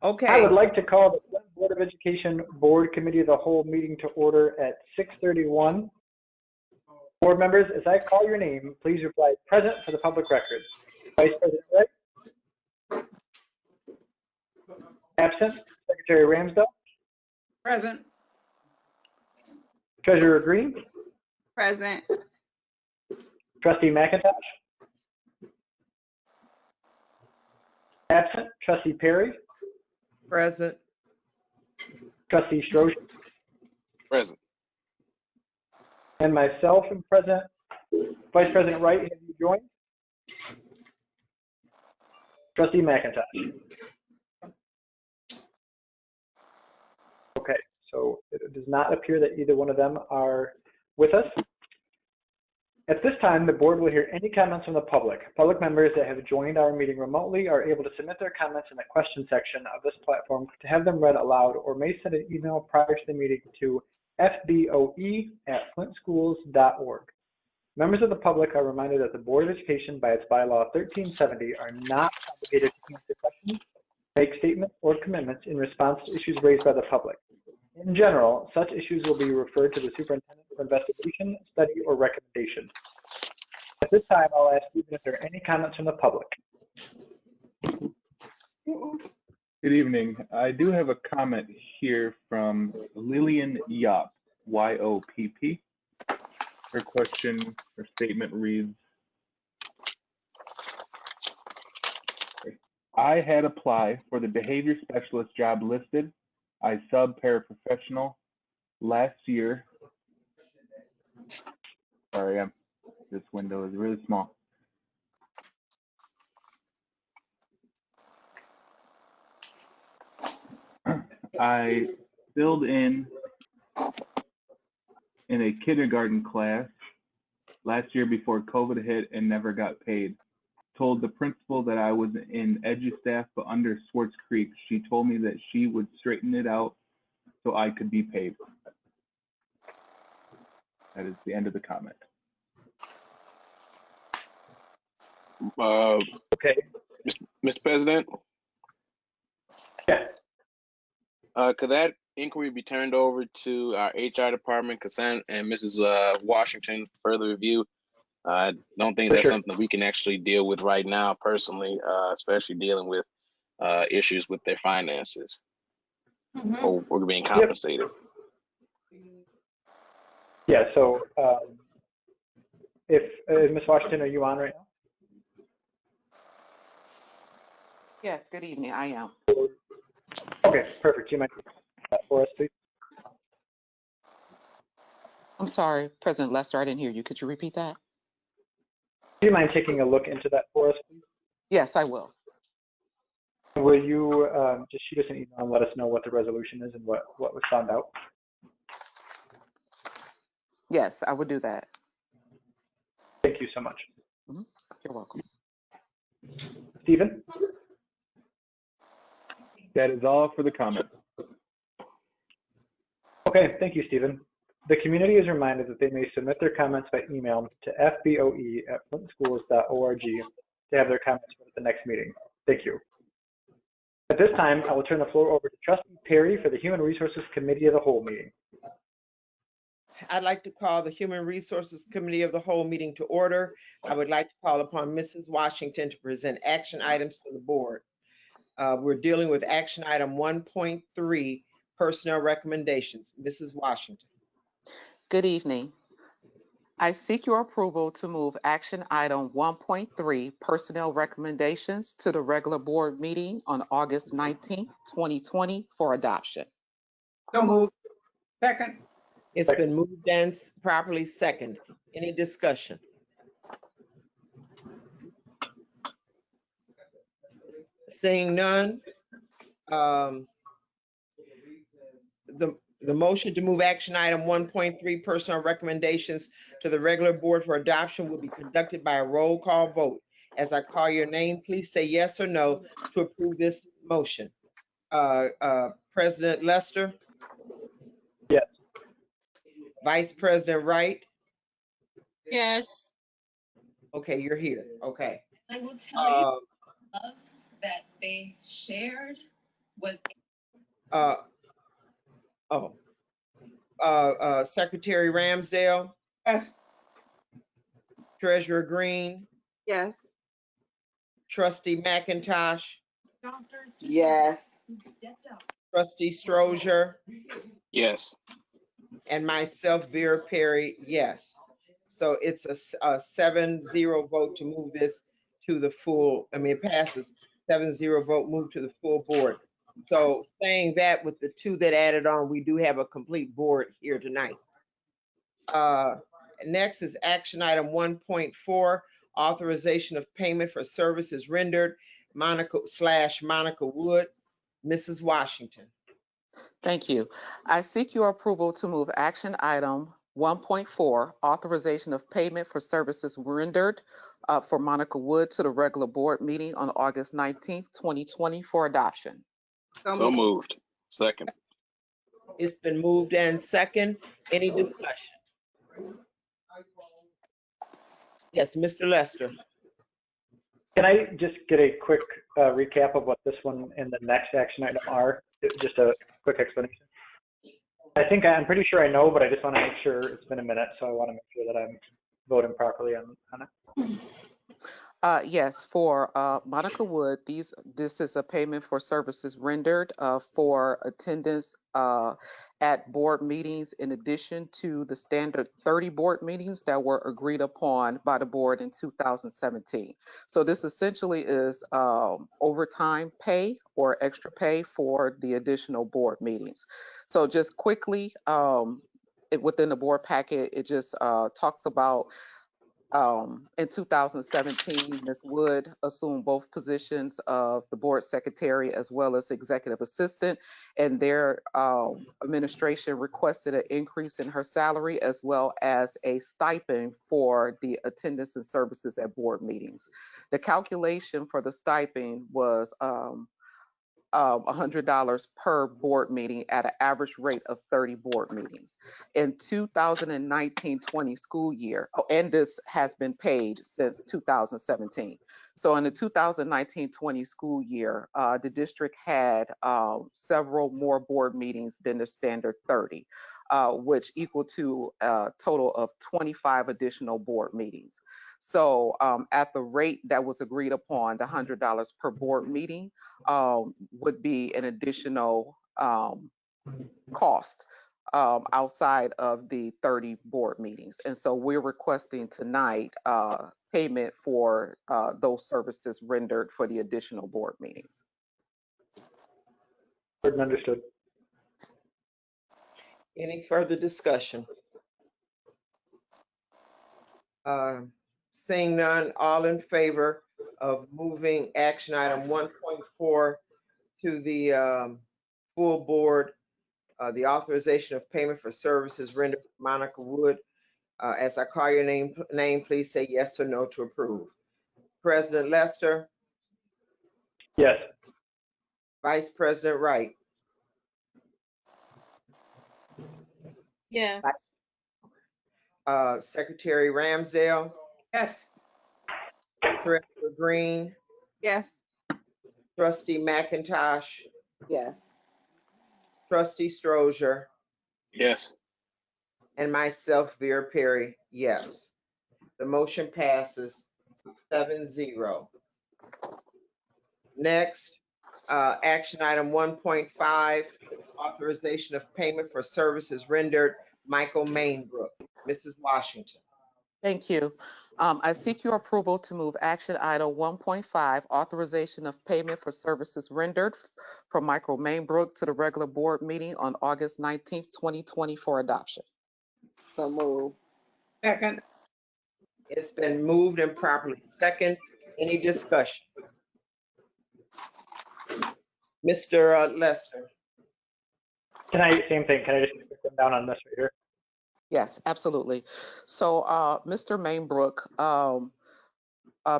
Okay. I would like to call the Flint Board of Education Board Committee of the Whole meeting to order at 6:31. Board members, as I call your name, please reply present for the public record. Vice President Wright? Absent. Secretary Ramsdell? Present. Treasurer Green? Present. Trustee McIntosh? Absent. Trustee Perry? Present. Trustee Strozier? Present. And myself am present. Vice President Wright, have you joined? Trustee McIntosh? Okay, so it does not appear that either one of them are with us. At this time, the board will hear any comments from the public. Public members that have joined our meeting remotely are able to submit their comments in the question section of this platform to have them read aloud, or may send an email prior to the meeting to fboe@flintschools.org. Members of the public are reminded that the Board of Education, by its bylaw 1370, are not obligated to answer questions, make statements, or commitments in response to issues raised by the public. In general, such issues will be referred to the superintendent for investigation, study, or recommendation. At this time, I'll ask Stephen if there are any comments from the public. Good evening. I do have a comment here from Lillian Yopp, Y-O-P-P. Her question, her statement reads, I had applied for the behavior specialist job listed. I sub-paraprofessional last year. Sorry, this window is really small. I filled in a kindergarten class last year before COVID hit and never got paid. Told the principal that I was in EduStaff but under Swartz Creek. She told me that she would straighten it out so I could be paid. That is the end of the comment. Okay. Mr. President? Yeah. Could that inquiry be turned over to our HR department, Cassandra and Mrs. Washington, for further review? I don't think that's something we can actually deal with right now personally, especially dealing with issues with their finances or being compensated. Yeah, so if Ms. Washington, are you on right now? Yes, good evening, I am. Okay, perfect. You might do that for us, please. I'm sorry, President Lester, I didn't hear you. Could you repeat that? Do you mind taking a look into that for us, please? Yes, I will. Will you just shoot us an email and let us know what the resolution is and what was found out? Yes, I will do that. Thank you so much. You're welcome. Stephen? That is all for the comment. Okay, thank you, Stephen. The community is reminded that they may submit their comments by email to fboe@flintschools.org to have their comments at the next meeting. Thank you. At this time, I will turn the floor over to Trustee Perry for the Human Resources Committee of the Whole meeting. I'd like to call the Human Resources Committee of the Whole meeting to order. I would like to call upon Mrs. Washington to present action items for the board. We're dealing with action item 1.3, personnel recommendations. Mrs. Washington. Good evening. I seek your approval to move action item 1.3, personnel recommendations, to the regular board meeting on August 19th, 2020 for adoption. So moved. Second. It's been moved and properly second. Any discussion? Seeing none, the motion to move action item 1.3, personnel recommendations, to the regular board for adoption will be conducted by a roll call vote. As I call your name, please say yes or no to approve this motion. President Lester? Yes. Vice President Wright? Yes. Okay, you're here. Okay. I will tell you that they shared Uh, oh, Secretary Ramsdale, Yes. Treasurer Green, Yes. Trustee McIntosh, Yes. Trustee Strozier, Yes. and myself, Vera Perry, yes. So it's a 7-0 vote to move this to the full, it passes, 7-0 vote, move to the full board. So saying that with the two that added on, we do have a complete board here tonight. Next is action item 1.4, authorization of payment for services rendered, Monica Wood. Mrs. Washington. Thank you. I seek your approval to move action item 1.4, authorization of payment for services rendered for Monica Wood to the regular board meeting on August 19th, 2020 for adoption. So moved. Second. It's been moved and second. Any discussion? Yes, Mr. Lester. Can I just get a quick recap of what this one and the next action item are? Just a quick explanation. I'm pretty sure I know, but I just want to make sure. It's been a minute, so I want to make sure that I'm voting properly on it. Yes, for Monica Wood, this is a payment for services rendered for attendance at board meetings in addition to the standard 30 board meetings that were agreed upon by the board in 2017. So this essentially is overtime pay or extra pay for the additional board meetings. So just quickly, within the board packet, it just talks about in 2017, Ms. Wood assumed both positions of the board secretary as well as executive assistant, and their administration requested an increase in her salary as well as a stipend for the attendance and services at board meetings. The calculation for the stipend was $100 per board meeting at an average rate of 30 board meetings. In 2019-20 school year, and this has been paid since 2017. So in the 2019-20 school year, the district had several more board meetings than the standard 30, which equal to a total of 25 additional board meetings. So at the rate that was agreed upon, the $100 per board meeting would be an additional cost outside of the 30 board meetings. And so we're requesting tonight payment for those services rendered for the additional board meetings. Understood. Any further discussion? Seeing none, all in favor of moving action item 1.4 to the full board, the authorization of payment for services rendered to Monica Wood. As I call your name, please say yes or no to approve. President Lester, Yes. Vice President Wright, Yes. Secretary Ramsdale, Yes. Treasurer Green, Yes. Trustee McIntosh, Yes. Trustee Strozier, Yes. and myself, Vera Perry, yes. The motion passes 7-0. Next, action item 1.5, authorization of payment for services rendered, Michael Mainbrook. Mrs. Washington. Thank you. I seek your approval to move action item 1.5, authorization of payment for services rendered from Michael Mainbrook to the regular board meeting on August 19th, 2020 for adoption. So moved. Second. It's been moved and properly second. Any discussion? Mr. Lester. Same thing. Can I just put them down on this right here? Yes, absolutely. So, Mr. Mainbrook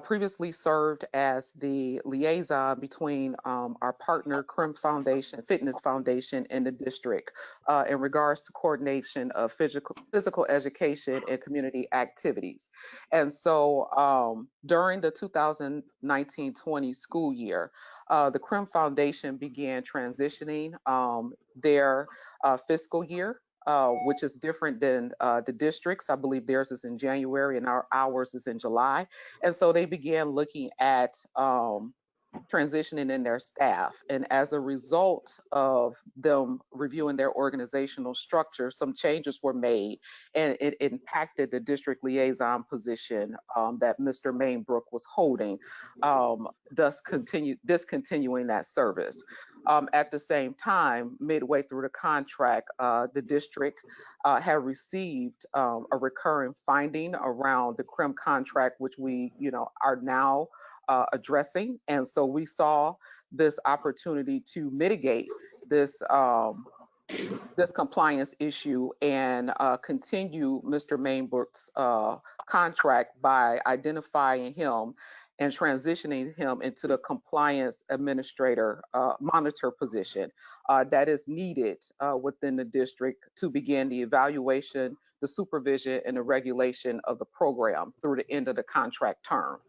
previously served as the liaison between our partner Crim Foundation, Fitness Foundation, and the district in regards to coordination of physical education and community activities. And so during the 2019-20 school year, the Crim Foundation began transitioning their fiscal year, which is different than the districts. I believe theirs is in January and ours is in July. And so they began looking at transitioning in their staff. And as a result of them reviewing their organizational structure, some changes were made, and it impacted the district liaison position that Mr. Mainbrook was holding, thus discontinuing that service. At the same time, midway through the contract, the district had received a recurring finding around the CRIM contract, which we, are now addressing. And so we saw this opportunity to mitigate this this compliance issue and continue Mr. Mainbrook's contract by identifying him and transitioning him into the compliance administrator monitor position that is needed within the district to begin the evaluation, the supervision, and the regulation of the program through the end of the contract term.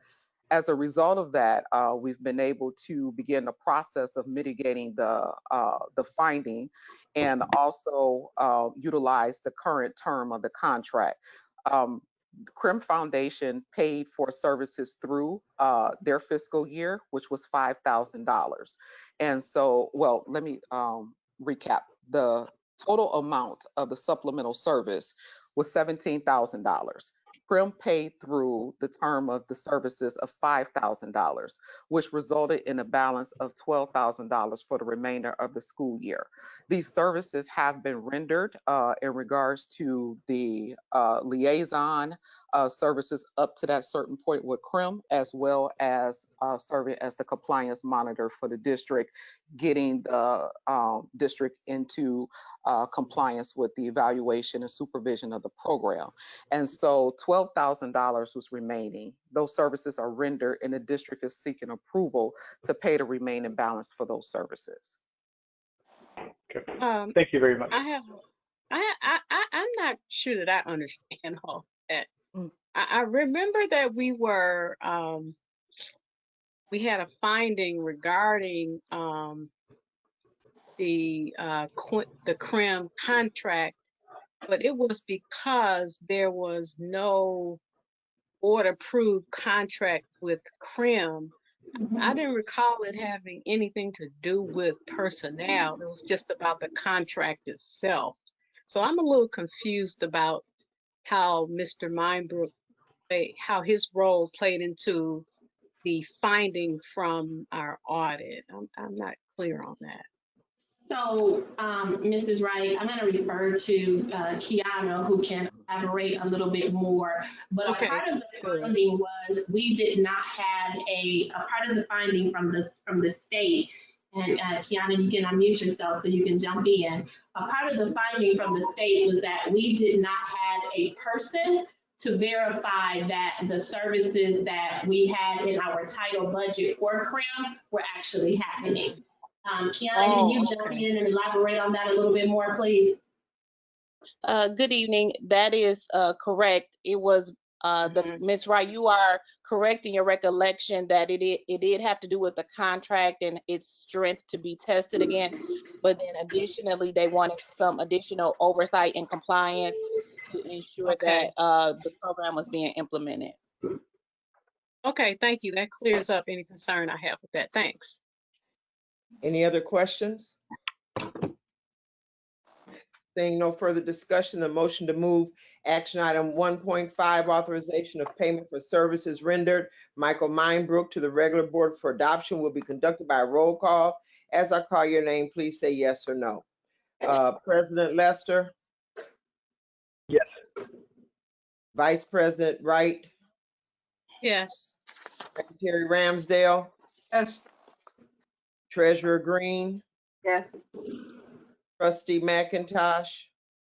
As a result of that, we've been able to begin the process of mitigating the finding and also utilize the current term of the contract. CRIM Foundation paid for services through their fiscal year, which was $5,000. And so, well, let me recap. The total amount of the supplemental service was $17,000. CRIM paid through the term of the services of $5,000, which resulted in a balance of $12,000 for the remainder of the school year. These services have been rendered in regards to the liaison services up to that certain point with CRIM, as well as serving as the compliance monitor for the district, getting the district into compliance with the evaluation and supervision of the program. And so $12,000 was remaining. Those services are rendered, and the district is seeking approval to pay the remaining balance for those services. Okay. Thank you very much. I'm not sure that I understand all that. Mm. I remember that we had a finding regarding the CRIM contract, but it was because there was no board-approved contract with CRIM. I didn't recall it having anything to do with personnel. It was just about the contract itself. So I'm a little confused about how Mr. Mainbrook, how his role played into the finding from our audit. I'm not clear on that. So, Mrs. Wright, I'm going to refer to Kiana, who can elaborate a little bit more. But Okay. A part of the finding was we did not have a part of the finding from the state. And Kiana, you can unmute yourself so you can jump in. A part of the finding from the state was that we did not have a person to verify that the services that we had in our title budget for CRIM were actually happening. Kiana, can you jump in and elaborate on that a little bit more, please? Good evening. That is correct. It was Ms. Wright, you are correct in your recollection that it did have to do with the contract and its strength to be tested against, but then additionally they wanted some additional oversight and compliance to ensure that the program was being implemented. Okay, thank you. That clears up any concern I have with that. Thanks. Any other questions? Seeing no further discussion, the motion to move action item 1.5, authorization of payment for services rendered Michael Mainbrook to the regular board for adoption, will be conducted by a roll call. As I call your name, please say yes or no. President Lester? Yes. Vice President Wright? Yes. Secretary Ramsdale? Yes. Treasurer Green? Yes. Trustee McIntosh?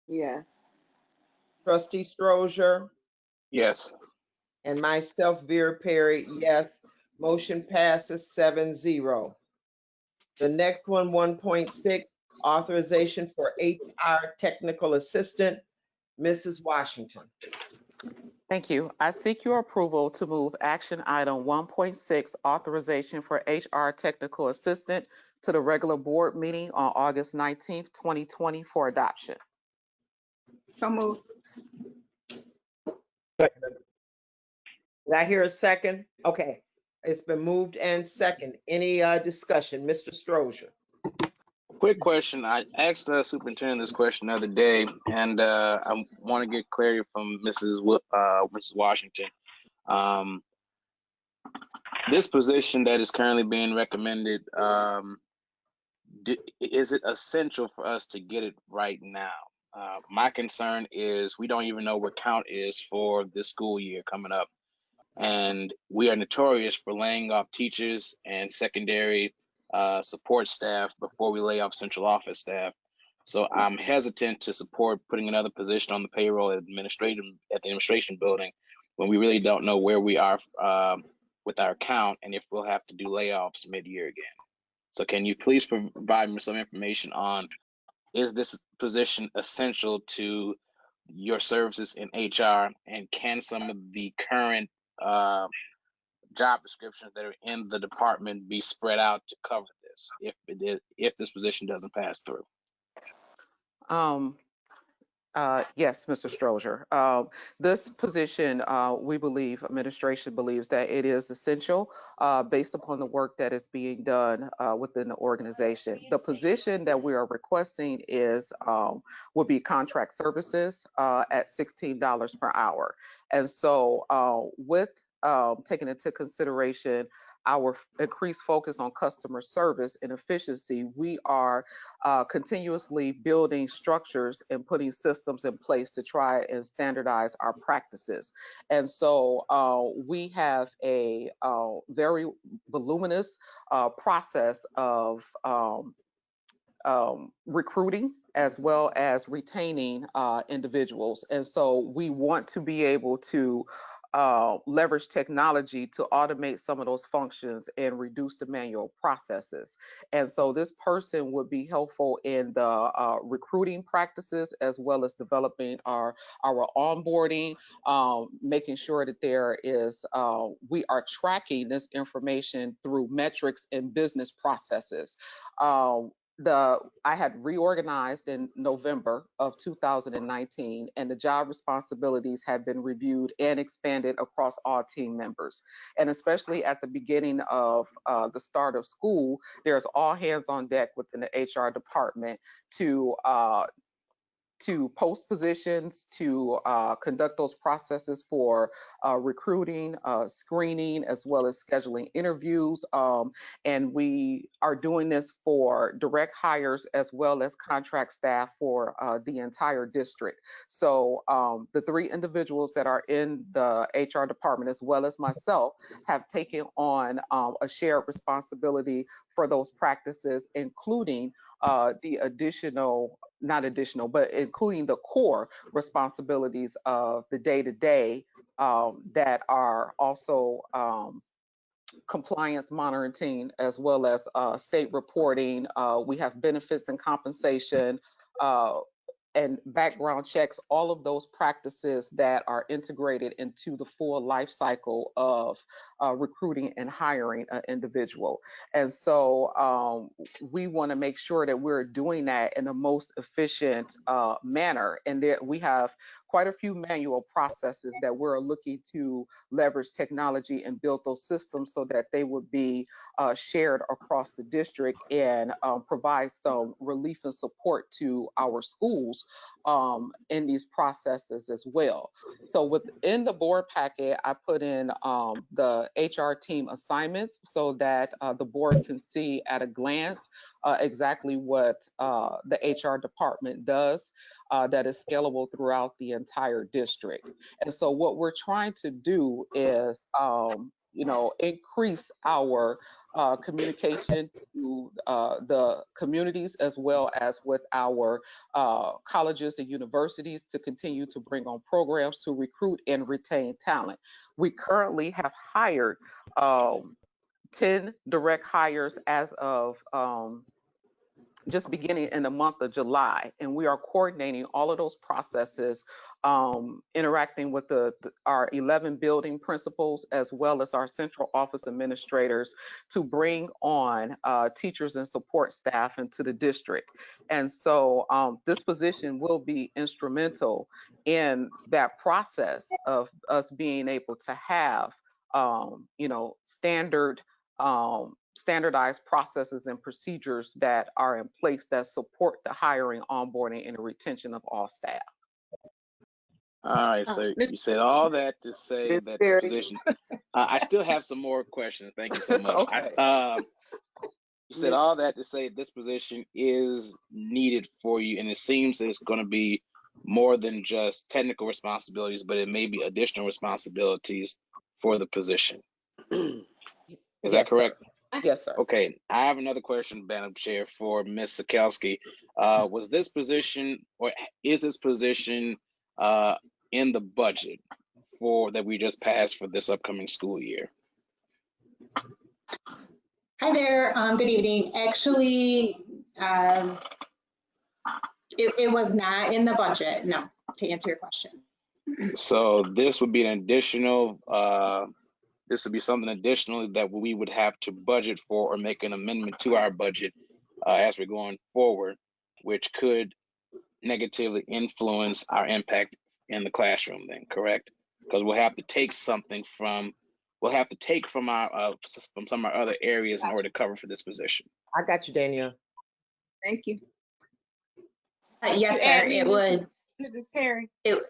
Yes. Trustee Strozier? Yes. And myself, Vera Perry, yes. Motion passes 7-0. The next one, 1.6, authorization for HR technical assistant, Mrs. Washington. Thank you. I seek your approval to move action item 1.6, authorization for HR technical assistant, to the regular board meeting on August 19th, 2020 for adoption. So moved. Seconded. Did I hear a second? Okay, it's been moved and second. Any discussion? Mr. Strozier. Quick question. I asked the superintendent this question the other day, and I want to get clarity from Mrs. Washington. This position that is currently being recommended, is it essential for us to get it right now? My concern is we don't even know what count is for this school year coming up. And we are notorious for laying off teachers and secondary support staff before we lay off central office staff. So I'm hesitant to support putting another position on the payroll at the administration building when we really don't know where we are with our count and if we'll have to do layoffs mid-year again. So can you please provide me some information on, is this position essential to your services in HR, and can some of the current job descriptions that are in the department be spread out to cover this if this position doesn't pass through? Yes, Mr. Strozier. This position, we believe, administration believes that it is essential based upon the work that is being done within the organization. The position that we are requesting is will be contract services at $16 per hour. And so with taking into consideration our increased focus on customer service and efficiency, we are continuously building structures and putting systems in place to try and standardize our practices. And so we have a very voluminous process of recruiting as well as retaining individuals. And so we want to be able to leverage technology to automate some of those functions and reduce the manual processes. And so this person would be helpful in the recruiting practices as well as developing our onboarding, making sure that there is, we are tracking this information through metrics and business processes. I had reorganized in November of 2019, and the job responsibilities have been reviewed and expanded across all team members. And especially at the beginning of the start of school, there's all hands on deck within the HR department to post positions, to conduct those processes for recruiting, screening, as well as scheduling interviews. And we are doing this for direct hires as well as contract staff for the entire district. So the 3 individuals that are in the HR department, as well as myself, have taken on a shared responsibility for those practices, including the but including the core responsibilities of the day-to-day that are also compliance monitoring as well as state reporting. We have benefits and compensation and background checks, all of those practices that are integrated into the full life cycle of recruiting and hiring an individual. And so we want to make sure that we're doing that in the most efficient manner. And that we have quite a few manual processes that we're looking to leverage technology and build those systems so that they would be shared across the district and provide some relief and support to our schools in these processes as well. So within the board packet, I put in the HR team assignments so that the board can see at a glance exactly what the HR department does that is scalable throughout the entire district. And so what we're trying to do is increase our communication to the communities as well as with our colleges and universities to continue to bring on programs to recruit and retain talent. We currently have hired 10 direct hires as of just beginning in the month of July, and we are coordinating all of those processes, interacting with our 11 building principals as well as our central office administrators to bring on teachers and support staff into the district. And so this position will be instrumental in that process of us being able to have, standardized processes and procedures that are in place that support the hiring, onboarding, and the retention of all staff. All right, so you said all that to say Ms. that the Berry. position. I still have some more questions. Thank you so much. Okay. You said all that to say this position is needed for you, and it seems that it's going to be more than just technical responsibilities, but it may be additional responsibilities for the position. Is that correct? Sir. Yes, sir. Okay, I have another question, Madam Chair, for Ms. Sakowski. Was this position, or is this position in the budget that we just passed for this upcoming school year? Hi there, good evening. Actually, it was not in the budget, no, to answer your question. So this would be an additional, this would be something additional that we would have to budget for or make an amendment to our budget as we're going forward, which could negatively influence our impact in the classroom then, correct? Because we'll have to take something from, from our from some of our other areas in order to cover for this position. I got you, Danielle. Thank you. Yes, sir, it was. Mrs. Perry. It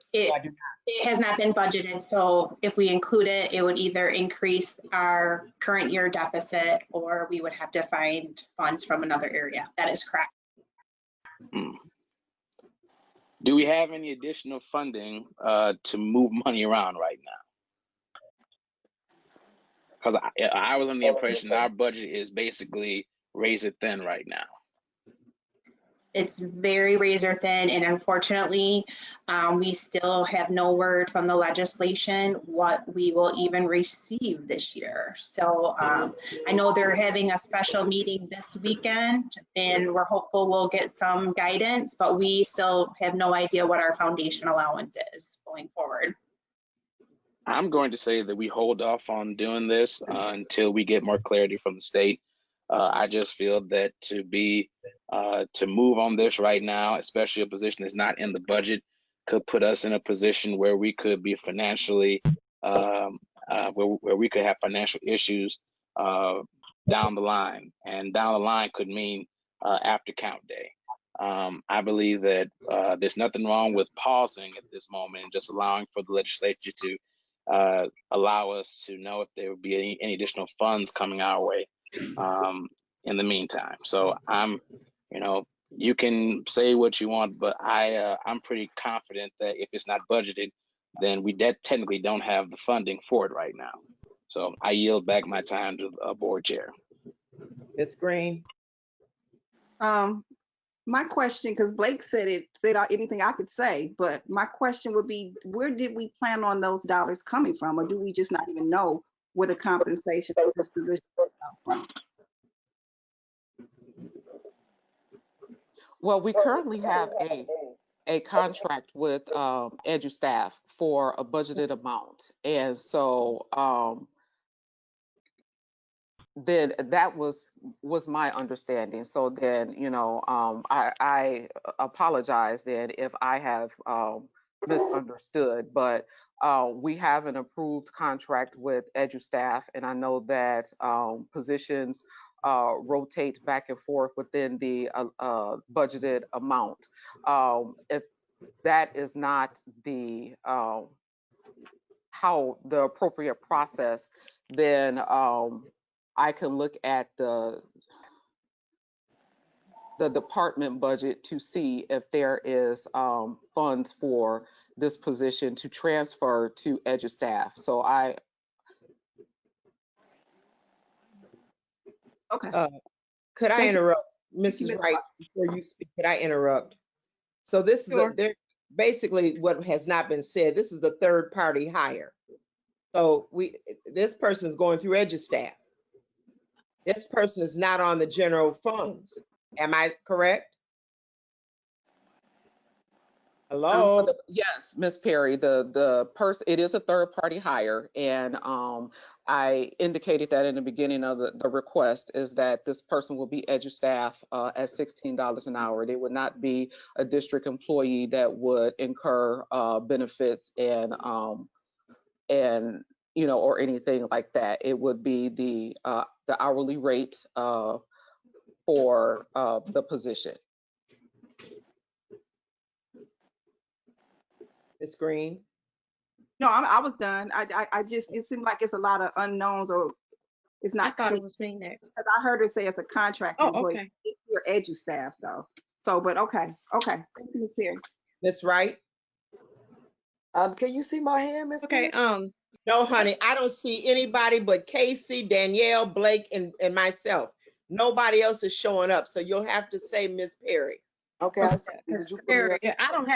has not been budgeted, so if we include it, it would either increase our current year deficit or we would have to find funds from another area. That is correct. Do we have any additional funding to move money around right now? Because I was under the impression that our budget is basically razor thin right now. It's very razor thin, and unfortunately, we still have no word from the legislation what we will even receive this year. So I know they're having a special meeting this weekend, and we're hopeful we'll get some guidance, but we still have no idea what our foundation allowance is going forward. I'm going to say that we hold off on doing this until we get more clarity from the state. I just feel that to move on this right now, especially a position that's not in the budget, could put us in a position where we could be financially, where we could have financial issues down the line, and down the line could mean after count day. I believe that there's nothing wrong with pausing at this moment and just allowing for the legislature to allow us to know if there would be any additional funds coming our way in the meantime. So you can say what you want, but I'm pretty confident that if it's not budgeted, then we technically don't have the funding for it right now. So I yield back my time to the board chair. Ms. Green. My question, because Blake said anything I could say, but my question would be, where did we plan on those dollars coming from, or do we just not even know where the compensation for this position will come from? Well, we currently have a contract with EduStaff for a budgeted amount, and so then that was my understanding. So then, I apologize then if I have misunderstood, but we have an approved contract with EduStaff, and I know that positions rotate back and forth within the budgeted amount. If that is not the how the appropriate process, then I can look at the department budget to see if there is funds for this position to transfer to EduStaff. So Okay. Could I Thank you. interrupt, Thank you, Mrs. Ms. Wright, before you speak? Could I interrupt? So this is Sure. basically what has not been said. This is the third party hire. So this person is going through EduStaff. This person is not on the general funds. Am I correct? Hello? Yes, Ms. Perry, the person, it is a third party hire, and I indicated that in the beginning of the request is that this person will be EduStaff at $16 an hour. They would not be a district employee that would incur benefits and or anything like that. It would be the hourly rate for the position. Ms. Green? No, I was done. I just, it seemed like it's a lot of unknowns, or it's I not thought clear. it was me next. Because I heard her say it's a contract Oh, employee. okay. It's your EduStaff though. So, but okay. Thank you, Ms. Perry. Ms. Wright? Can you see my hand, Ms. Okay, Perry? No, honey, I don't see anybody but Casey, Danielle, Blake, and myself. Nobody else is showing up. So you'll have to say Ms. Perry. Okay, I'm sorry. Did you put me on? Yeah, I don't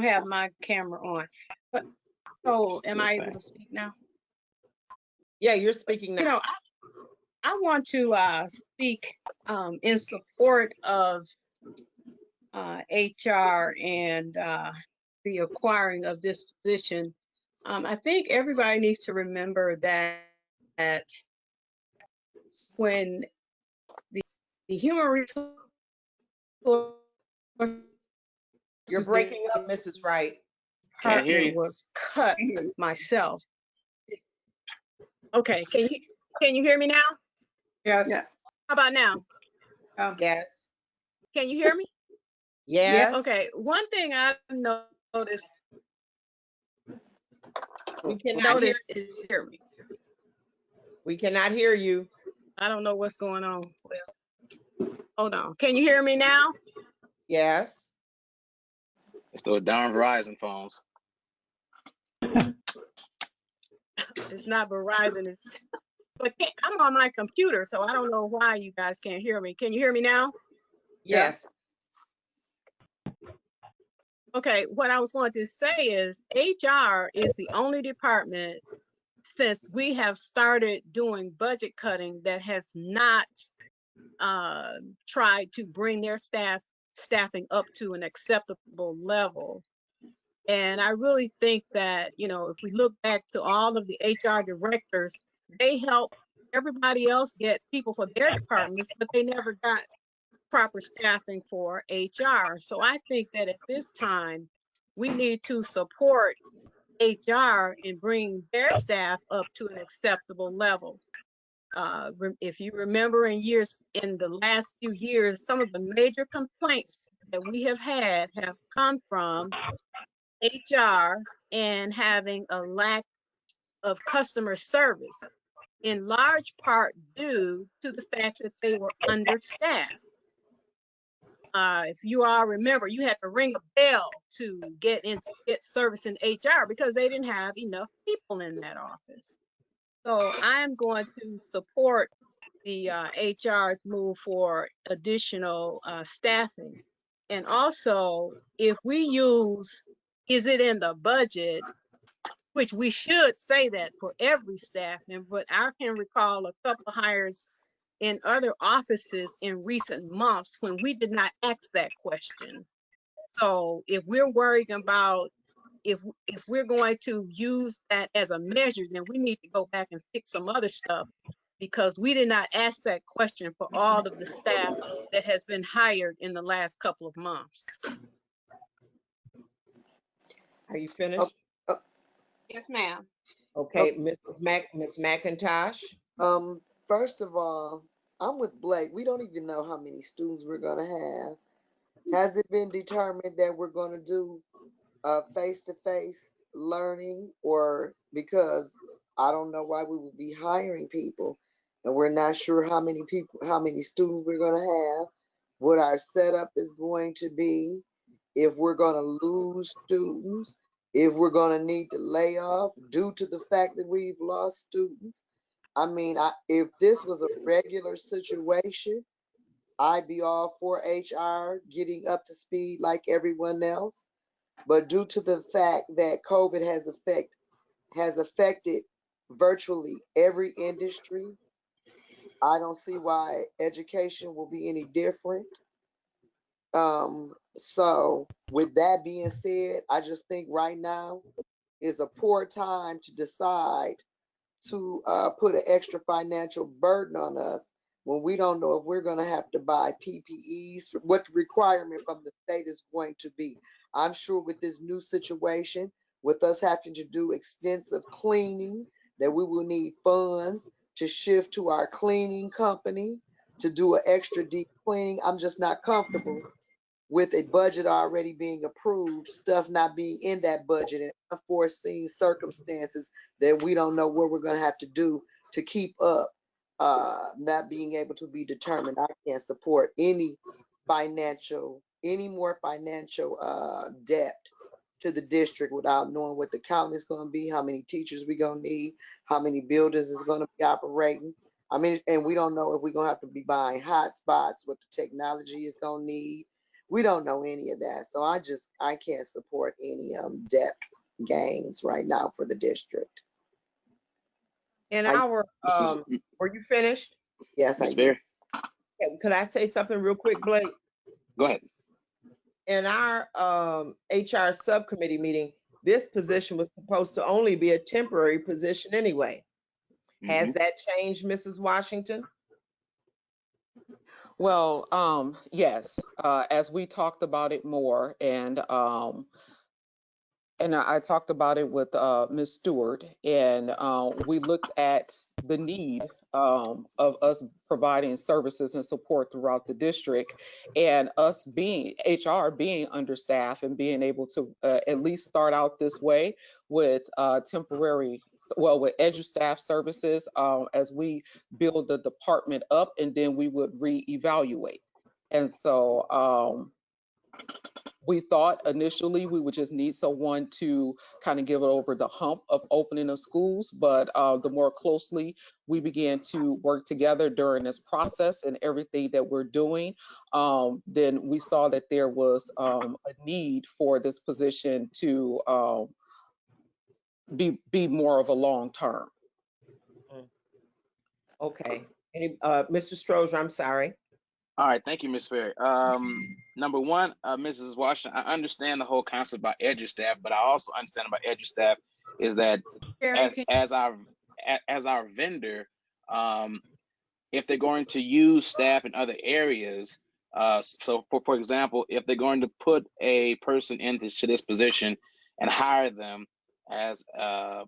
have my camera on. But so am I able to speak now? Yeah, you're speaking now. You know, I want to speak in support of HR and the acquiring of this position. I think everybody needs to remember that when the human resources You're breaking up, Mrs. Wright. Can't hear department you. was cut myself. Okay, can you hear me now? Yes. Yeah. How about now? Yes. Can you hear me? Yes. Okay, one thing I've noticed We cannot hear. hear me. We cannot hear you. I don't know what's going on. Well, hold on. Can you hear me now? Yes. It's those darn Verizon phones. It's not Verizon. But I'm on my computer, so I don't know why you guys can't hear me. Can you hear me now? Yes. Okay, what I was going to say is HR is the only department since we have started doing budget cutting that has not tried to bring their staffing up to an acceptable level. And I really think that, if we look back to all of the HR directors, they help everybody else get people for their departments, but they never got proper staffing for HR. So I think that at this time, we need to support HR in bringing their staff up to an acceptable level. If you remember in the last few years, some of the major complaints that we have had have come from HR and having a lack of customer service, in large part due to the fact that they were understaffed. If you all remember, you had to ring a bell to get service in HR because they didn't have enough people in that office. So I'm going to support the HR's move for additional staffing. And also, if we use, is it in the budget, which we should say that for every staffing, but I can recall a couple of hires in other offices in recent months when we did not ask that question. So if we're worried about if we're going to use that as a measure, then we need to go back and fix some other stuff because we did not ask that question for all of the staff that has been hired in the last couple of months. Are you finished? Yes, ma'am. Okay, Ms. McIntosh. First of all, I'm with Blake. We don't even know how many students we're gonna have. Has it been determined that we're gonna do face-to-face learning, or because I don't know why we would be hiring people and we're not sure how many students we're gonna have, what our setup is going to be, if we're gonna lose students, if we're gonna need to lay off due to the fact that we've lost students. I mean, if this was a regular situation, I'd be all for HR getting up to speed like everyone else. But due to the fact that COVID has affected virtually every industry, I don't see why education will be any different. So with that being said, I just think right now is a poor time to decide to put an extra financial burden on us when we don't know if we're going to have to buy PPEs, what the requirement from the state is going to be. I'm sure with this new situation, with us having to do extensive cleaning, that we will need funds to shift to our cleaning company to do an extra deep cleaning. I'm just not comfortable with a budget already being approved, stuff not being in that budget, and unforeseen circumstances that we don't know what we're going to have to do to keep up, not being able to be determined. I can't support any more financial debt to the district without knowing what the count is going to be, how many teachers we're going to need, how many buildings is going to be operating. I mean, and we don't know if we're going to have to be buying hotspots, what the technology is going to need. We don't know any of that. So I can't support any debt gains right now for the district. In Hi, our, Mrs. were you finished? Yes, Ms. I Berry, Could I say something real quick, Blake? go ahead. In our HR subcommittee meeting, this position was supposed to only be a temporary position anyway. Has Mhm. that changed, Mrs. Washington? Well, yes, as we talked about it more, and I talked about it with Ms. Stewart, and we looked at the need of us providing services and support throughout the district, and us being HR being understaffed and being able to at least start out this way with temporary, well, with EduStaff services as we build the department up, and then we would reevaluate. And so we thought initially we would just need someone to kind of give it over the hump of opening of schools, but the more closely we began to work together during this process and everything that we're doing, then we saw that there was a need for this position to be more of a long term. Okay. Mr. Stroger, I'm sorry. All right, thank you, Ms. Ferry. Number one, Mrs. Washington, I understand the whole concept about EduStaff, but I also understand about EduStaff is that as our vendor, if they're going to use staff in other areas, so for example, if they're going to put a person into this position and hire them as the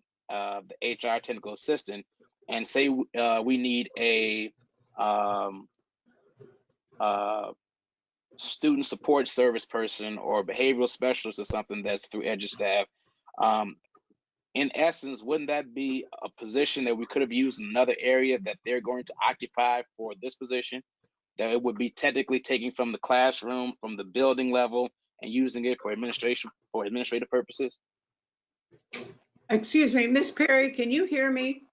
HR technical assistant, and say we need a student support service person or behavioral specialist or something that's through EduStaff. In essence, wouldn't that be a position that we could have used in another area that they're going to occupy for this position? That it would be technically taking from the classroom, from the building level, and using it for administrative purposes? Excuse me, Miss Perry, can you hear me?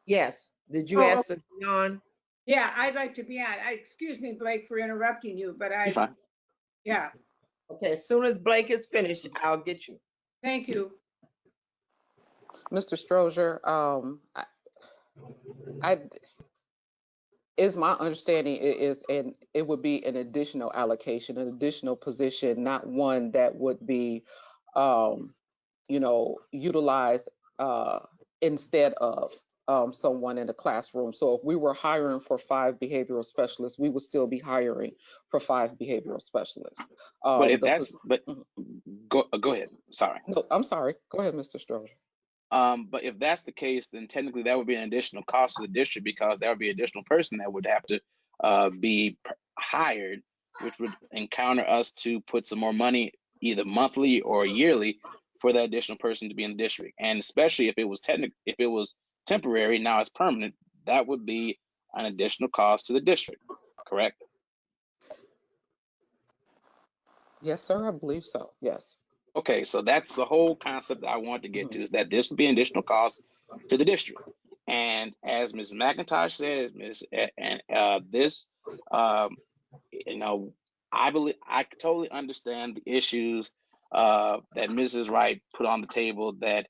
Yes. Did you Oh, ask to be on? Yeah, I'd like to be on. Excuse me, Blake, for interrupting you, but You're fine. yeah, Okay, as soon as Blake is finished, I'll get you. thank you. Mr. Stroger, I is my understanding it would be an additional allocation, an additional position, not one that would be utilized instead of someone in the classroom. So if we were hiring for 5 behavioral specialists, we would still be hiring for 5 behavioral specialists. But if that's, Mhm. go ahead. Sorry. No, I'm sorry. Go ahead, Mr. Stroger. But if that's the case, then technically that would be an additional cost to the district because that would be an additional person that would have to be hired, which would encounter us to put some more money either monthly or yearly for that additional person to be in the district. And especially if it was temporary, now it's permanent, that would be an additional cost to the district, correct? Yes, sir. I believe so. Yes. Okay, so that's the whole concept that I wanted to get to, is that this would be an additional cost to the district. And as Mrs. McIntosh said, this, you know, I totally understand the issues that Mrs. Wright put on the table, that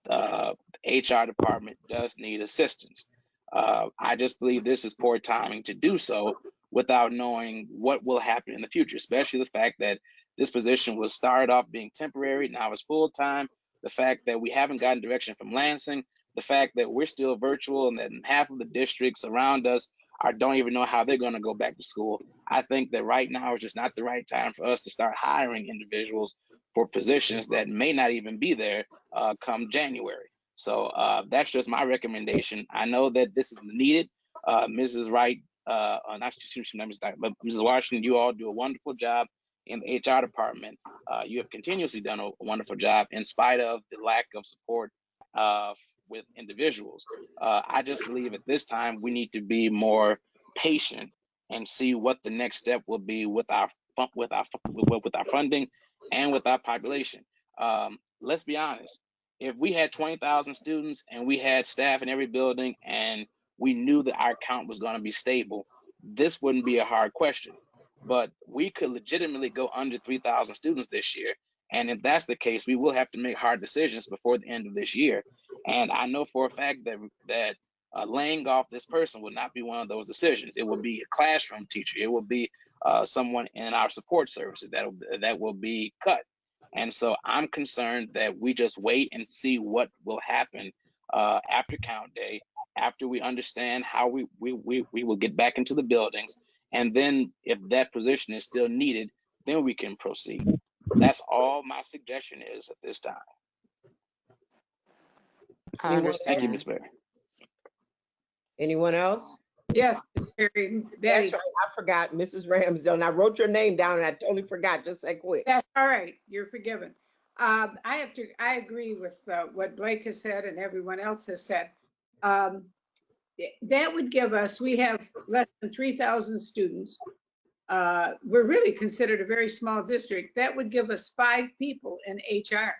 the HR department does need assistance. I just believe this is poor timing to do so without knowing what will happen in the future, especially the fact that this position was started off being temporary, now it's full time. The fact that we haven't gotten direction from Lansing, the fact that we're still virtual and that half of the districts around us don't even know how they're going to go back to school. I think that right now is just not the right time for us to start hiring individuals for positions that may not even be there come January. So that's just my recommendation. I know that this is needed. Mrs. Wright, not but Mrs. Washington, you all do a wonderful job in the HR department. You have continuously done a wonderful job in spite of the lack of support with individuals. I just believe at this time we need to be more patient and see what the next step will be with our funding and with our population. Let's be honest. If we had 20,000 students and we had staff in every building and we knew that our count was going to be stable, this wouldn't be a hard question. But we could legitimately go under 3,000 students this year. And if that's the case, we will have to make hard decisions before the end of this year. And I know for a fact that laying off this person would not be one of those decisions. It will be a classroom teacher. It will be someone in our support services that will be cut. And so I'm concerned that we just wait and see what will happen after count day, after we understand how we will get back into the buildings. And then if that position is still needed, then we can proceed. That's all my suggestion is at this time. I understand. Thank you, Ms. Berry. Anyone else? Yes, Mary, That's Betty, right. I forgot Mrs. Ramsdale. I wrote your name down and I totally forgot. Just that quick. that's all right. You're forgiven. I agree with what Blake has said and everyone else has said. That would give us, we have less than 3,000 students. We're really considered a very small district. That would give us 5 people in HR.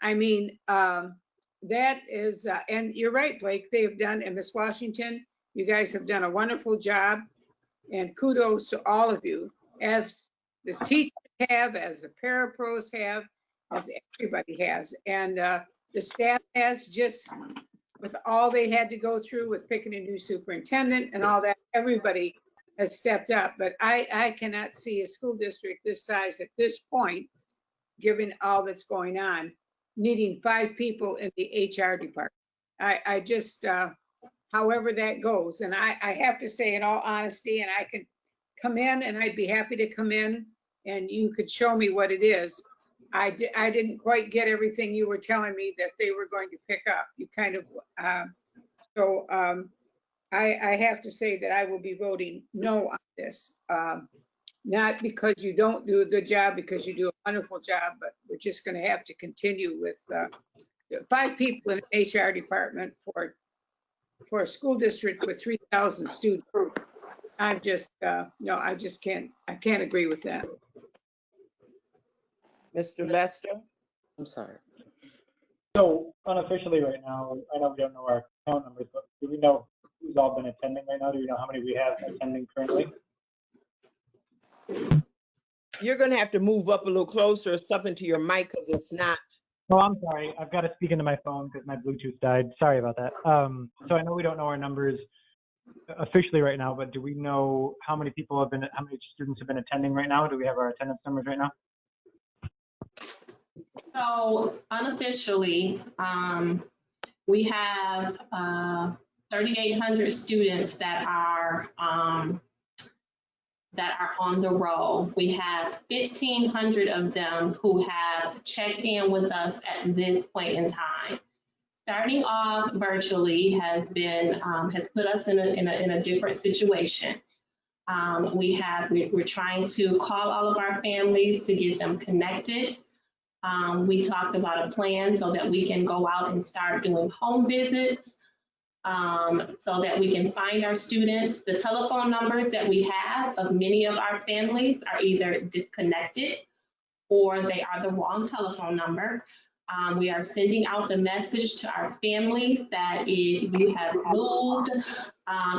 I mean, that is, and you're right, Blake, they have done, and Ms. Washington, you guys have done a wonderful job, and kudos to all of you, as the teachers have, as the parapros have, as everybody has, and the staff has, just with all they had to go through with picking a new superintendent and all that, everybody has stepped up. But I cannot see a school district this size at this point, given all that's going on, needing 5 people in the HR department. I just, however that goes. And I have to say, in all honesty, and I can come in and I'd be happy to come in and you could show me what it is. I didn't quite get everything you were telling me that they were going to pick up. You kind of, I have to say that I will be voting no on this. Not because you don't do a good job, because you do a wonderful job, but we're just going to have to continue with 5 people in an HR department for a school district with 3,000 students. I'm just, no, I just can't agree with that. Mr. Lester? I'm sorry. So unofficially right now, I know we don't know our count numbers, but do we know who's all been attending right now? Do we know how many we have attending currently? You're going to have to move up a little closer or something to your mic because it's not. Oh, I'm sorry. I've got to speak into my phone because my Bluetooth died. Sorry about that. So I know we don't know our numbers officially right now, but do we know how many people have been, how many students have been attending right now? Do we have our attendance numbers right now? So unofficially, we have 3,800 students that are on the roll. We have 1,500 of them who have checked in with us at this point in time. Starting off virtually has put us in a different situation. We're trying to call all of our families to get them connected. We talked about a plan so that we can go out and start doing home visits, so that we can find our students. The telephone numbers that we have of many of our families are either disconnected or they are the wrong telephone number. We are sending out the message to our families that if you have moved,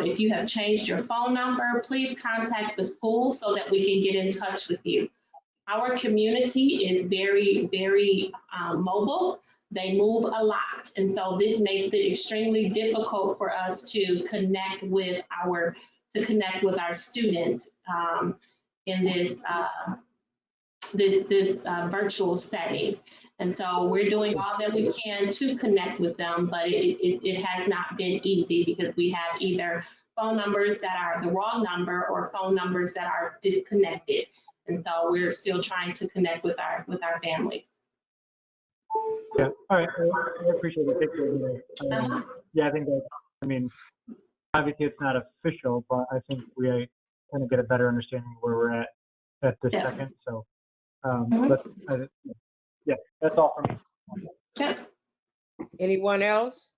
if you have changed your phone number, please contact the school so that we can get in touch with you. Our community is very, very mobile. They move a lot. And so this makes it extremely difficult for us to connect with our students in this virtual setting. And so we're doing all that we can to connect with them, but it has not been easy because we have either phone numbers that are the wrong number or phone numbers that are disconnected. And so we're still trying to connect with our families. Yeah, all right, I appreciate the picture. Yeah, I think that, I mean, obviously it's not official, but I think we kind of get a better understanding where we're at this second. So, yeah, that's all for me. Yeah. Anyone else?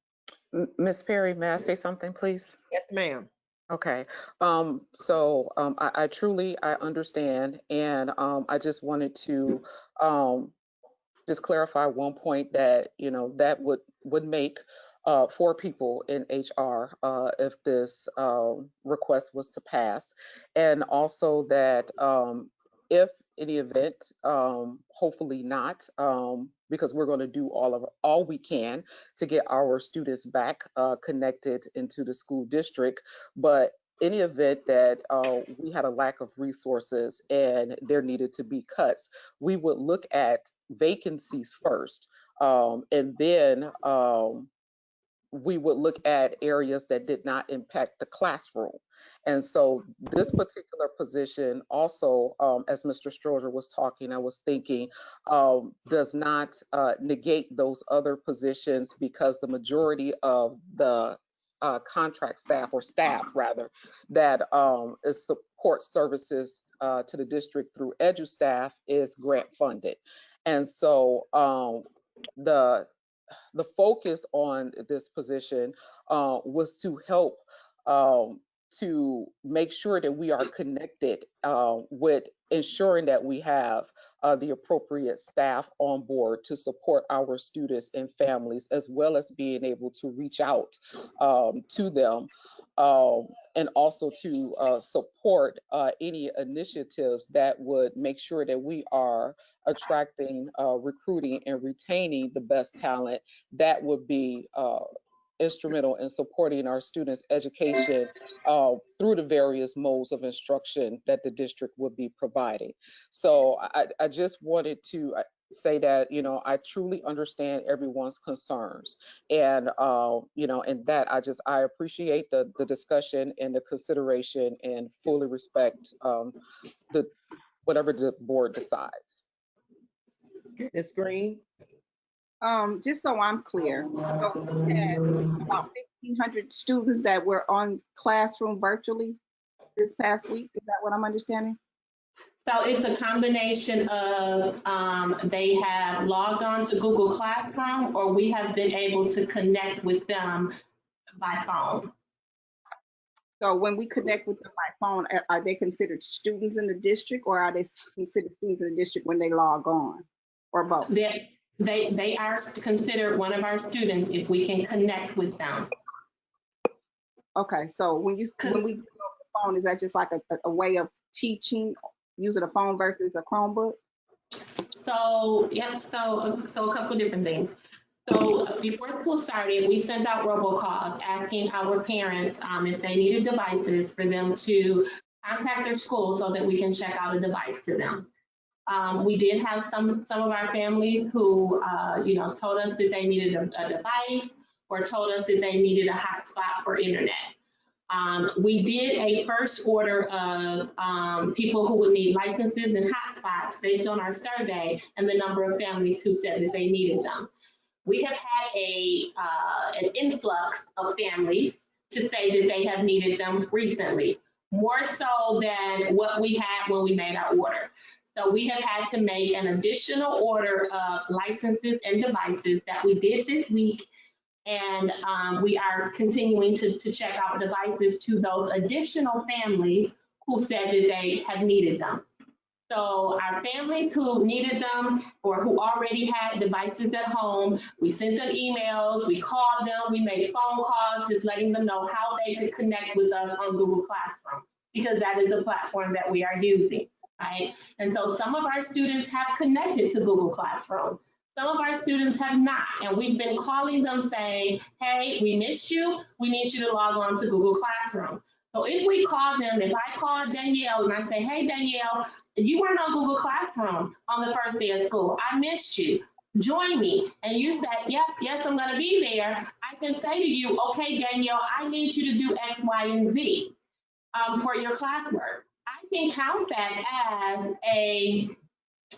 Ms. Perry, may I say something, please? Yes, ma'am. Okay, I truly, I understand, and I just wanted to just clarify one point that, you know, that would make 4 people in HR if this request was to pass, and also that if any event, hopefully not, because we're going to do all we can to get our students back connected into the school district, but any event that we had a lack of resources and there needed to be cuts, we would look at vacancies first, and then we would look at areas that did not impact the classroom. And so this particular position also, as Mr. Stroger was talking, I was thinking, does not negate those other positions, because the majority of the contract staff, or staff rather, that is support services to the district through EduStaff is grant funded. And so the focus on this position was to help to make sure that we are connected with ensuring that we have the appropriate staff on board to support our students and families, as well as being able to reach out to them, and also to support any initiatives that would make sure that we are attracting, recruiting, and retaining the best talent that would be instrumental in supporting our students' education through the various modes of instruction that the district would be providing. So I just wanted to say that, you know, I truly understand everyone's concerns, and you know, and that I appreciate the discussion and the consideration, and fully respect whatever the board decides. Ms. Green? Just so I'm clear, so we had about 1,500 students that were on classroom virtually this past week. Is that what I'm understanding? So it's a combination of they have logged on to Google Classroom, or we have been able to connect with them by phone. So when we connect with them by phone, are they considered students in the district, or are they considered students in the district when they log on, or both? They are considered one of our students if we can connect with them. Okay, so when we go on the phone, is that just like a way of teaching using a phone versus a Chromebook? So, yep, so a couple different things. So before school started, we sent out robocalls asking our parents if they needed devices for them to contact their school so that we can check out a device to them. We did have some of our families who, you know, told us that they needed a device, or told us that they needed a hotspot for internet. We did a first order of people who would need licenses and hotspots based on our survey and the number of families who said that they needed them. We have had an influx of families to say that they have needed them recently, more so than what we had when we made our order. So we have had to make an additional order of licenses and devices that we did this week. And we are continuing to check out devices to those additional families who said that they have needed them. So our families who needed them or who already had devices at home, we sent them emails, we called them, we made phone calls, just letting them know how they could connect with us on Google Classroom, because that is the platform that we are using, right? And so some of our students have connected to Google Classroom. Some of our students have not, and we've been calling them saying, hey, we missed you, we need you to log on to Google Classroom. So if we call them, if I call Danielle and I say, hey, Danielle, you weren't on Google Classroom on the first day of school, I missed you, join me. And you said, yep, yes, I'm gonna be there. I can say to you, okay, Danielle, I need you to do X, Y, and Z for your classwork. I can count that as a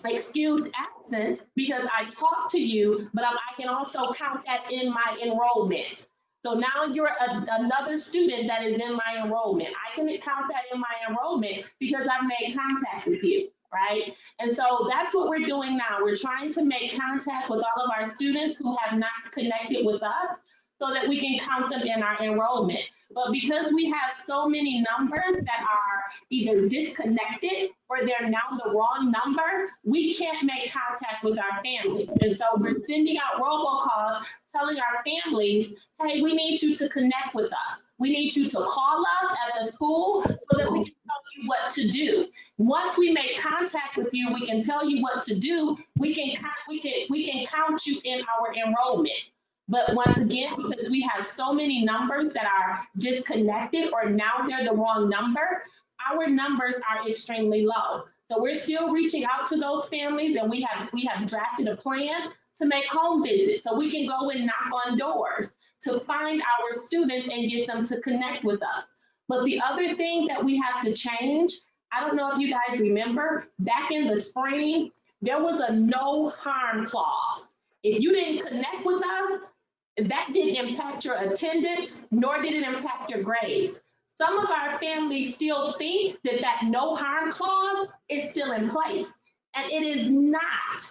excused absence because I talked to you, but I can also count that in my enrollment. So now you're another student that is in my enrollment. I can count that in my enrollment because I've made contact with you, right? And so that's what we're doing now. We're trying to make contact with all of our students who have not connected with us so that we can count them in our enrollment. But because we have so many numbers that are either disconnected or they're now the wrong number, we can't make contact with our families. And so we're sending out robocalls telling our families, hey, we need you to connect with us. We need you to call us at the school so that we can tell you what to do. Once we make contact with you, we can tell you what to do. We can count you in our enrollment. But once again, because we have so many numbers that are disconnected or now they're the wrong number, our numbers are extremely low. So we're still reaching out to those families, and we have drafted a plan to make home visits so we can go and knock on doors to find our students and get them to connect with us. But the other thing that we have to change, I don't know if you guys remember, back in the spring, there was a no harm clause. If you didn't connect with us, that didn't impact your attendance, nor did it impact your grades. Some of our families still think that that no harm clause is still in place, and it is not.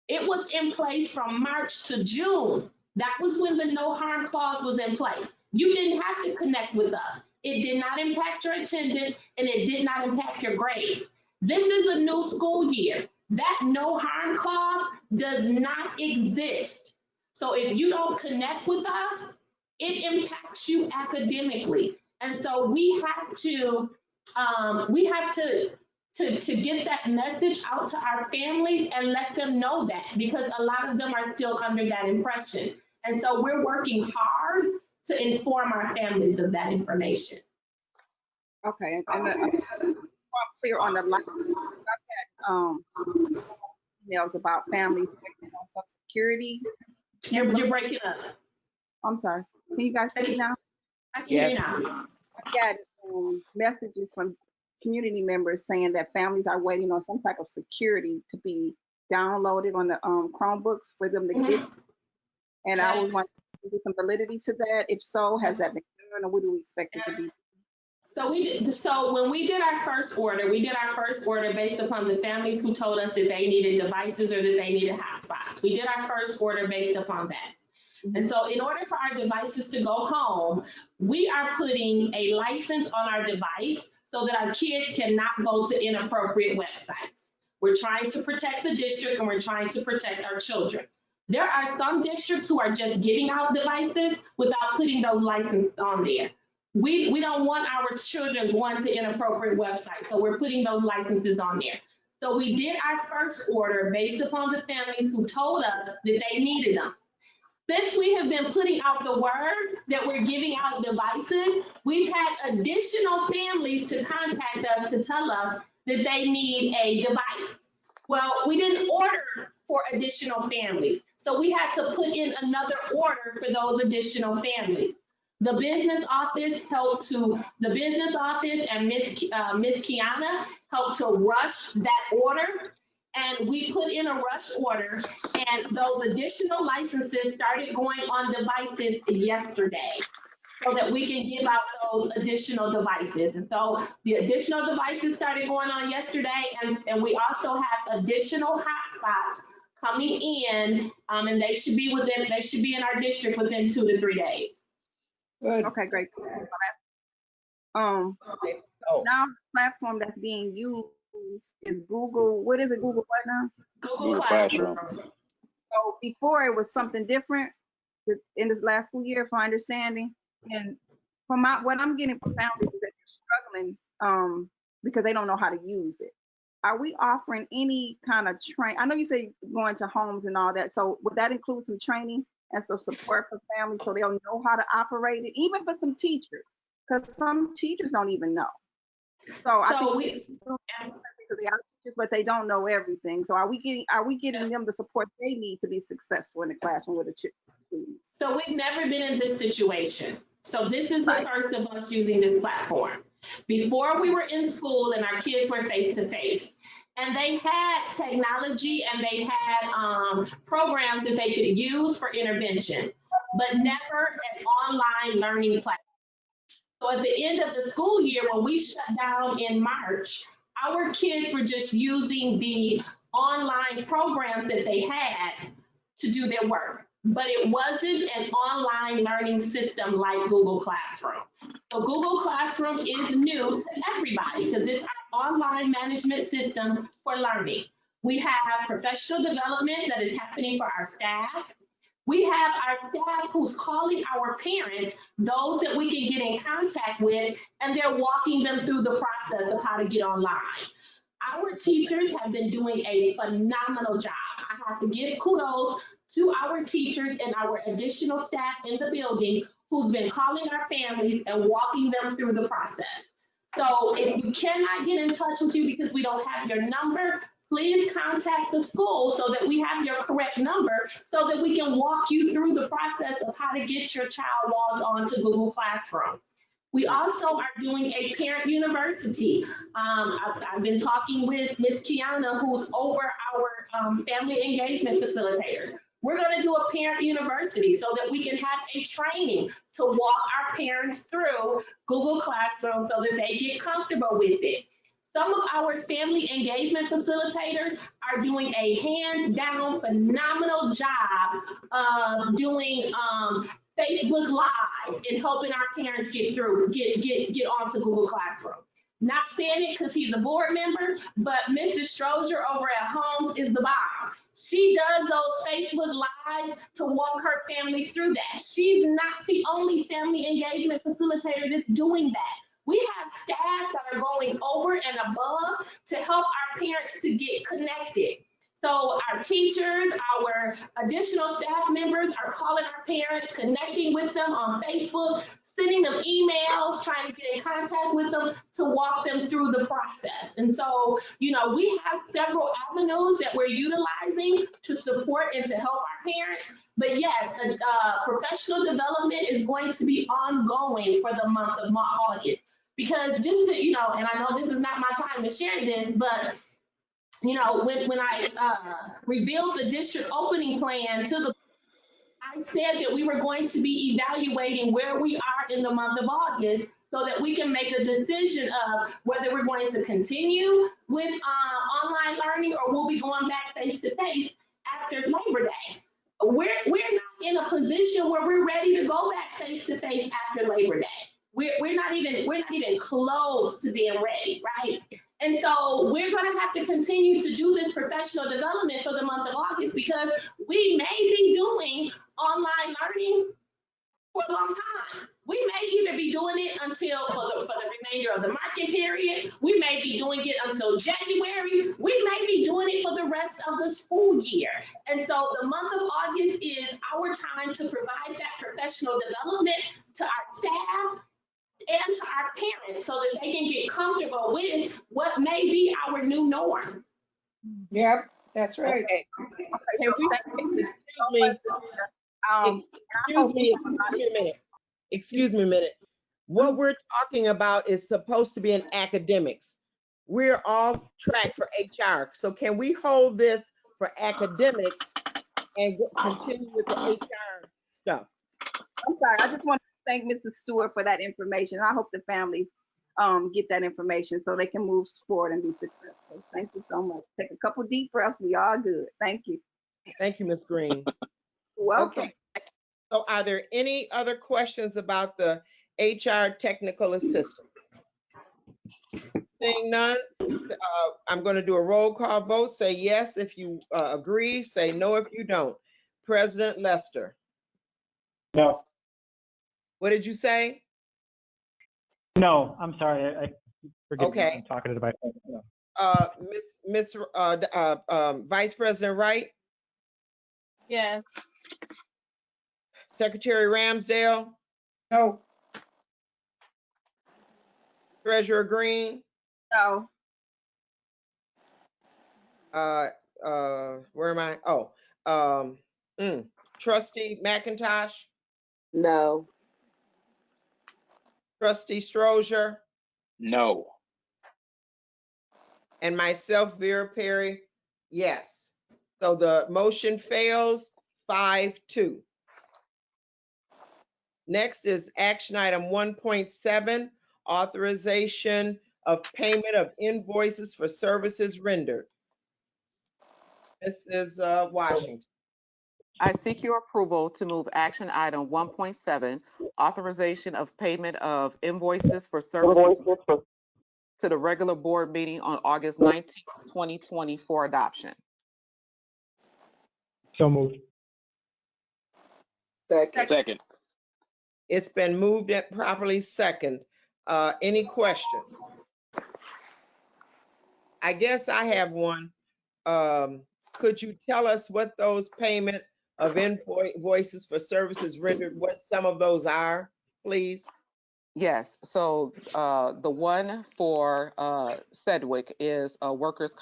It was in place from March to June. That was when the no harm clause was in place. You didn't have to connect with us. It did not impact your attendance, and it did not impact your grades. This is a new school year. That no harm clause does not exist. So if you don't connect with us, it impacts you academically. And so we have to get that message out to our families and let them know that, because a lot of them are still under that impression. And so we're working hard to inform our families of that information. Okay, and I'm clear on the line. I've had emails about families on Social Security. You're breaking up. I'm sorry. Can you guys hear me now? I can hear you now. I've got messages from community members saying that families are waiting on some type of security to be downloaded on the Chromebooks for them to get. And I was wondering, is there some validity to that? If so, has that been done, or what do we expect it to be? So when we did our first order, based upon the families who told us that they needed devices or that they needed hotspots. We did our first order based upon that. And so in order for our devices to go home, we are putting a license on our device so that our kids cannot go to inappropriate websites. We're trying to protect the district, and we're trying to protect our children. There are some districts who are just giving out devices without putting those licenses on there. We don't want our children going to inappropriate websites, so we're putting those licenses on there. So we did our first order based upon the families who told us that they needed them. Since we have been putting out the word that we're giving out devices, we've had additional families to contact us to tell us that they need a device. Well, we didn't order for additional families, so we had to put in another order for those additional families. The business office and Miss Kiana helped to rush that order. And we put in a rush order, and those additional licenses started going on devices yesterday so that we can give out those additional devices. And so the additional devices started going on yesterday, and we also have additional hotspots coming in, and they should be in our district within 2 to 3 days. Good. Okay, great. Now the platform that's being used use is Google. What is it? Google what now? Google Classroom. So before it was something different in this last school year, for my understanding. And from what I'm getting from families is that they're struggling because they don't know how to use it. Are we offering any kind of I know you say going to homes and all that. So would that include some training and some support for families so they'll know how to operate it, even for some teachers? Because some teachers don't even know. So I think they are teachers, but they don't know everything. So are we getting them the support they need to be successful in the classroom with the students? So we've never been in this situation. So this is the first of us using this platform. Before we were in school and our kids were face to face, and they had technology and they had programs that they could use for intervention, but never an online learning platform. So at the end of the school year, when we shut down in March, our kids were just using the online programs that they had to do their work. But it wasn't an online learning system like Google Classroom. So Google Classroom is new to everybody because it's our online management system for learning. We have professional development that is happening for our staff. We have our staff who's calling our parents, those that we can get in contact with, and they're walking them through the process of how to get online. Our teachers have been doing a phenomenal job. I have to give kudos to our teachers and our additional staff in the building who's been calling our families and walking them through the process. So if you cannot get in touch with you because we don't have your number, please contact the school so that we have your correct number so that we can walk you through the process of how to get your child logged on to Google Classroom. We also are doing a parent university. I've been talking with Miss Kiana, who's over our family engagement facilitators. We're going to do a parent university so that we can have a training to walk our parents through Google Classroom so that they get comfortable with it. Some of our family engagement facilitators are doing a hands-down phenomenal job of doing Facebook Live and helping our parents get onto Google Classroom. Not saying it because he's a board member, but Mrs. Strozier over at Homes is the bomb. She does those Facebook Lives to walk her families through that. She's not the only family engagement facilitator that's doing that. We have staff that are going over and above to help our parents to get connected. So our teachers, our additional staff members are calling our parents, connecting with them on Facebook, sending them emails, trying to get in contact with them to walk them through the process. And so, you know, we have several avenues that we're utilizing to support and to help our parents. But yes, professional development is going to be ongoing for the month of August. Because just to, you know, and I know this is not my time to share this, but you know, when I revealed the district opening plan to the, I said that we were going to be evaluating where we are in the month of August so that we can make a decision of whether we're going to continue with online learning or we'll be going back face to face after Labor Day. We're not in a position where we're ready to go back face to face after Labor Day. We're not even close to being ready, right? And so we're going to have to continue to do this professional development for the month of August because we may be doing online learning for a long time. We may either be doing it until for the remainder of the market period. We may be doing it until January. We may be doing it for the rest of the school year. And so the month of August is our time to provide that professional development to our staff and to our parents so that they can get comfortable with what may be our new norm. Yep, that's right. Okay. Excuse me a minute. What we're talking about is supposed to be in academics. We're off track for HR. So can we hold this for academics and continue with the HR stuff? I'm sorry, I just want to thank Mrs. Stewart for that information. I hope the families get that information so they can move forward and be successful. Thank you so much. Take a couple deep breaths. We are good. Thank you. Thank you, Ms. Green. Welcome. Okay. So are there any other questions about the HR technical assistant? Seeing none, I'm going to do a roll call vote. Say yes if you agree, say no if you don't. President Lester, No. what did you say? No, I'm sorry. I forgive me. Okay. I'm talking to the vice president. No. Vice President Wright, Yes. Secretary Ramsdale, No. Treasurer Green, No. where am I? Oh, Trustee McIntosh, No. Trustee Strozier, No. and myself, Vera Perry, yes. So the motion fails 5-2. Next is action item 1.7, authorization of payment of invoices for services rendered. Mrs. Washington. I seek your approval to move action item 1.7, authorization of payment of invoices for services to the regular board meeting on August 19th, 2020 for adoption. So moved. Second. Second. It's been moved and properly second. Any questions? I guess I have one. Could you tell us what those payment of invoices for services rendered, what some of those are, please? Yes, so the one for Sedgwick is a workers'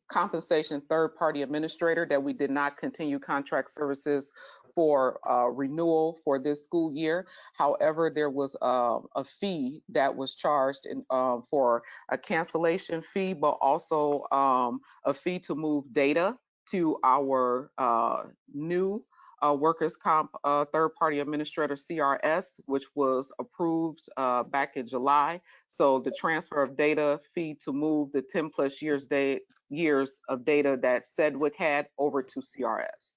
compensation third-party administrator that we did not continue contract services for renewal for this school year. However, there was a fee that was charged for a cancellation fee, but also a fee to move data to our new workers' comp third-party administrator CRS, which was approved back in July. So the transfer of data fee to move the 10 plus years of data that Sedgwick had over to CRS.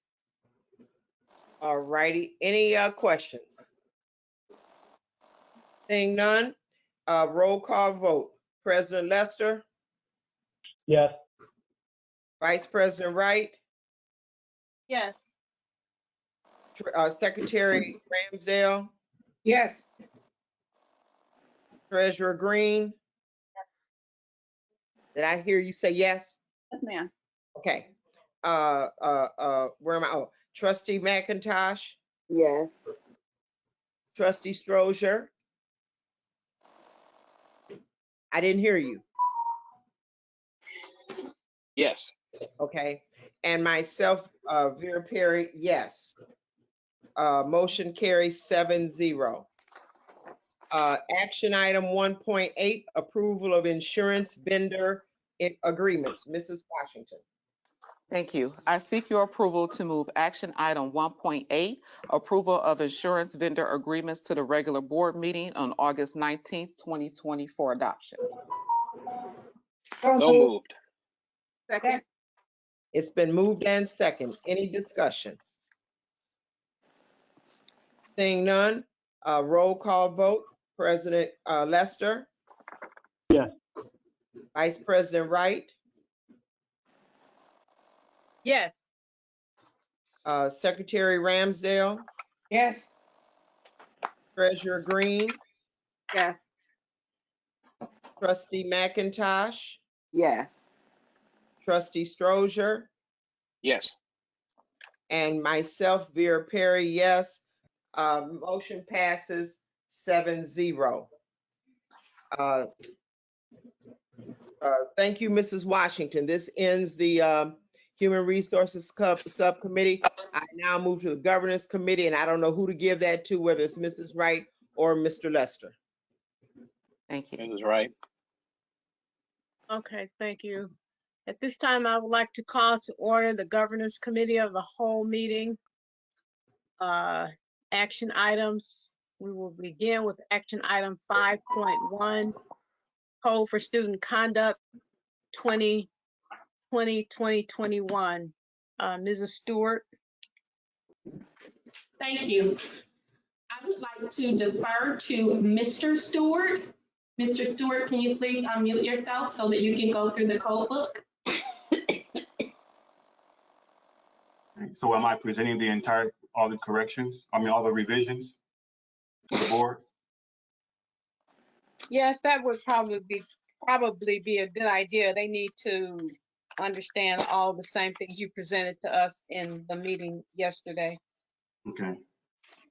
All righty. Any questions? Seeing none, roll call vote. President Lester, Yes. Vice President Wright, Yes. Secretary Ramsdale, Yes. Treasurer Green. Did I hear you say yes? Yes, ma'am. Okay. Where am I? Oh, Trustee McIntosh, Yes. Trustee Strozier. I didn't hear you. Yes. Okay. And myself, Vera Perry, yes. Motion carries 7-0. Action item 1.8, approval of insurance vendor agreements. Mrs. Washington. Thank you. I seek your approval to move action item 1.8, approval of insurance vendor agreements to the regular board meeting on August 19th, 2020 for adoption. So moved. Second. It's been moved and second. Any discussion? Seeing none, roll call vote. President Lester. Yes. Vice President Wright. Yes. Secretary Ramsdale. Yes. Treasurer Green. Yes. Trustee McIntosh. Yes. Trustee Strozier. Yes. And myself, Vera Perry, yes. Motion passes 7-0. Thank you, Mrs. Washington. This ends the Human Resources Subcommittee. I now move to the Governance Committee, and I don't know who to give that to, whether it's Mrs. Wright or Mr. Lester. Thank you. Mrs. Wright. Okay, thank you. At this time, I would like to call to order the Governance Committee of the whole meeting. Action items. We will begin with action item 5.1, Code for Student Conduct 2020-2021. Mrs. Stewart. Thank you. I would like to defer to Mr. Stewart. Mr. Stewart, can you please unmute yourself so that you can go through the code book? So am I presenting the entire, all the corrections? I mean, all the revisions to the board? Yes, that would probably be a good idea. They need to understand all the same things you presented to us in the meeting yesterday. Okay.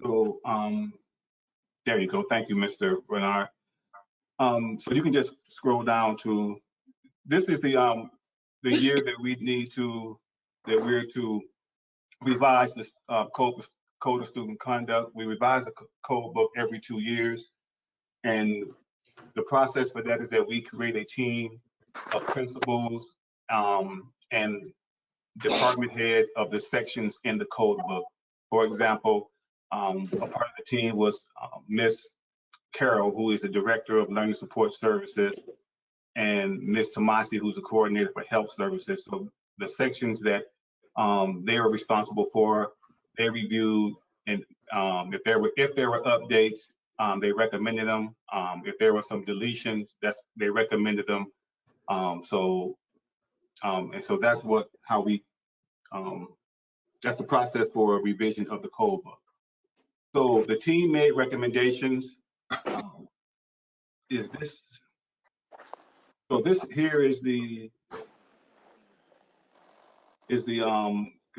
So there you go. Thank you, Mr. Renard. So you can just scroll down to, this is the year that we're to revise this code of student conduct. We revise the code book every 2 years. And the process for that is that we create a team of principals and department heads of the sections in the code book. For example, a part of the team was Miss Carol, who is the director of learning support services, and Miss Tomasi, who's the coordinator for health services. So the sections that they were responsible for, they reviewed, and if there were updates, they recommended them. If there were some deletions, they recommended them. And so that's that's the process for a revision of the code book. So the team made recommendations. So this here is the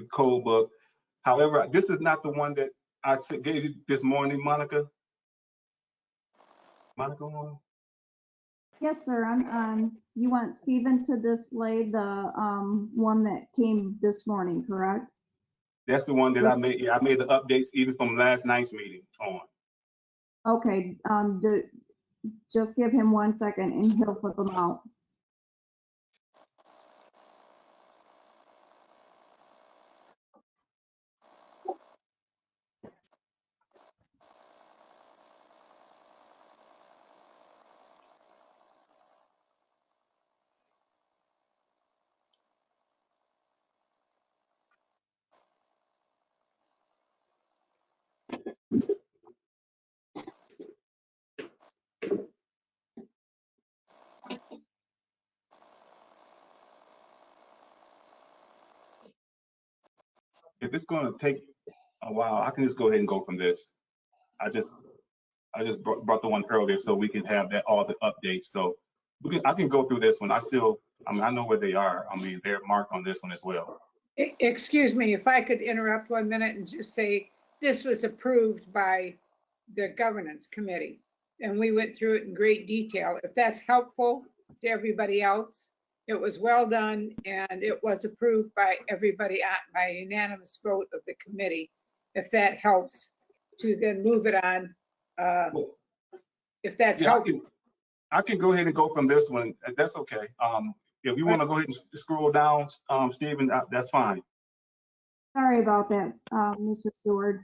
code book. However, this is not the one that I gave you this morning, Monica. Monica one? Yes, sir. You want Stephen to display the one that came this morning, correct? That's the one that I made. Yeah, I made the updates even from last night's meeting on. Okay. Just give him 1 second and he'll put them out. If it's going to take a while, I can just go ahead and go from this. I just brought the one earlier so we can have all the updates. So I can go through this one. I know where they are. I mean, they're marked on this one as well. Excuse me, if I could interrupt 1 minute and just say, this was approved by the governance committee, and we went through it in great detail. If that's helpful to everybody else, it was well done, and it was approved by everybody by a unanimous vote of the committee. If that helps to then move it on, if that's helpful. I can go ahead and go from this one. That's okay. If you want to go ahead and scroll down, Stephen, that's fine. Sorry about that, Mr. Stewart.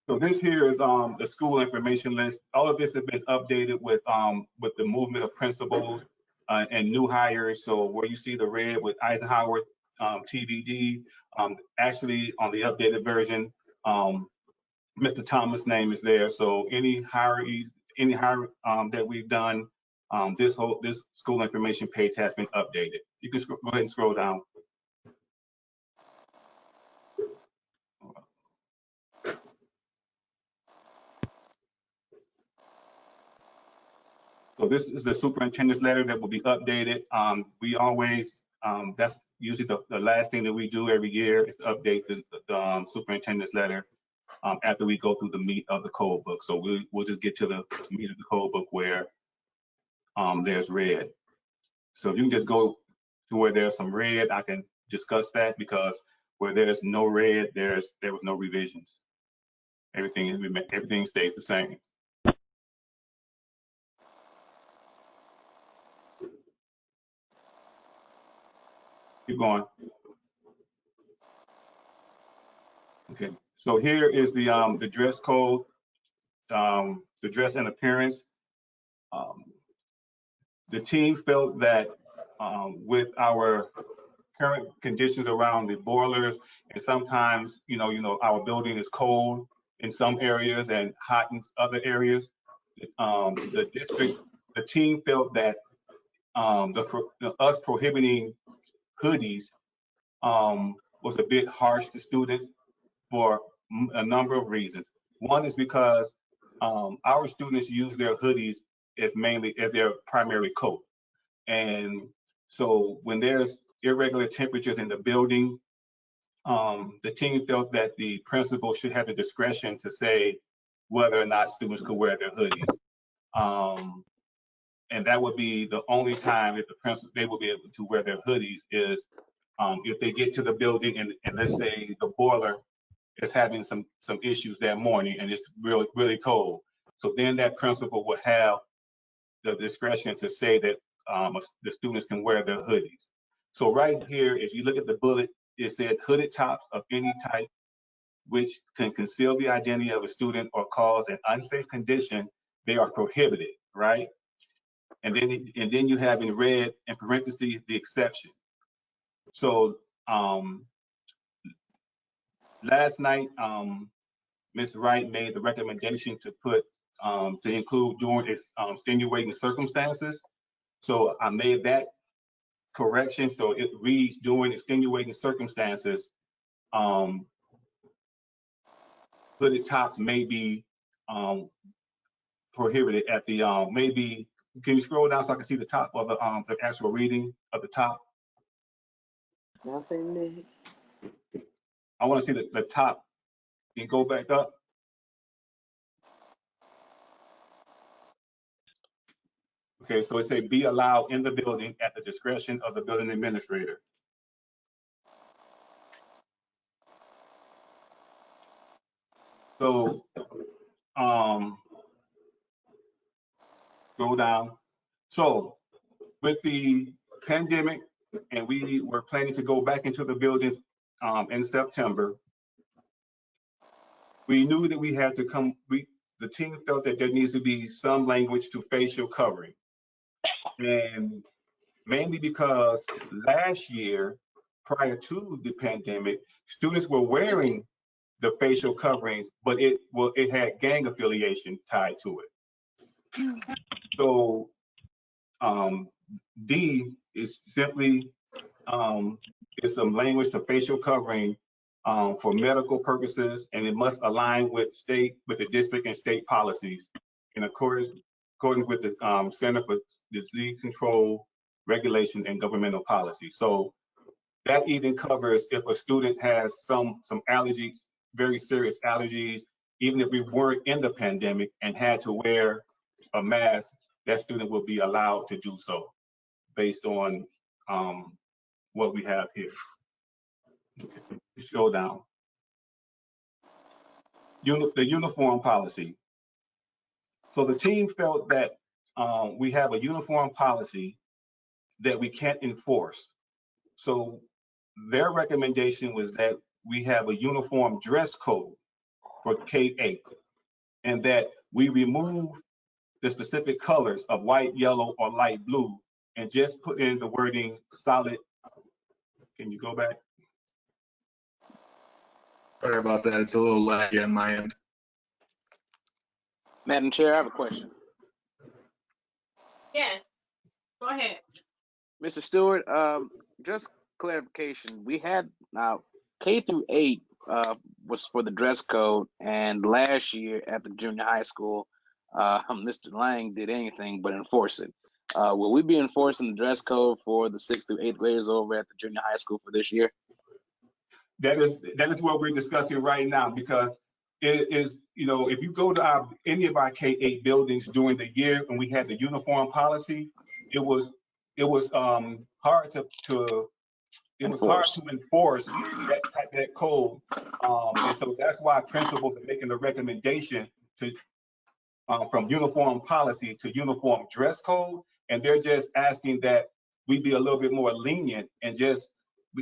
So this here is the school information list. All of this has been updated with the movement of principals and new hires. So where you see the red with Eisenhower TBD, actually on the updated version, Mr. Thomas' name is there. So any hire that we've done, this school information page has been updated. You can go ahead and scroll down. So this is the superintendent's letter that will be updated. We always, that's usually the last thing that we do every year is to update the superintendent's letter after we go through the meat of the code book. So we'll just get to the meat of the code book where there's red. So if you can just go to where there's some red, I can discuss that, because where there's no red, there was no revisions. Everything stays the same. Keep going. Okay, so here is the dress code, the dress and appearance. The team felt that with our current conditions around the boilers, and sometimes, our building is cold in some areas and hot in other areas, the district, the team felt that us prohibiting hoodies was a bit harsh to students for a number of reasons. One is because our students use their hoodies as their primary coat. And so when there's irregular temperatures in the building, the team felt that the principal should have the discretion to say whether or not students could wear their hoodies. And that would be the only time if the principal, they will be able to wear their hoodies is if they get to the building and let's say the boiler is having some issues that morning and it's really cold. So then that principal would have the discretion to say that the students can wear their hoodies. So right here, if you look at the bullet, it said hooded tops of any type which can conceal the identity of a student or cause an unsafe condition, they are prohibited, right? And then you have in red in parentheses the exception. So last night, Ms. Wright made the recommendation to put to include during extenuating circumstances. So I made that correction. So it reads during extenuating circumstances, hooded tops may be prohibited at the maybe. Can you scroll down so I can see the top of the actual reading of the top? Nothing new. I want to see the top. Can you go back up? Okay, so it say be allowed in the building at the discretion of the building administrator. So go down. So with the pandemic, and we were planning to go back into the buildings in September, we knew that we had to come, the team felt that there needs to be some language to facial covering. And mainly because last year, prior to the pandemic, students were wearing the facial coverings, but it had gang affiliation tied to it. So D is simply is some language to facial covering for medical purposes, and it must align with the district and state policies in accordance with the Center for Disease Control, Regulation, and Governmental Policy. So that even covers if a student has some allergies, very serious allergies, even if we weren't in the pandemic and had to wear a mask, that student will be allowed to do so based on what we have here. Okay. Scroll down. The uniform policy. So the team felt that we have a uniform policy that we can't enforce. So their recommendation was that we have a uniform dress code for K-8 and that we remove the specific colors of white, yellow, or light blue and just put in the wording solid. Can you go back? Sorry about that. It's a little laggy on my end. Madam Chair, I have a question. Yes, go ahead. Mr. Stewart, just clarification. We had now K through 8 was for the dress code, and last year at the junior high school, Mr. Lang did anything but enforce it. Will we be enforcing the dress code for the 6th through 8th graders over at the junior high school for this year? That is what we're discussing right now, because it is, if you go to any of our K-8 buildings during the year when we had the uniform policy, it was hard to enforce that code, and so that's why principals are making the recommendation to from uniform policy to uniform dress code, and they're just asking that we be a little bit more lenient and just,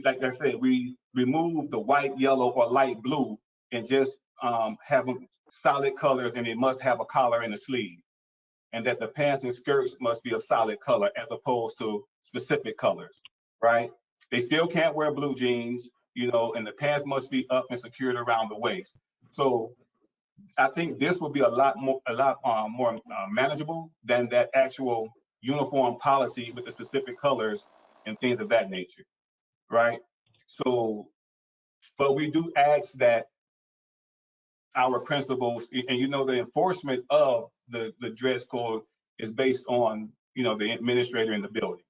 like I said, we remove the white, yellow, or light blue and just have them solid colors, and it must have a collar and a sleeve, and that the pants and skirts must be a solid color as opposed to specific colors, right? They still can't wear blue jeans, and the pants must be up and secured around the waist. So I think this will be a lot more manageable than that actual uniform policy with the specific colors and things of that nature, right? So, but we do ask that our principals, and you know, the enforcement of the dress code is based on, you know, the administrator in the building.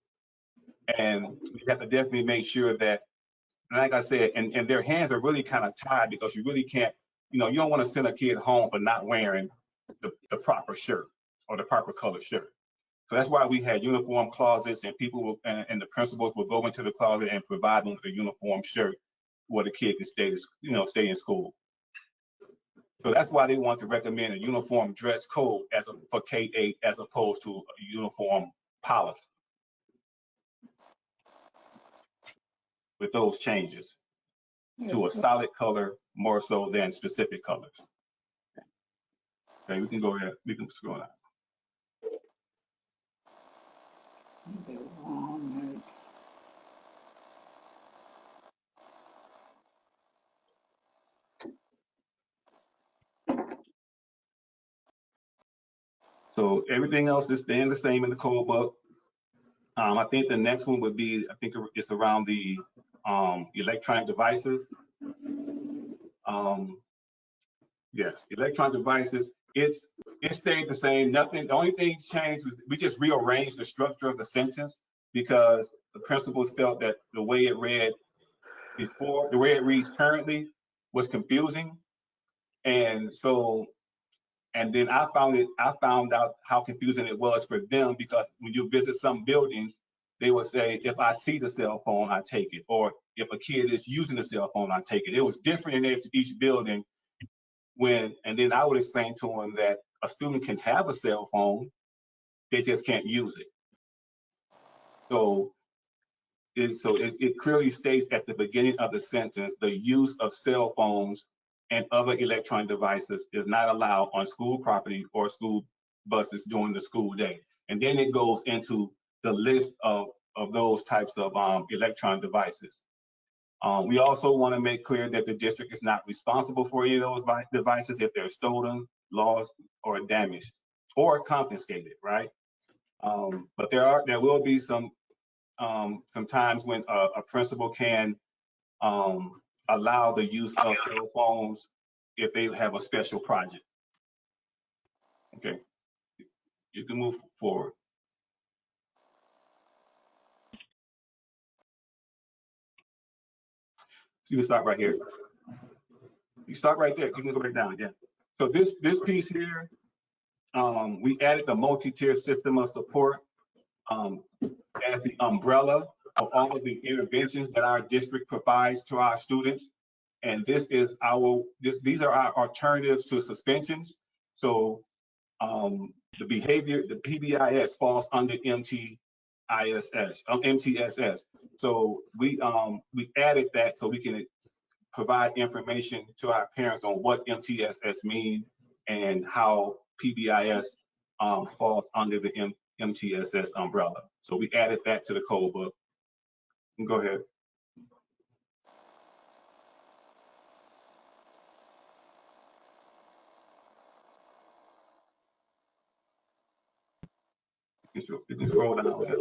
And we have to definitely make sure that, like I said, and their hands are really kind of tied, because you really can't, you know, you don't want to send a kid home for not wearing the proper shirt or the proper color shirt. So that's why we had uniform closets, and people will, and the principals will go into the closet and provide them with a uniform shirt where the kid can stay, you know, stay in school. So that's why they want to recommend a uniform dress code for K-8 as opposed to a uniform policy with those changes to a solid color more so than specific colors. Okay, we can go ahead. We can scroll down. So everything else is staying the same in the code book. I think the next one would be, I think it's around the electronic devices. Yes, electronic devices. It stayed the same. Nothing. The only thing changed was we just rearranged the structure of the sentence, because the principals felt that the way it read before, the way it reads currently, was confusing, and so. And then I found out how confusing it was for them, because when you visit some buildings, they would say, if I see the cell phone, I take it. Or if a kid is using the cell phone, I take it. It was different in each building. And then I would explain to them that a student can have a cell phone, they just can't use it. So it clearly states at the beginning of the sentence, the use of cell phones and other electronic devices is not allowed on school property or school buses during the school day. And then it goes into the list of those types of electronic devices. We also want to make clear that the district is not responsible for any of those devices if they're stolen, lost, or damaged, or confiscated, right? But there will be some times when a principal can allow the use of cell phones if they have a special project. Okay, you can move forward. So you can start right here. You start right there. You can go back down again. So this piece here, we added the multi-tier system of support as the umbrella of all of the interventions that our district provides to our students. And these are our alternatives to suspensions. So the PBIS falls under MTSS. So we added that so we can provide information to our parents on what MTSS means and how PBIS falls under the MTSS umbrella. So we added that to the code book. Go ahead. You can scroll down. Okay.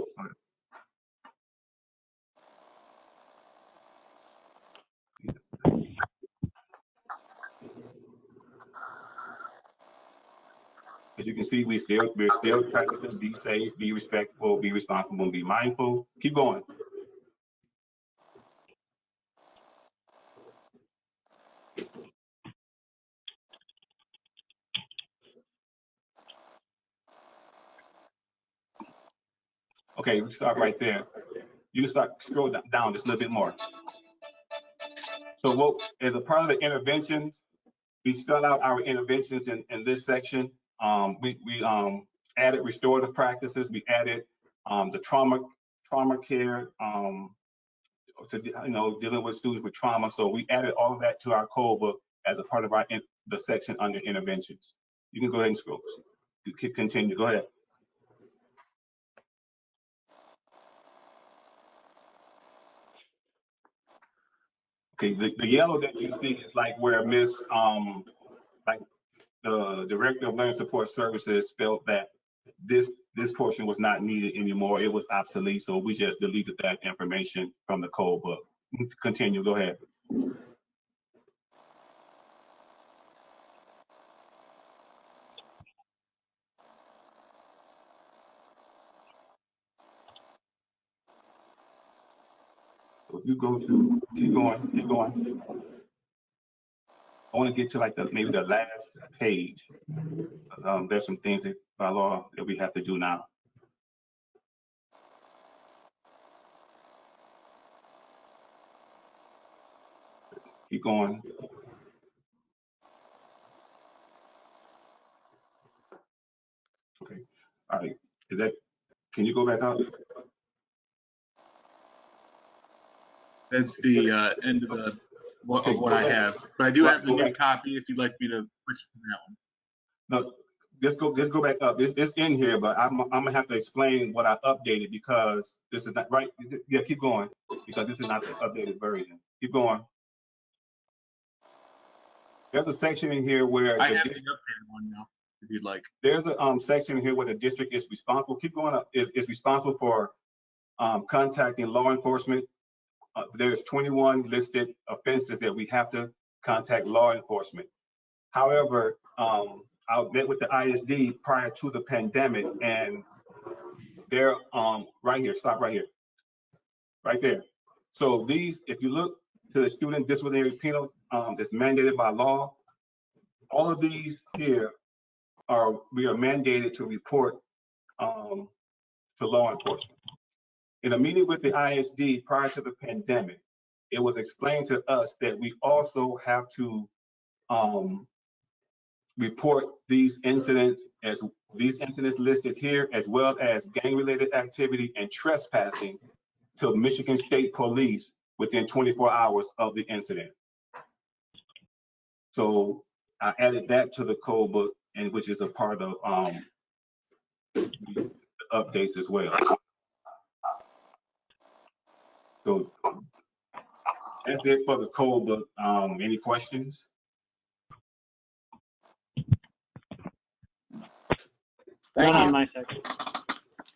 As you can see, we're still practicing be safe, be respectful, be responsible, and be mindful. Keep going. Okay, we start right there. You can start scroll down just a little bit more. So as a part of the interventions, we spell out our interventions in this section. We added restorative practices. We added the trauma care to dealing with students with trauma. So we added all of that to our code book as a part of the section under interventions. You can go ahead and scroll. You can continue. Go ahead. Okay, the yellow that you see is like where Miss the Director of Learning Support Services felt that this portion was not needed anymore. It was obsolete, so we just deleted that information from the code book. Continue, go ahead. So if you go to, keep going. I want to get to like maybe the last page. There's some things that by law that we have to do now. Keep going. Okay. All right. Can you go back up? That's the end of what I have. But I do have the new copy if you'd like me to switch from that one. No, let's go back up. It's in here, but I'm gonna have to explain what I updated because this is not right. Yeah, keep going because this is not the updated version. Keep going. There's a section in here where I have the updated one now, if you'd like. There's a section here where the district is responsible. Keep going up. Is responsible for contacting law enforcement. There's 21 listed offenses that we have to contact law enforcement. However, I met with the ISD prior to the pandemic, and they're right here. Stop right here, right there. So these, if you look to the student disciplinary penal that's mandated by law, all of these here we are mandated to report to law enforcement. In a meeting with the ISD prior to the pandemic, it was explained to us that we also have to report these incidents listed here, as well as gang-related activity and trespassing to Michigan State Police within 24 hours of the incident. So I added that to the code book, and which is a part of the updates as well. So that's it for the code book. Any questions? None on my side.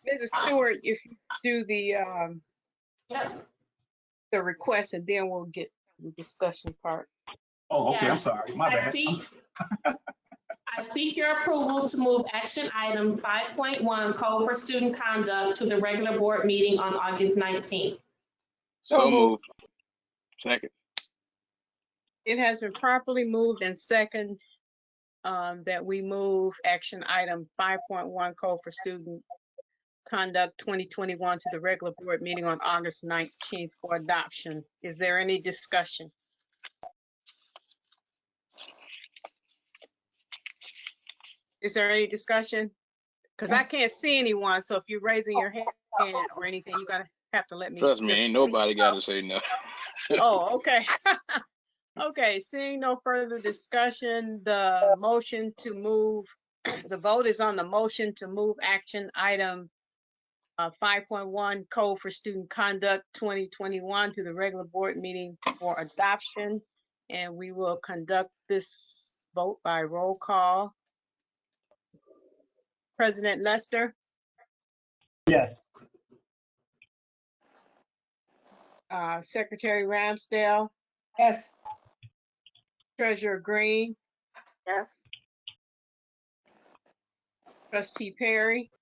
Mrs. Stewart, if you do the request, and then we'll get the discussion part. Oh, okay. Yes. I'm sorry. My bad. I seek your approval to move action item 5.1, Code for Student Conduct, to the regular board meeting on August 19th. So moved. Second. It has been properly moved and second that we move action item 5.1, Code for Student Conduct 2021 to the regular board meeting on August 19th for adoption. Is there any discussion? Is there any discussion? Because I can't see anyone, so if you're raising your hand or anything, you're gonna have to let me. Trust me, ain't nobody got to say no. Oh, okay. Okay, seeing no further discussion, the motion to move, the vote is on the motion to move action item 5.1, Code for Student Conduct 2021 to the regular board meeting for adoption. And we will conduct this vote by roll call. President Lester? Yes. Secretary Ramsdale? Yes. Treasurer Green? Yes. Trustee Perry?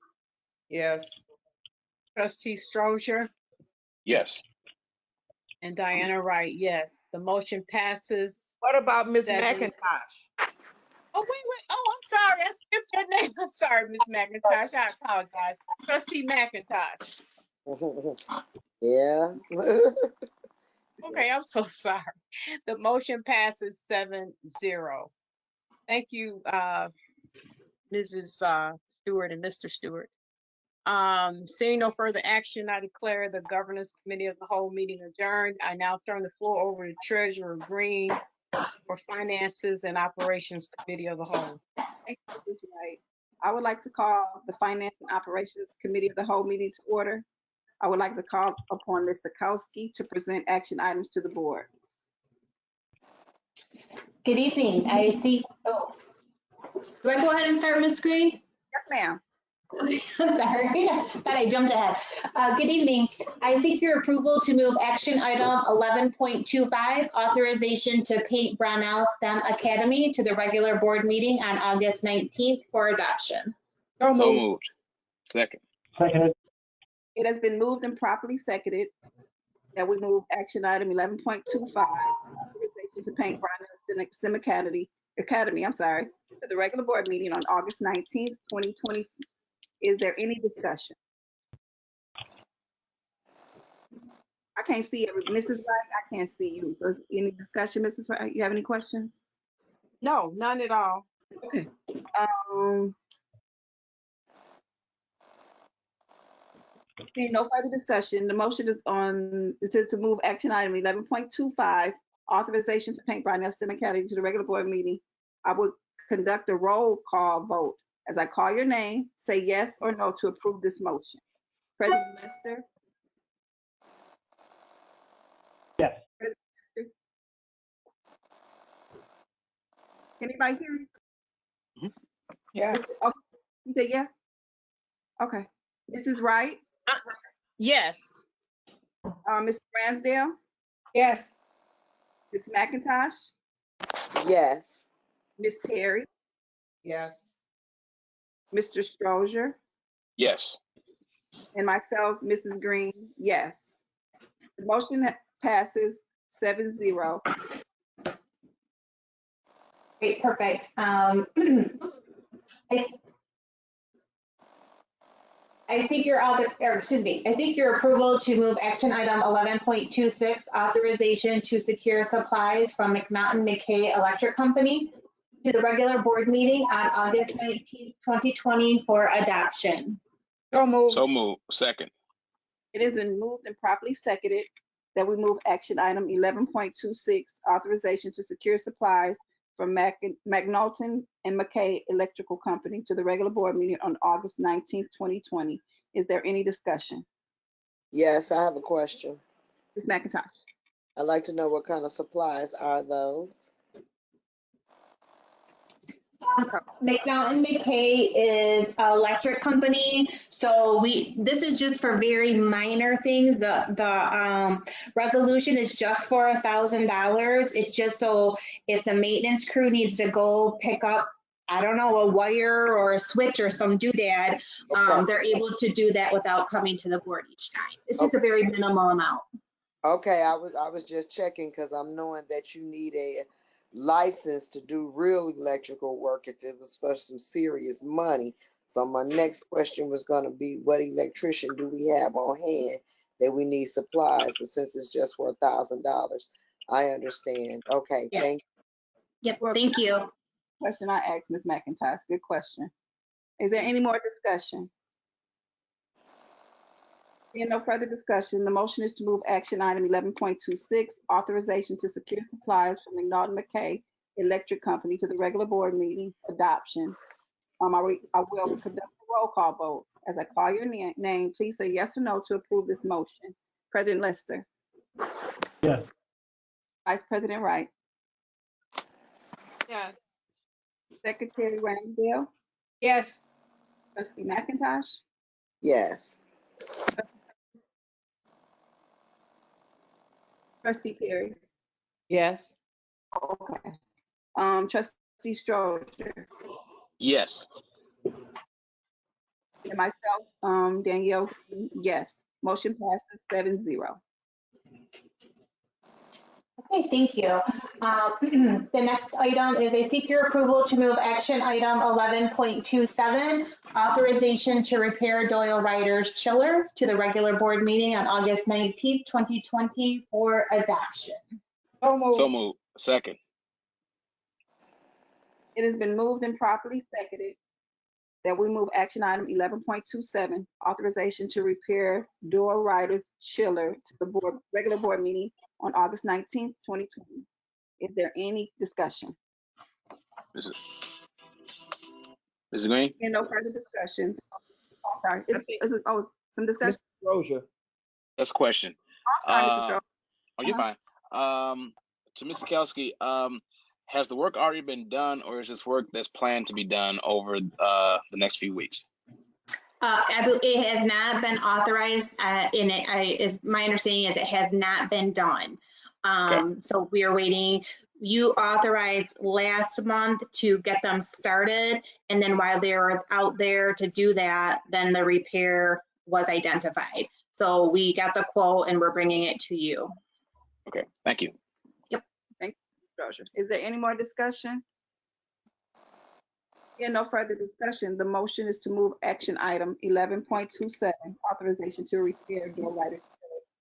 Yes. Trustee Strozier? Yes. And Diana Wright, yes. The motion passes. What about Ms. 7. McIntosh? Oh, wait. Oh, I'm sorry. I skipped your name. I'm sorry, Ms. McIntosh. I apologize. Trustee McIntosh. Yeah. Okay, I'm so sorry. The motion passes 7-0. Thank you, Mrs. Stewart and Mr. Stewart. Seeing no further action, I declare the Governance Committee of the whole meeting adjourned. I now turn the floor over to Treasurer Green for Finances and Operations Committee of the whole. Thank you, Ms. Wright. I would like to call the Finance and Operations Committee of the whole meeting to order. I would like to call upon Ms. Sikowski to present action items to the board. Good evening. I seek, Do I go ahead and start, Ms. Green? Yes, ma'am. I'm sorry, thought I jumped ahead. Good evening. I seek your approval to move action item 11.25, authorization to paint Brownell STEM Academy to the regular board meeting on August 19th for adoption. So moved. Second. Seconded. It has been moved and properly seconded that we move action item 11.25, authorization to paint Brownell STEM Academy, to the regular board meeting on August 19th, 2020. Is there any discussion? I can't see Mrs. Wright. I can't see you. So is any discussion, Mrs. Wright? You have any questions? No, none at all. Okay. Seeing no further discussion, the motion is to move action item 11.25, authorization to paint Brownell STEM Academy to the regular board meeting. I will conduct a roll call vote. As I call your name, say yes or no to approve this motion. President Lester? Yes. President Lester? Anybody hear me? Yeah. Oh, you said yeah? Okay. Mrs. Wright? Yes. Mr. Ramsdale? Yes. Ms. McIntosh? Yes. Ms. Perry? Yes. Mr. Strozier? Yes. And myself, Mrs. Green, yes. The motion passes 7-0. Great, perfect. I seek your approval to move action item 11.26, authorization to secure supplies from McNaughton McKay Electric Company to the regular board meeting on August 19th, 2020 for adoption. So moved. So moved. Second. It has been moved and properly seconded that we move action item 11.26, authorization to secure supplies from McNaughton and McKay Electrical Company to the regular board meeting on August 19th, 2020. Is there any discussion? Yes, I have a question. Ms. McIntosh? I'd like to know what kind of supplies are those? McNaughton McKay is an electric company, so this is just for very minor things. The resolution is just for $1,000. It's just so if the maintenance crew needs to go pick up, I don't know, a wire or a switch or some doodad, they're able to do that without coming to the board each time. It's just a very minimal amount. Okay, I was just checking because I'm knowing that you need a license to do real electrical work if it was for some serious money. So my next question was going to be, what electrician do we have on hand that we need supplies? But since it's just for $1,000, I understand. Okay, Yeah. thank you. Yep, thank you. Question I asked Ms. McIntosh, good question. Is there any more discussion? Seeing no further discussion, the motion is to move action item 11.26, authorization to secure supplies from McNaughton McKay Electric Company to the regular board meeting, adoption. I will conduct a roll call vote. As I call your name, please say yes or no to approve this motion. President Lester? Yes. Vice President Wright? Yes. Secretary Ramsdale? Yes. Trustee McIntosh? Yes. Trustee Perry? Yes. Okay. Trustee Strozier? Yes. And myself, Danielle, yes. Motion passes 7-0. Okay, thank you. The next item is I seek your approval to move action item 11.27, authorization to repair Doyle Ryder's chiller to the regular board meeting on August 19th, 2020 for adoption. So moved. So moved. Second. It has been moved and properly seconded that we move action item 11.27, authorization to repair Doyle Ryder's chiller to the regular board meeting on August 19th, 2020. Is there any discussion? Mrs. Green? And no further discussion. Oh, sorry. Some discussion. Mr. Rozier. That's a question. I'm sorry, Mr. Stroh. Oh, you're fine. To Mr. Kelsky, has the work already been done, or is this work that's planned to be done over the next few weeks? It has not been authorized, and is my understanding is it has not been done. So we are waiting. You authorized last month to get them started, and then while they were out there to do that, then the repair was identified. So we got the quote and we're bringing it to you. Okay, thank you. Yep. Thank you, Roger. Is there any more discussion? Yeah, no further discussion. The motion is to move action item 11.27, authorization to repair door lighters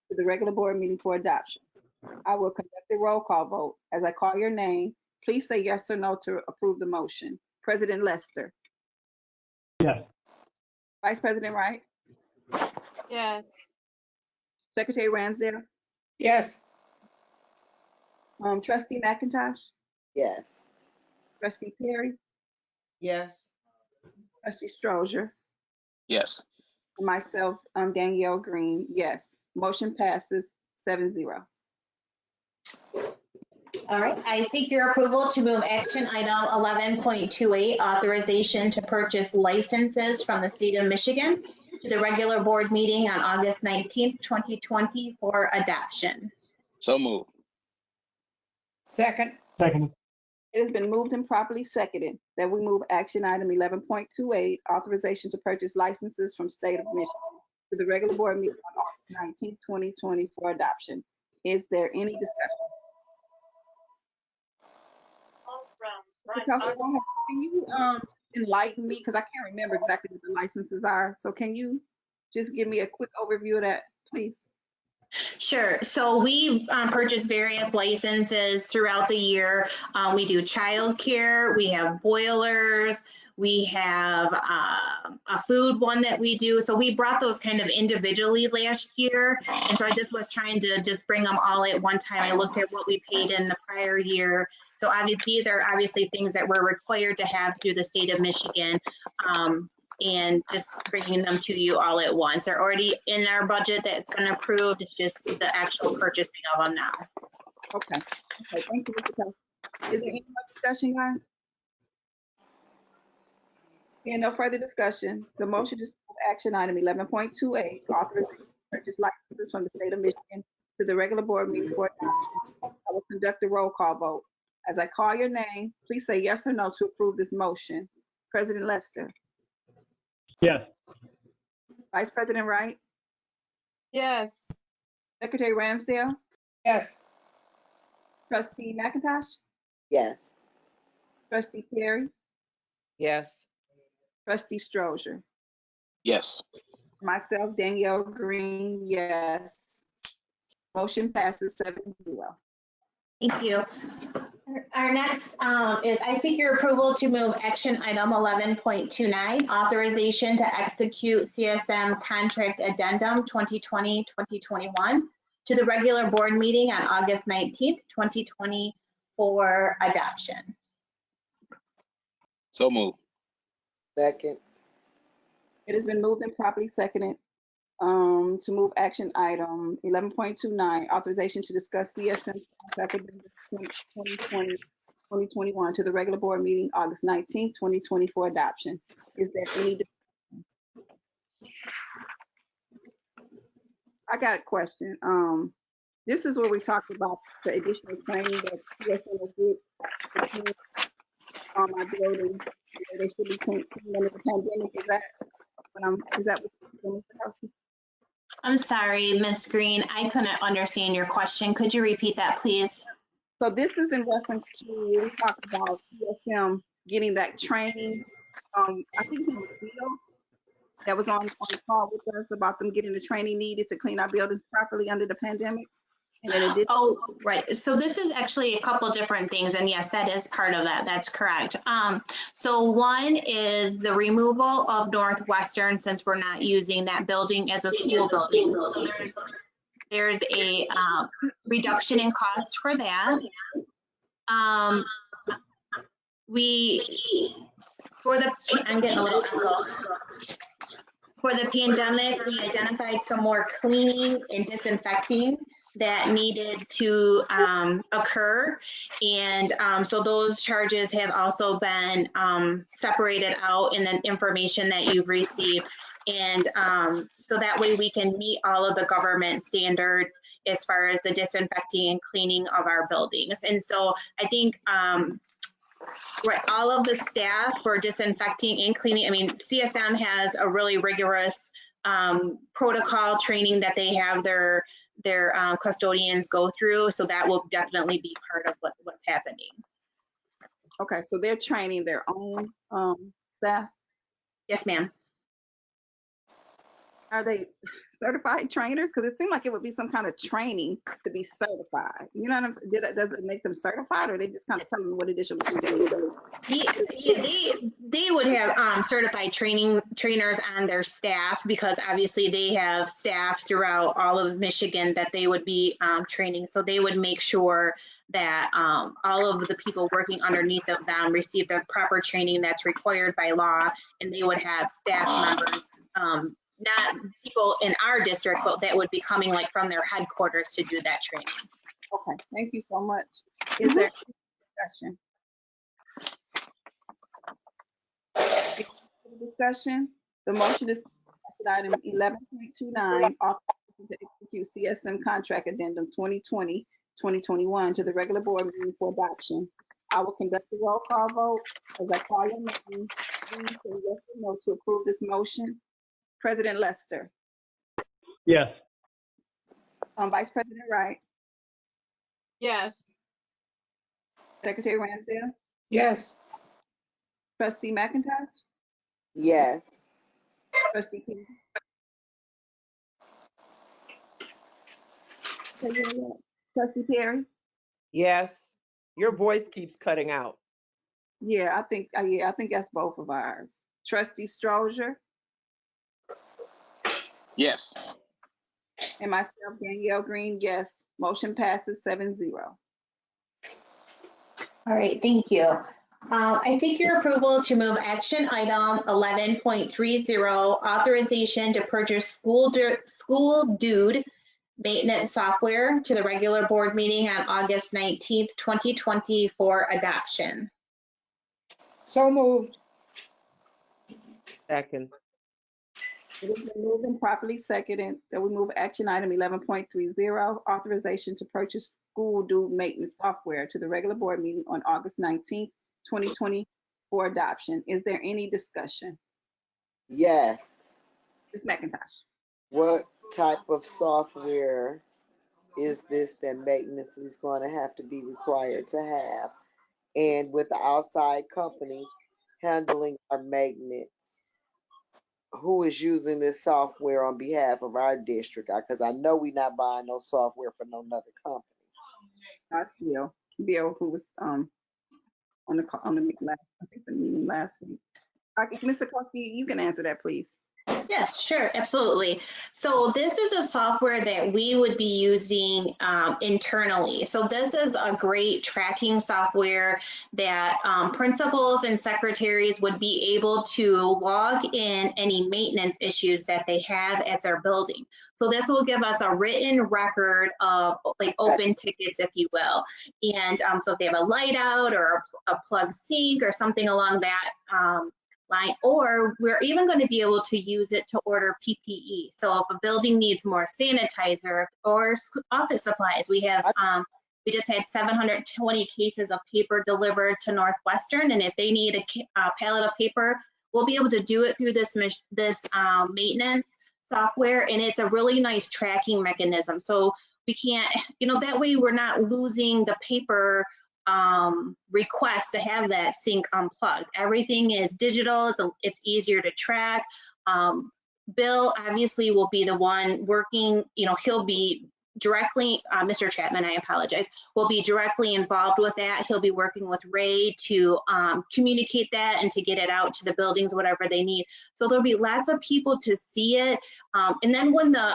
to the regular board meeting for adoption. I will conduct a roll call vote. As I call your name, please say yes or no to approve the motion. President Lester. Yes. Vice President Wright. Yes. Secretary Ramsdale. Yes. Trustee McIntosh. Yes. Trustee Perry. Yes. Trustee Strozier. Yes. And myself, Danielle Green. Yes. Motion passes 7-0. All right, I seek your approval to move action item 11.28, authorization to purchase licenses from the state of Michigan to the regular board meeting on August 19th, 2020 for adoption. So moved. Second. Second. It has been moved and properly seconded that we move action item 11.28, authorization to purchase licenses from state of Michigan to the regular board meeting on August 19th, 2020 for adoption. Is there any discussion? Councilwoman, can you enlighten me, because I can't remember exactly what the licenses are. So can you just give me a quick overview of that, please? Sure. So we purchase various licenses throughout the year. We do childcare, we have boilers, we have a food one that we do. So we brought those kind of individually last year. And so I just was trying to just bring them all at one time. I looked at what we paid in the prior year. So these are obviously things that we're required to have through the state of Michigan. And just bringing them to you all at once. They're already in our budget that's been approved. It's just the actual purchasing of them now. Okay. Okay. Thank you, Mr. Kelsey. Is there any more discussion, guys? Yeah, no further discussion. The motion is action item 11.28, authorization to purchase licenses from the state of Michigan to the regular board meeting for adoption. I will conduct a roll call vote. As I call your name, please say yes or no to approve this motion. President Lester. Yes. Vice President Wright. Yes. Secretary Ramsdale. Yes. Trustee McIntosh. Yes. Trustee Perry. Yes. Trustee Strozier. Yes. Myself, Danielle Green, yes. Motion passes 7-0. Thank you. Our next is I seek your approval to move action item 11.29, authorization to execute CSM contract addendum 2020-2021 to the regular board meeting on August 19th, 2020 for adoption. So moved. Second. It has been moved and properly seconded to move action item 11.29, authorization to discuss CSM contract addendum 2020-2021 to the regular board meeting August 19th, 2020 for adoption. Is there any? I got a question. This is where we talked about the additional training that CSM will get between our buildings. They should be cleaned under the pandemic. Is that what you're doing, Mr. Kelsey? I'm sorry, Ms. Green, I couldn't understand your question. Could you repeat that, please? So this is in reference to, we talked about CSM getting that training. I think it was Bill that was on the call with us about them getting the training needed to clean our buildings properly under the pandemic. And then it did. Oh, right. So this is actually a couple different things. And yes, that is part of that. That's correct. So one is the removal of Northwestern, since we're not using that building as a school building. So there's a reduction in cost for that. I'm getting a little echo. For the pandemic, we identified some more cleaning and disinfecting that needed to occur. And so those charges have also been separated out in the information that you've received. And so that way we can meet all of the government standards as far as the disinfecting and cleaning of our buildings. And so I think right, all of the staff for disinfecting and cleaning, I mean, CSM has a really rigorous protocol training that they have their custodians go through. So that will definitely be part of what's happening. Okay, so they're training their own staff? Yes, ma'am. Are they certified trainers? Because it seemed like it would be some kind of training to be certified. You know what I'm saying? Does it make them certified, or they just kind of tell them what it is you do? They would have certified trainers on their staff, because obviously they have staff throughout all of Michigan that they would be training. So they would make sure that all of the people working underneath of them receive the proper training that's required by law, and they would have staff members, not people in our district, but that would be coming like from their headquarters to do that training. Okay, thank you so much. Is there discussion? Discussion. The motion is item 11.29, authorization to execute CSM contract addendum 2020-2021 to the regular board meeting for adoption. I will conduct a roll call vote. As I call your name, please say yes or no to approve this motion. President Lester. Yes. Vice President Wright. Yes. Secretary Ransdale. Yes. Trustee McIntosh. Yes. Trustee King. Trustee Perry. Yes, your voice keeps cutting out. Yeah, I think that's both of ours. Trustee Strozier. Yes. And myself, Danielle Green, yes. Motion passes 7-0. All right, thank you. I seek your approval to move action item 11.30, authorization to purchase school dude maintenance software, to the regular board meeting on August 19th, 2020 for adoption. So moved. Second. It has been moved and properly seconded that we move action item 11.30, authorization to purchase school dude maintenance software, to the regular board meeting on August 19th, 2020 for adoption. Is there any discussion? Yes. Ms. McIntosh. What type of software is this that maintenance is going to have to be required to have? And with the outside company handling our maintenance, who is using this software on behalf of our district? Because I know we're not buying no software for no other company. That's Bill. Bill, who was on the meeting last week. Mr. Koski, you can answer that, please. Yes, sure, absolutely. So this is a software that we would be using internally. So this is a great tracking software that principals and secretaries would be able to log in any maintenance issues that they have at their building. So this will give us a written record of like open tickets, if you will. And so if they have a light out or a plug sink or something along that line, or we're even going to be able to use it to order PPE. So if a building needs more sanitizer or office supplies, we have we just had 720 cases of paper delivered to Northwestern, and if they need a pallet of paper, we'll be able to do it through this maintenance software, and it's a really nice tracking mechanism. So we can't, that way we're not losing the paper request to have that sink unplugged. Everything is digital. It's easier to track. Bill obviously will be the one working, he'll be directly, Mr. Chapman, I apologize, will be directly involved with that. He'll be working with Ray to communicate that and to get it out to the buildings, whatever they need. So there'll be lots of people to see it. And then when the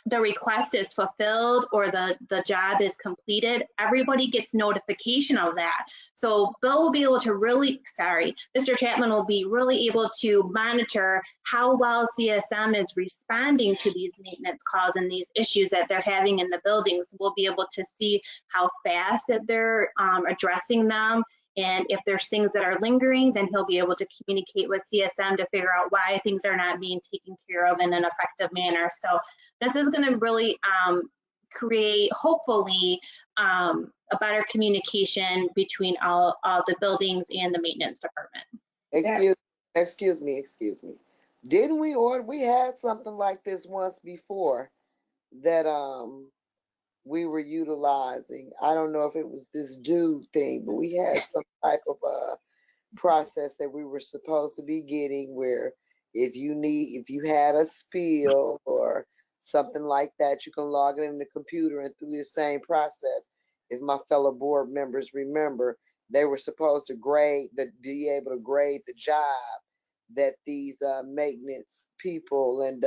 the request is fulfilled or the job is completed, everybody gets notification of that. So Bill will be able to Mr. Chapman will be really able to monitor how well CSM is responding to these maintenance calls and these issues that they're having in the buildings. We'll be able to see how fast that they're addressing them. And if there's things that are lingering, then he'll be able to communicate with CSM to figure out why things are not being taken care of in an effective manner. So this is going to really create, hopefully, a better communication between all the buildings and the maintenance department. Excuse me. Didn't we had something like this once before that we were utilizing? I don't know if it was this dude thing, but we had some type of process that we were supposed to be getting where if you had a spill or something like that, you can log it in the computer, and through the same process, if my fellow board members remember, they were supposed to be able to grade the job that these maintenance people and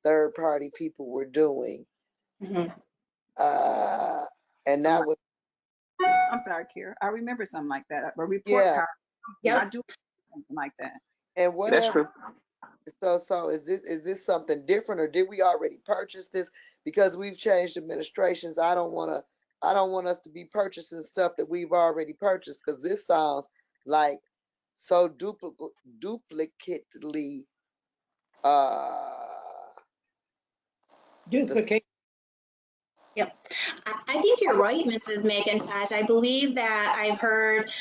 third-party people were doing. Mm-hmm. And that was. I'm sorry, Kira. I remember something like that. A report card. Yep. I do something like that. And That's true. So is this something different, or did we already purchase this? Because we've changed administrations. I don't want us to be purchasing stuff that we've already purchased, because this sounds like so duplicately Duplicate. Yep. I think you're right, Mrs. McIntosh. I believe that I've heard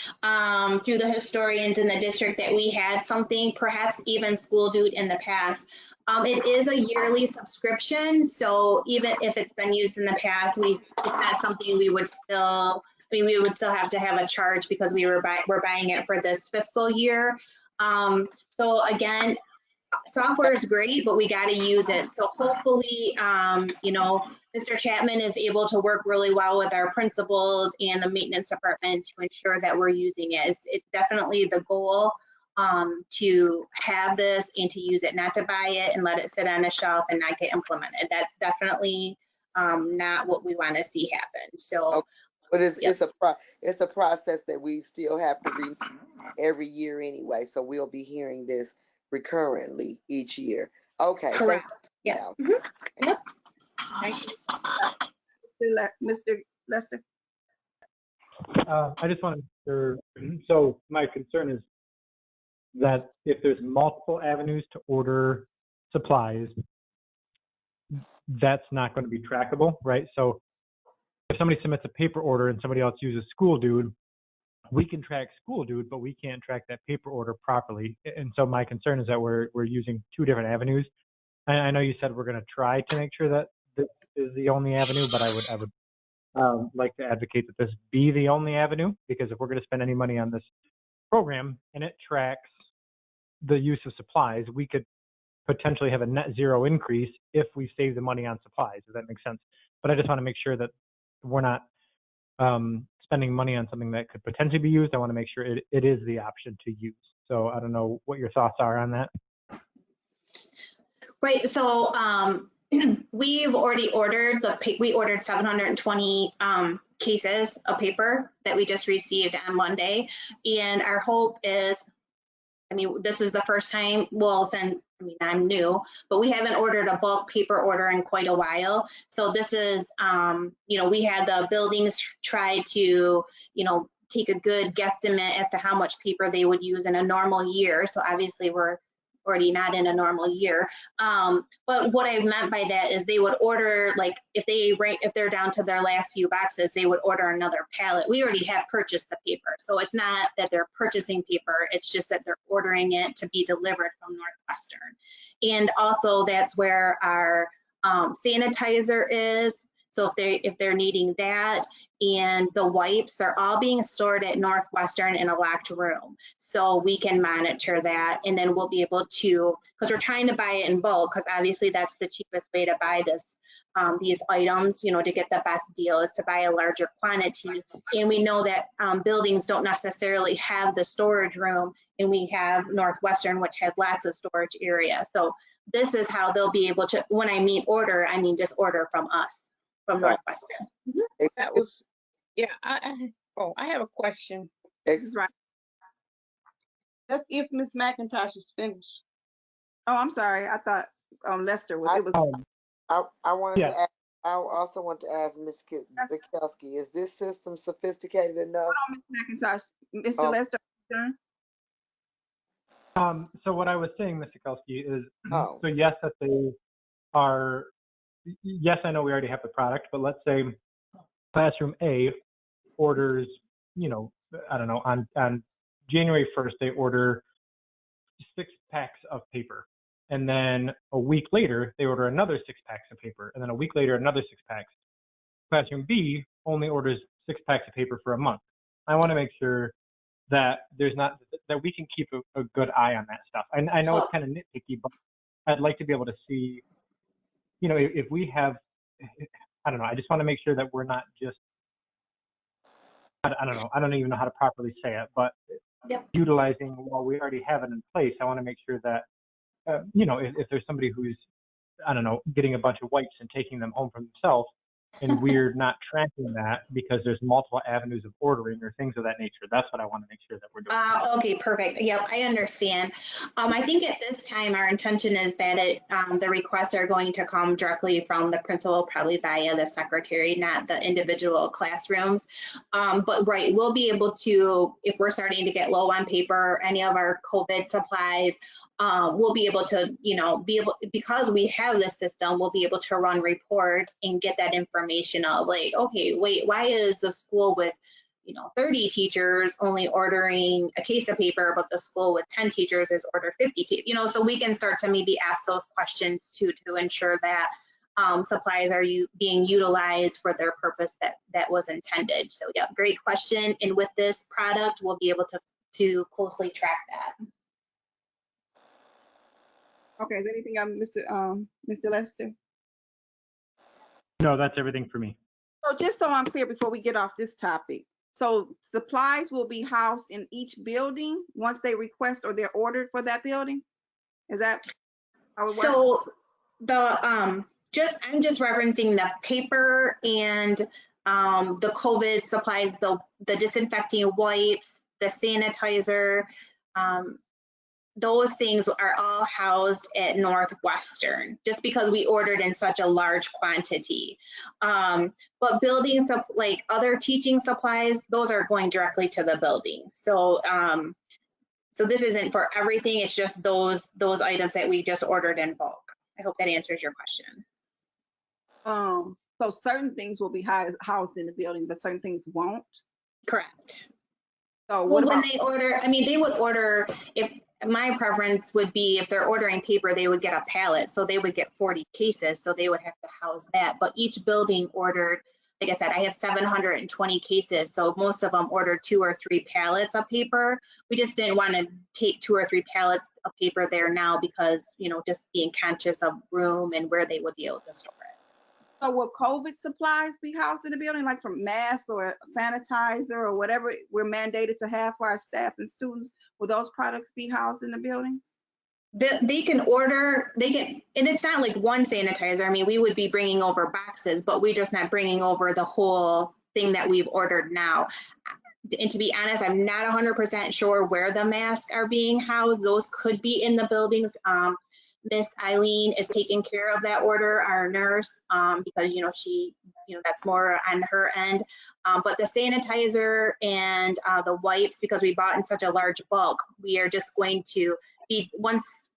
through the historians in the district that we had something, perhaps even School Dude in the past. It is a yearly subscription, so even if it's been used in the past, it's not something we would still, we would still have to have a charge because we're buying it for this fiscal year. So again, software is great, but we got to use it. So hopefully, Mr. Chapman is able to work really well with our principals and the maintenance department to ensure that we're using it. It's definitely the goal to have this and to use it, not to buy it and let it sit on a shelf and not get implemented. That's definitely not what we want to see happen. So, okay. But it's a process that we still have to renew every year anyway. So we'll be hearing this recurrently each year. Okay. Correct. Yeah. Mm-hmm. Yep. Thank you. Mr. Lester. I just want to, so my concern is that if there's multiple avenues to order supplies, that's not going to be trackable, right? So if somebody submits a paper order and somebody else uses School Dude, we can track School Dude, but we can't track that paper order properly. And so my concern is that we're using two different avenues. I know you said we're going to try to make sure that this is the only avenue, but I would like to advocate that this be the only avenue, because if we're going to spend any money on this program and it tracks the use of supplies, we could potentially have a net zero increase if we save the money on supplies. Does that make sense? But I just want to make sure that we're not spending money on something that could potentially be used. I want to make sure it is the option to use. So I don't know what your thoughts are on that. Right. So we've already ordered we ordered 720 cases of paper that we just received on Monday, and our hope is, this was the first time, I'm new, but we haven't ordered a bulk paper order in quite a while. So this is, we had the buildings try to, take a good guesstimate as to how much paper they would use in a normal year. So obviously we're already not in a normal year. But what I meant by that is they would order, like if they're down to their last few boxes, they would order another pallet. We already have purchased the paper. So it's not that they're purchasing paper, it's just that they're ordering it to be delivered from Northwestern. And also that's where our sanitizer is. So if they're needing that and the wipes, they're all being stored at Northwestern in a locked room. So we can monitor that, and then we'll be able to, because we're trying to buy it in bulk, because obviously that's the cheapest way to buy these items, you know, to get the best deal is to buy a larger quantity. And we know that buildings don't necessarily have the storage room, and we have Northwestern, which has lots of storage area. So this is how they'll be able to, when I mean order, I mean just order from us, from Northwestern. That was, yeah, I have a question. This is right. That's if Ms. McIntosh is finished. Oh, I'm sorry. I thought Lester was. It was. I wanted Yeah. to ask, I also want to ask Ms. Bukowski, is this system sophisticated enough? Hold on, Ms. McIntosh. Mr. Oh. Lester, done? So what I was saying, Mr. Kelsey, is Oh. so yes, that they are. Yes, I know we already have the product, but let's say Classroom A orders, you know, I don't know, on January 1st, they order 6 packs of paper. And then a week later, they order another 6 packs of paper. And then a week later, another 6 packs. Classroom B only orders 6 packs of paper for a month. I want to make sure that there's not, that we can keep a good eye on that stuff. I know it's kind of nitpicky, but I'd like to be able to see, you know, if we have, I don't know, I just want to make sure that we're not just, I don't know, I don't even know how to properly say it, but utilizing while we already have it in place. I want to make sure that, you know, if there's somebody who's, I don't know, getting a bunch of wipes and taking them home for themselves, and we're not tracking that because there's multiple avenues of ordering or things of that nature. That's what I want to make sure that we're doing. Okay, perfect. Yep, I understand. I think at this time, our intention is that the requests are going to come directly from the principal, probably via the secretary, not the individual classrooms. But right, we'll be able to, if we're starting to get low on paper, any of our COVID supplies, we'll be able to, you know, because we have this system, we'll be able to run reports and get that information of like, okay, wait, why is the school with, you know, 30 teachers only ordering a case of paper, but the school with 10 teachers is ordered 50 cases, you know, so we can start to maybe ask those questions to ensure that supplies are being utilized for their purpose that was intended. So yeah, great question. And with this product, we'll be able to closely track that. Okay, is anything Mr. Lester? No, that's everything for me. So just so I'm clear before we get off this topic, so supplies will be housed in each building once they request or they're ordered for that building? Is that how it works? So I'm just referencing the paper and the COVID supplies, the disinfecting wipes, the sanitizer, those things are all housed at Northwestern just because we ordered in such a large quantity. But buildings like other teaching supplies, those are going directly to the building. So so this isn't for everything, it's just those items that we just ordered in bulk. I hope that answers your question. So certain things will be housed in the building, but certain things won't? Correct. So well, when they order, I mean, they would order, if my preference would be if they're ordering paper, they would get a pallet. So they would get 40 cases. So they would have to house that. But each building ordered, like I said, I have 720 cases. So most of them ordered 2 or 3 pallets of paper. We just didn't want to take 2 or 3 pallets of paper there now because, you know, just being conscious of room and where they would be able to store it. So will COVID supplies be housed in the building, like from masks or sanitizer or whatever we're mandated to have for our staff and students? Will those products be housed in the buildings? They can order, and it's not like one sanitizer. I mean, we would be bringing over boxes, but we're just not bringing over the whole thing that we've ordered now. And to be honest, I'm not 100% sure where the masks are being housed. Those could be in the buildings. Miss Eileen is taking care of that order, our nurse, because, you know, she, you know, that's more on her end. But the sanitizer and the wipes, because we bought in such a large bulk, we are just going to be, once,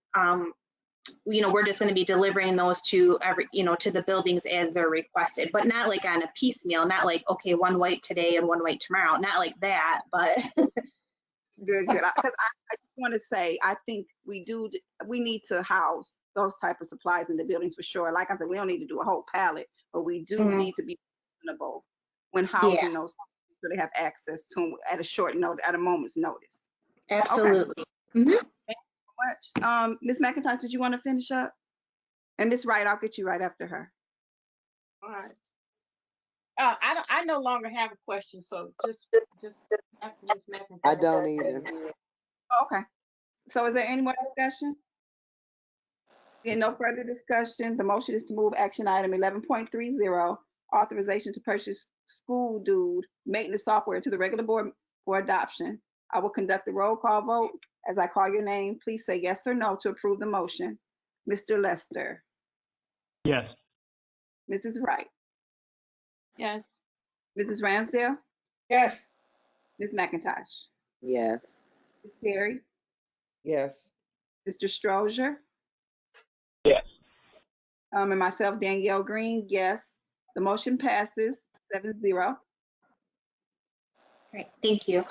you know, we're just going to be delivering those to every, you know, to the buildings as they're requested, but not like on a piecemeal, not like, okay, 1 wipe today and 1 wipe tomorrow, not like that, but. Good. Because I just want to say, I think we need to house those type of supplies in the buildings for sure. Like I said, we don't need to do a whole pallet. but we do Mhm. need to be reasonable when Yeah, housing those, so they have access to them at a short note, at a moment's notice. Okay, absolutely. Mhm. much. Ms. McIntosh, did you want to finish up? And Ms. Wright, I'll get you right after her. All right. I no longer have a question, so just after Ms. McIntosh. I don't either. Okay. So is there any more discussion? Again, no further discussion. The motion is to move action item 11.30, authorization to purchase school dude maintenance software to the regular board for adoption. I will conduct a roll call vote. As I call your name, please say yes or no to approve the motion. Mr. Lester, Yes. Mrs. Wright, Yes. Mrs. Ramsdale, Yes. Ms. McIntosh, Yes. Ms. Perry, Yes. Mr. Strozier, Yes. and myself, Danielle Green, yes. The motion passes 7-0. Great, thank you.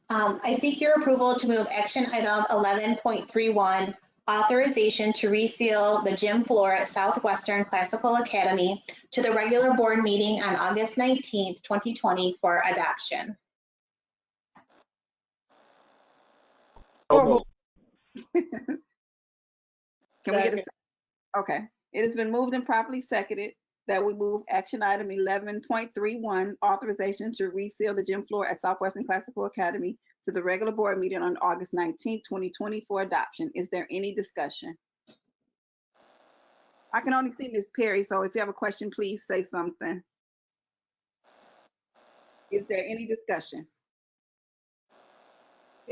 I seek your approval to move action item 11.31, authorization to reseal the gym floor at Southwestern Classical Academy to the regular board meeting on August 19th, 2020 for adoption. So moved. Can we get a, okay. It has been moved and properly seconded that we move action item 11.31, authorization to reseal the gym floor at Southwestern Classical Academy to the regular board meeting on August 19th, 2020 for adoption. Is there any discussion? I can only see Ms. Perry, so if you have a question, please say something. Is there any discussion?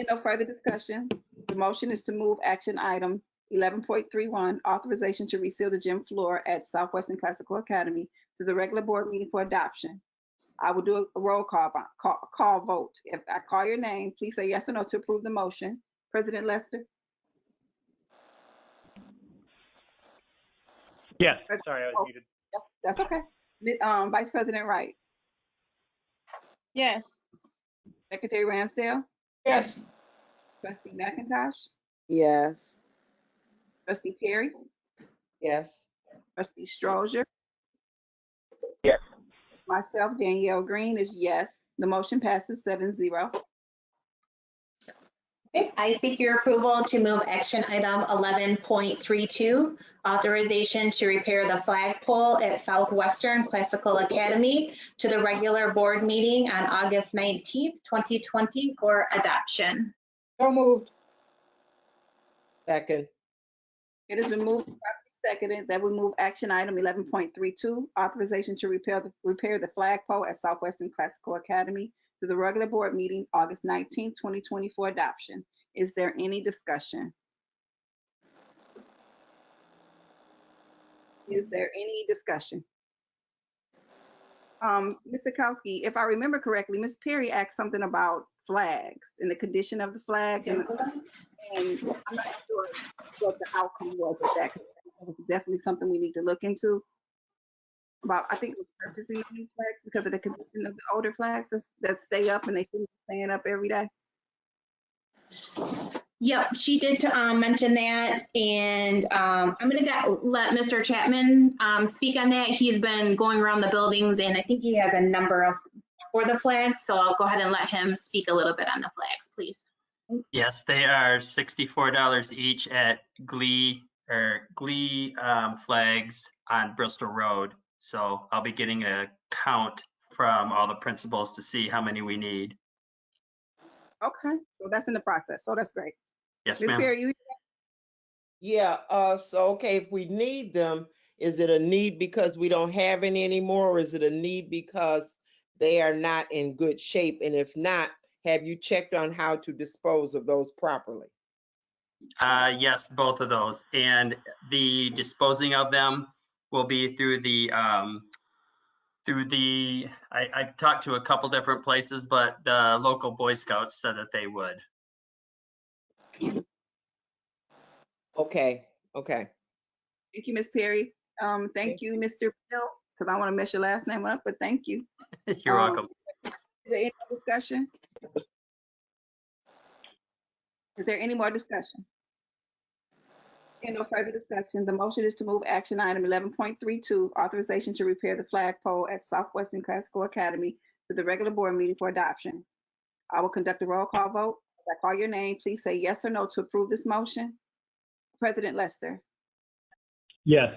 No further discussion. The motion is to move action item 11.31, authorization to reseal the gym floor at Southwestern Classical Academy to the regular board meeting for adoption. I will do a roll call vote. If I call your name, please say yes or no to approve the motion. President Lester? Yes. Sorry, I was muted. That's okay. Vice President Wright? Yes. Secretary Ramsdale? Yes. Trustee McIntosh? Yes. Trustee Perry? Yes. Trustee Strozier? Yes. Myself, Danielle Green, is yes. The motion passes 7-0. Okay, I seek your approval to move action item 11.32, authorization to repair the flagpole at Southwestern Classical Academy to the regular board meeting on August 19th, 2020 for adoption. So moved. Second. It has been moved and properly seconded that we move action item 11.32, authorization to repair the flagpole at Southwestern Classical Academy to the regular board meeting August 19, 2020 for adoption. Is there any discussion? Is there any discussion? Mr. Kowski, if I remember correctly, Ms. Perry asked something about flags and the condition of the flags, and I'm not sure what the outcome was of that. 'Cause that was definitely something we need to look into. About, I think it was purchasing of new flags because of the condition of the older flags that stay up and they shouldn't be staying up every day. Yep, she did mention that, and I'm gonna let Mr. Chapman speak on that. He's been going around the buildings, and I think he has a number for the flags, so I'll go ahead and let him speak a little bit on the flags, please. Yes, they are $64 each at Glee flags on Bristol Road. So I'll be getting a count from all the principals to see how many we need. Okay, so that's in the process. So that's great. Yes, Ms. ma'am. Perry, you? Yeah, so okay, if we need them, is it a need because we don't have any anymore, or is it a need because they are not in good shape? And if not, have you checked on how to dispose of those properly? Yes, both of those. And the disposing of them will be through I talked to a couple different places, but the local Boy Scouts said that they would. Okay. Thank you, Ms. Perry. Thank you, Mr. Bill, because I want to mess your last name up, but thank you. You're welcome. Is there any more discussion? Is there any more discussion? No further discussion. The motion is to move action item 11.32, authorization to repair the flagpole at Southwestern Classical Academy to the regular board meeting for adoption. I will conduct a roll call vote. As I call your name, please say yes or no to approve this motion. President Lester, Yes.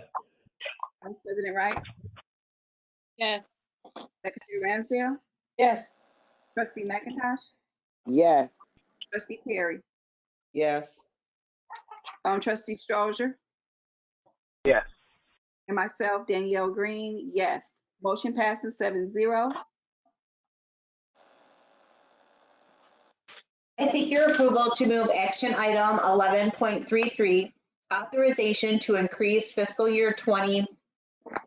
Vice President Wright, Yes. Secretary Ramsdale, Yes. Trustee McIntosh, Yes. Trustee Perry, Yes. Trustee Strozier, Yes. and myself, Danielle Green, yes. Motion passes 7-0. I seek your approval to move action item 11.33, authorization to increase fiscal year 20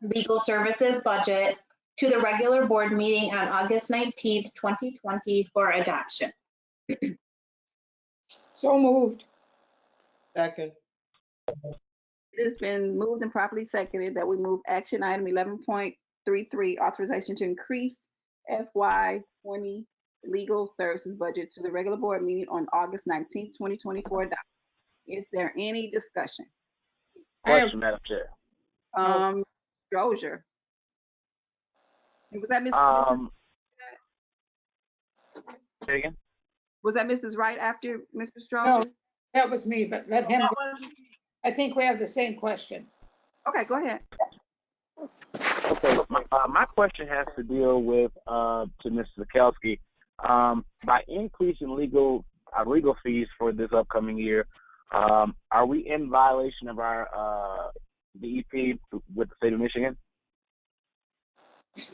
legal services budget to the regular board meeting on August 19th, 2020 for adoption. So moved. Second. It has been moved and properly seconded that we move action item 11.33, authorization to increase FY20 legal services budget to the regular board meeting on August 19th, 2024. Is there any discussion? Question, Madam Chair. Strozier. Was that Say again? Was that Mrs. Wright after Mr. Strozier? No, that was me, but let him go. I think we have the same question. Okay, go ahead. Okay, my question has to deal with to Mr. Zakowski. By increasing legal fees for this upcoming year, are we in violation of our DEP with the state of Michigan?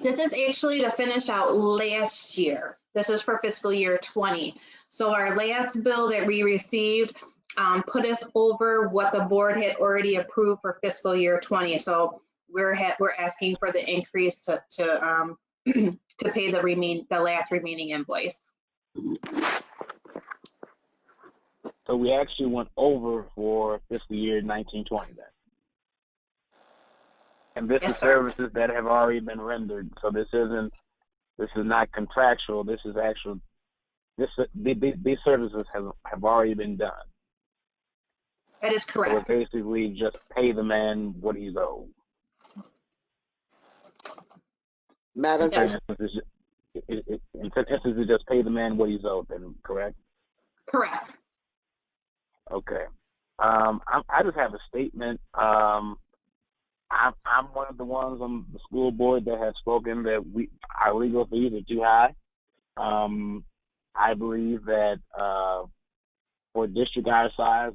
This is actually to finish out last year. This is for fiscal year 20. So our last bill that we received put us over what the board had already approved for fiscal year 20. So we're asking for the increase to to pay the last remaining invoice. So we actually went over for fiscal year 1920 then. And this Yes, is sir. services that have already been rendered. So this is not contractual. This is actual. These services have already been done. That is So correct. it's basically just pay the man what he's owed. Madam Yes, Chair, In essence, it's just pay the man what he's owed. Then, correct? correct. Okay. I just have a statement. I'm one of the ones on the school board that has spoken that our legal fees are too high. I believe that for a district our size,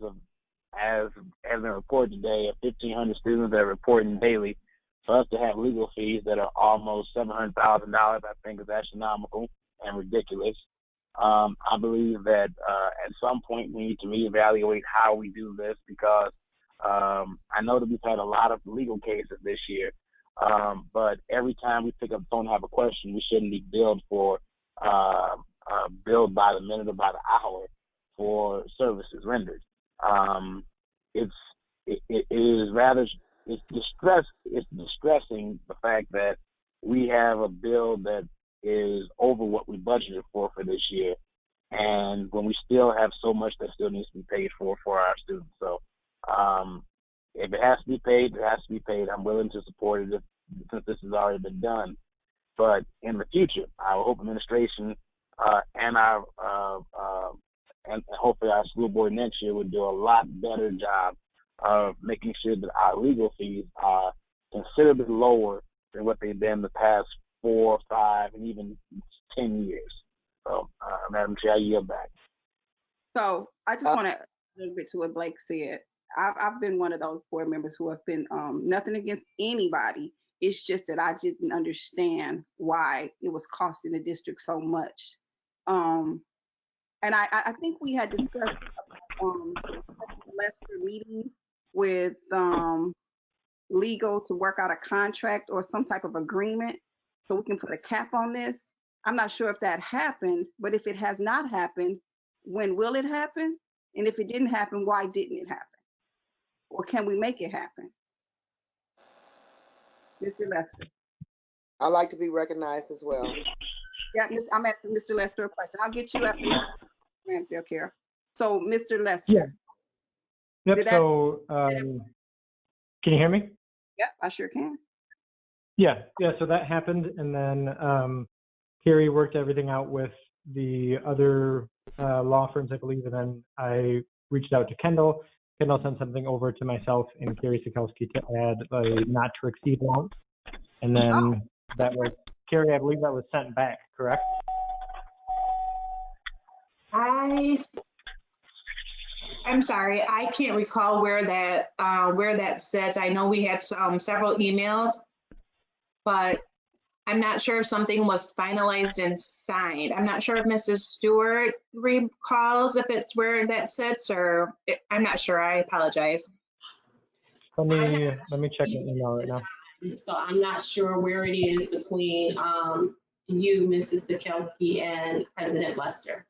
as been reported today, of 1,500 students that are reporting daily, for us to have legal fees that are almost $700,000, I think is astronomical and ridiculous. I believe that at some point we need to reevaluate how we do this because I know that we've had a lot of legal cases this year, but every time we pick up the phone and have a question, we shouldn't be billed by the minute or by the hour for services rendered. It's distressing the fact that we have a bill that is over what we budgeted for this year, and when we still have so much that still needs to be paid for our students. So if it has to be paid, it has to be paid. I'm willing to support it since this has already been done. But in the future, our Hope administration and hopefully our school board next year would do a lot better job of making sure that our legal fees are considerably lower than what they've been the past 4, 5, and even 10 years. So, Madam Chair, I yield back. So I just want to a little bit to what Blake said. I've been one of those board members who have been nothing against anybody. It's just that I didn't understand why it was costing the district so much. And I think we had discussed Lester meeting with legal to work out a contract or some type of agreement so we can put a cap on this. I'm not sure if that happened, but if it has not happened, when will it happen? And if it didn't happen, why didn't it happen? Or can we make it happen? Mr. Lester. I'd like to be recognized as well. Yeah, I'm asking Mr. Lester a question. I'll get you after Ramsdale Care. So, Mr. Lester, Yep, Did that- so, can you hear me? Yep, I sure can. Yeah, so that happened, and then Carrie worked everything out with the other law firms, I believe, and then I reached out to Kendall. Kendall sent something over to myself and Carrie Sikowski to add a not to exceed amount, and then that was, Carrie, I believe that was sent back, correct? I'm sorry, I can't recall where that says. I know we had several emails, but I'm not sure if something was finalized and signed. I'm not sure if Mrs. Stewart recalls if it's where that sits, or I'm not sure. I apologize. Let me check my email right now. So I'm not sure where it is between you, Mrs. Sikowski, and President Lester.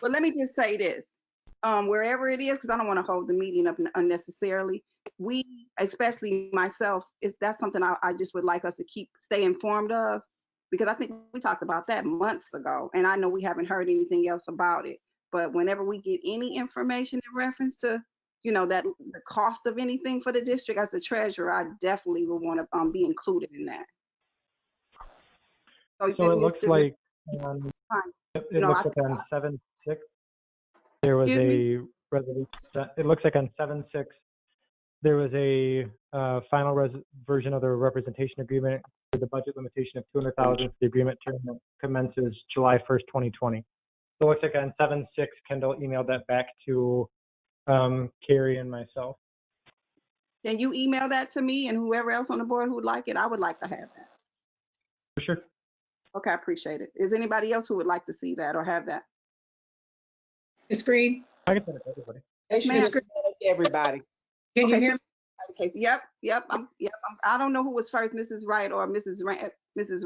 Well, let me just say this. Wherever it is, because I don't want to hold the meeting up unnecessarily, we, especially myself, that's something I just would like us to stay informed of, because I think we talked about that months ago, and I know we haven't heard anything else about it. But whenever we get any information in reference to, that the cost of anything for the district, as a treasurer, I definitely would want to be included in that. So it looks like on 7/6 there was a resolution. It looks like on 7/6 there was a final version of the representation agreement with the budget limitation of $200,000. The agreement term commences July 1st, 2020. So it looks like on 7/6 Kendall emailed that back to Carrie and myself. Can you email that to me and whoever else on the board who would like it? I would like to have that. For sure. Okay, I appreciate it. Is anybody else who would like to see that or have that? Ms. Green? I can send it to everybody. Yes, Ms. Green. Everybody. Can you hear me? Okay, yep. I don't know who was first, Mrs. Wright or Mrs. Ramsey. Mrs.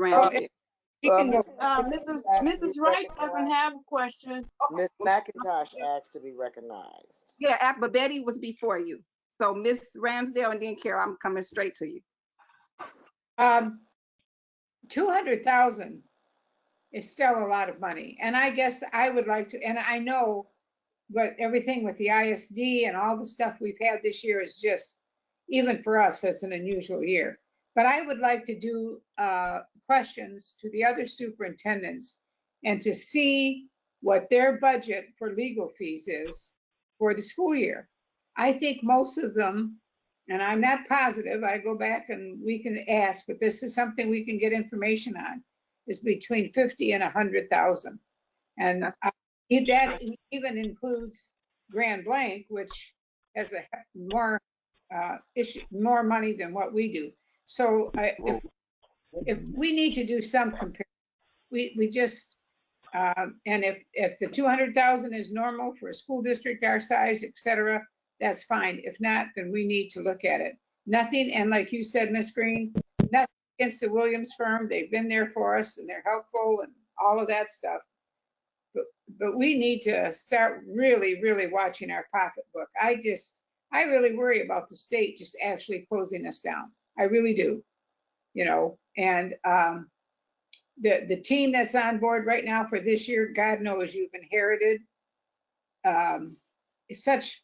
Wright doesn't have a question. Ms. McIntosh asked to be recognized. Yeah, but Betty was before you. So Miss Ramsdale and then Carol, I'm coming straight to you. 200,000 is still a lot of money. And I guess I would like to, and I know, but everything with the ISD and all the stuff we've had this year is just, even for us, that's an unusual year. But I would like to do questions to the other superintendents and to see what their budget for legal fees is for the school year. I think most of them, and I'm not positive, I go back and we can ask, but this is something we can get information on, is between 50 and 100,000. And that even includes Grand Blanc, which has a more more money than what we do. So if we need to do some comparison, we just, and if the 200,000 is normal for a school district our size, et cetera, that's fine. If not, then we need to look at it. Nothing, and like you said, Ms. Green, nothing against the Williams firm. They've been there for us and they're helpful and all of that stuff. But we need to start really, really watching our pocketbook. I really worry about the state just actually closing us down. I really do, and the team that's on board right now for this year, God knows you've inherited such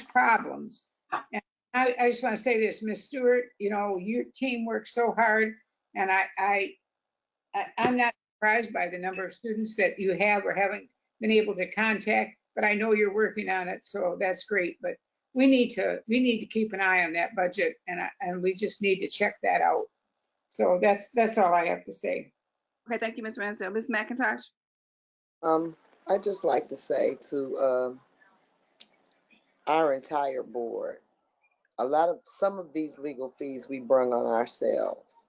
problems. And I just want to say this, Ms. Stewart, your team works so hard, and I'm not surprised by the number of students that you have or haven't been able to contact, but I know you're working on it, so that's great. But we need to keep an eye on that budget, and we just need to check that out. So that's all I have to say. Okay, thank you, Ms. Ramsdale. Ms. McIntosh? I'd just like to say to our entire board, some of these legal fees we bring on ourselves.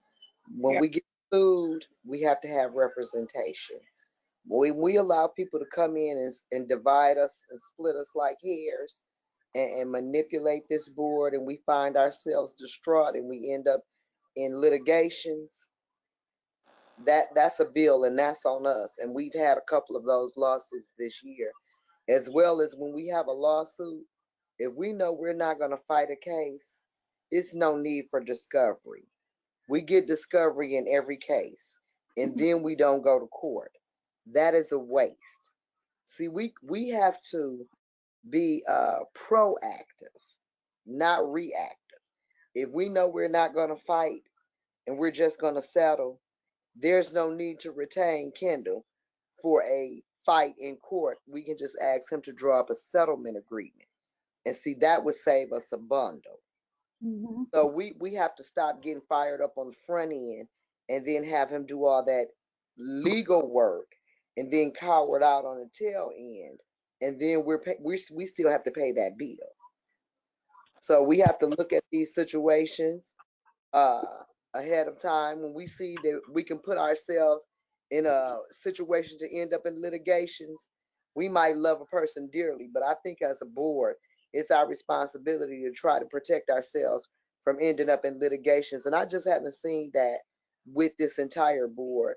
When we get sued, we have to have representation. When we allow people to come in and divide us and split us like hairs and manipulate this board, and we find ourselves distraught and we end up in litigations, that's a bill and that's on us. And we've had a couple of those lawsuits this year, as well as when we have a lawsuit, if we know we're not going to fight a case, it's no need for discovery. We get discovery in every case, and then we don't go to court. That is a waste. See, we have to be proactive not reactive. If we know we're not going to fight and we're just going to settle, there's no need to retain Kendall for a fight in court. We can just ask him to draw up a settlement agreement. And see, that would save us a bundle. So we have to stop getting fired up on the front end and then have him do all that legal work and then cower out on the tail end. And then we still have to pay that bill. So we have to look at these situations ahead of time when we see that we can put ourselves in a situation to end up in litigations. We might love a person dearly, but I think as a board, it's our responsibility to try to protect ourselves from ending up in litigations. And I just haven't seen that with this entire board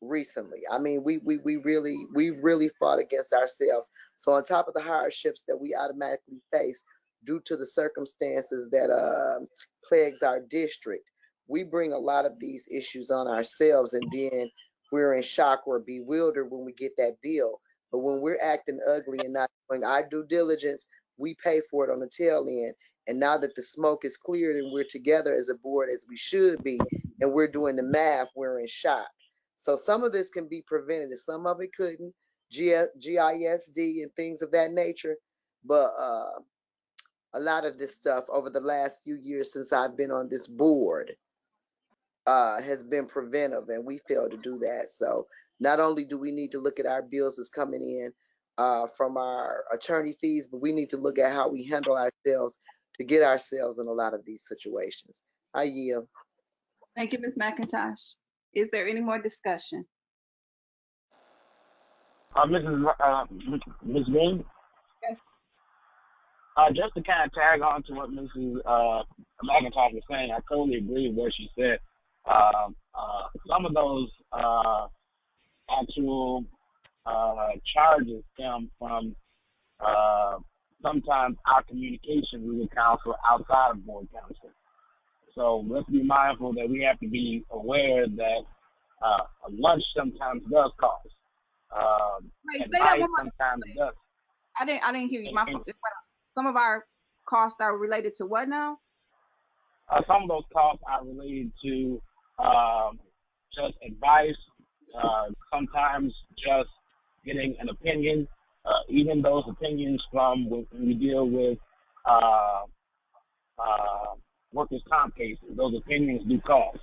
recently. I mean, we've really fought against ourselves. So on top of the hardships that we automatically face due to the circumstances that plagues our district, we bring a lot of these issues on ourselves, and then we're in shock or bewildered when we get that bill. But when we're acting ugly and not doing our due diligence, we pay for it on the tail end. And now that the smoke is cleared and we're together as a board as we should be, and we're doing the math, we're in shock. So some of this can be prevented, some of it couldn't, GISD and things of that nature. But a lot of this stuff over the last few years since I've been on this board has been preventive, and we failed to do that. So not only do we need to look at our bills that's coming in from our attorney fees, but we need to look at how we handle ourselves to get ourselves in a lot of these situations. I yield. Thank you, Ms. McIntosh. Is there any more discussion? Ms. Green? Yes. Just to kind of tag on to what Mrs. McIntosh was saying, I totally agree with what she said. Some of those actual charges stem from sometimes our communication with the council outside of board council. So let's be mindful that we have to be aware that lunch sometimes does cost. Wait, say that one more sometimes does. I didn't hear you. My fault. Some of our costs are related to what now? Some of those costs are related to just advice, sometimes just getting an opinion, even those opinions from when we deal with workers' comp cases. Those opinions do cost.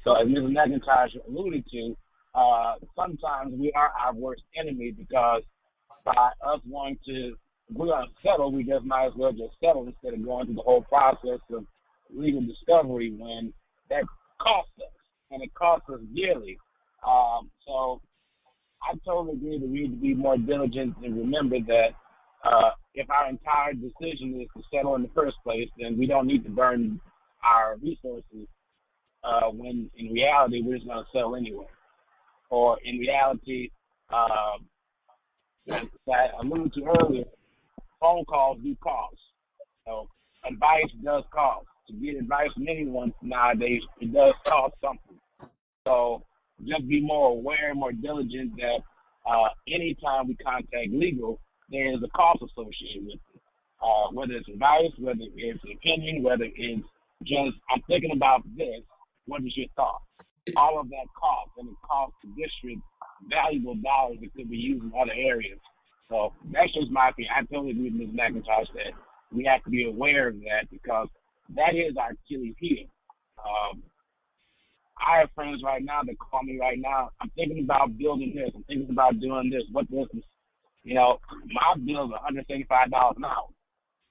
So as Ms. McIntosh alluded to, sometimes we are our worst enemy, because by us wanting to, if we're going to settle, we just might as well just settle instead of going through the whole process of legal discovery when that costs us, and it costs us dearly. So I totally agree that we need to be more diligent and remember that if our entire decision is to settle in the first place, then we don't need to burn our resources when in reality we're just going to settle anyway. Or in reality, as I alluded to earlier, phone calls do cost. So advice does cost. To get advice from anyone nowadays, it does cost something. So just be more aware and more diligent that anytime we contact legal, there is a cost associated with it. Whether it's advice, whether it's opinion, whether it's just, I'm thinking about this, what is your thought? All of that costs, and it costs the district valuable dollars that could be used in other areas. So that's just my opinion. I totally agree with Ms. McIntosh that we have to be aware of that, because that is our Achilles heel. I have friends right now that call me right now. I'm thinking about building this. I'm thinking about doing this. What this is, my bill is $175 an hour.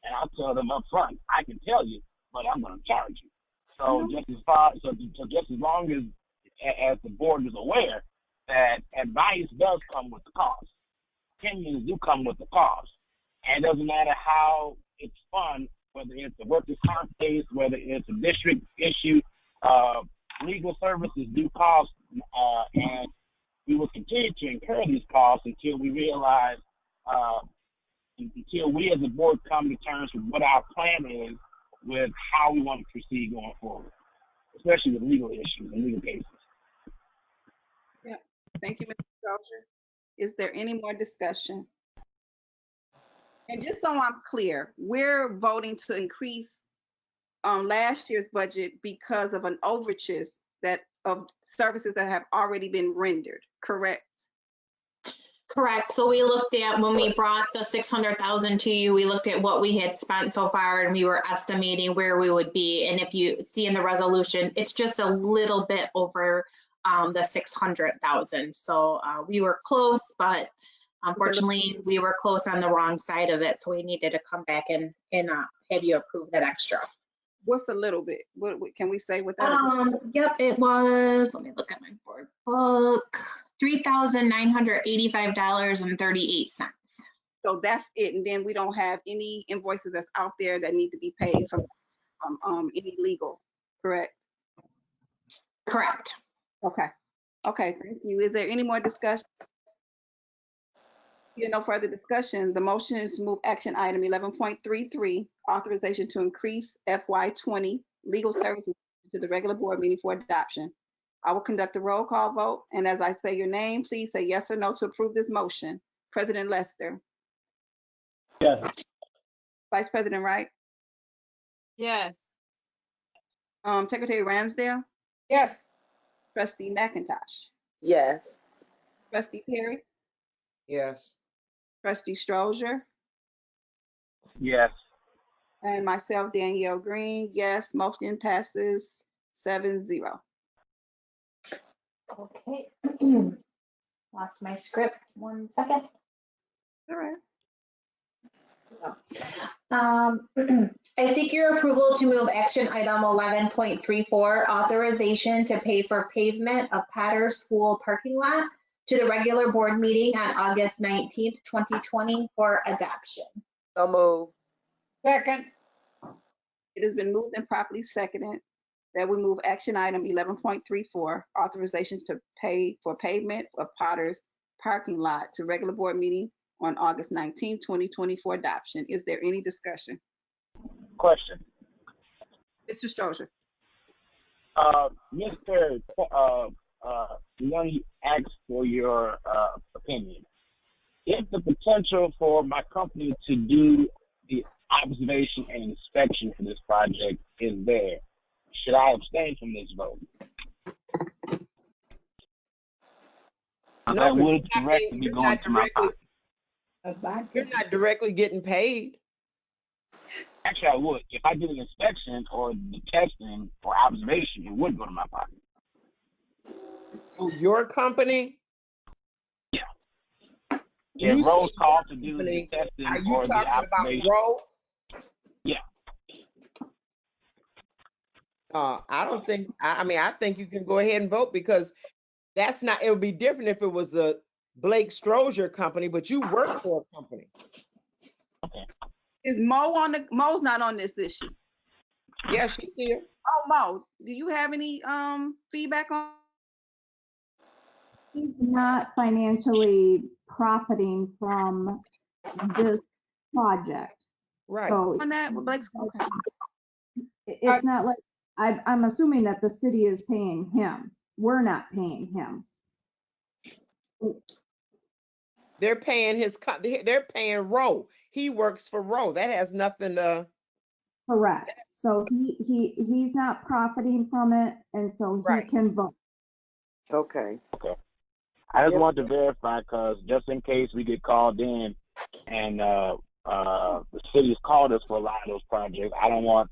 And I'll tell them up front, I can tell you, but I'm going to charge you. So just as long as the board is aware that advice does come with the cost, opinions do come with the cost, and it doesn't matter how it's fun, whether it's a workers' comp case, whether it's a district issue, legal services do cost, and we will continue to incur these costs until we realize, until we as a board come to terms with what our plan is with how we want to proceed going forward, especially with legal issues and legal cases. Yeah. Thank you, Mr. Belcher. Is there any more discussion? And just so I'm clear, we're voting to increase last year's budget because of an overages that of services that have already been rendered, correct? Correct. So we looked at, when we brought the 600,000 to you, we looked at what we had spent so far and we were estimating where we would be. And if you see in the resolution, it's just a little bit over the 600,000. So we were close, but unfortunately we were close on the wrong side of it. So we needed to come back and have you approve that extra. What's a little bit? What can we say with that? Yep, it was, let me look at my board book, $3,985.38. So that's it. And then we don't have any invoices that's out there that need to be paid from any legal, correct? Correct. Okay. Okay, thank you. Is there any more discussion? No further discussion. The motion is to move action item 11.33, authorization to increase FY20 legal services to the regular board meeting for adoption. I will conduct a roll call vote, and as I say your name, please say yes or no to approve this motion. President Lester. Yes. Vice President Wright. Yes. Secretary Ramsdale. Yes. Trustee McIntosh. Yes. Trustee Perry. Yes. Trustee Strozier. Yes. And myself, Danielle Green. Yes, motion passes 7-0. Okay. Lost my script. 1 second. All right. I seek your approval to move action item 11.34, authorization to pay for pavement of Potter School parking lot to the regular board meeting on August 19th, 2020 for adoption. So move. Second. It has been moved and properly seconded that we move action item 11.34, authorizations to pay for pavement of Potter's parking lot to regular board meeting on August 19, 2020 for adoption. Is there any discussion? Question. Mr. Strozier. Mr. Young asked for your opinion. If the potential for my company to do the observation and inspection for this project is there, should I abstain from this vote? No, That but would directly be going to my pocket. You're not directly getting paid. Actually, I would. If I did an inspection or the testing or observation, it would go to my pocket. Oh, your company? If Rose called to do the testing are you or the talking observation. about Rose? Yeah. I don't think, I mean, I think you can go ahead and vote because that's not, it would be different if it was the Blake Strozier company, but you work for a company. Is Mo on the, Mo's not on this year. Yeah, she's here. Oh, Mo, do you have any feedback on? He's not financially profiting from this project. Right. So On that, with Blake's, okay. it's not like, I'm assuming that the city is paying him. We're not paying him. They're paying they're paying Roe. He works for Roe. That has nothing to. Correct. So he's not profiting from it, and so he can vote. Okay. Okay. I just wanted to verify because just in case we get called in and the city's called us for a lot of those projects, I don't want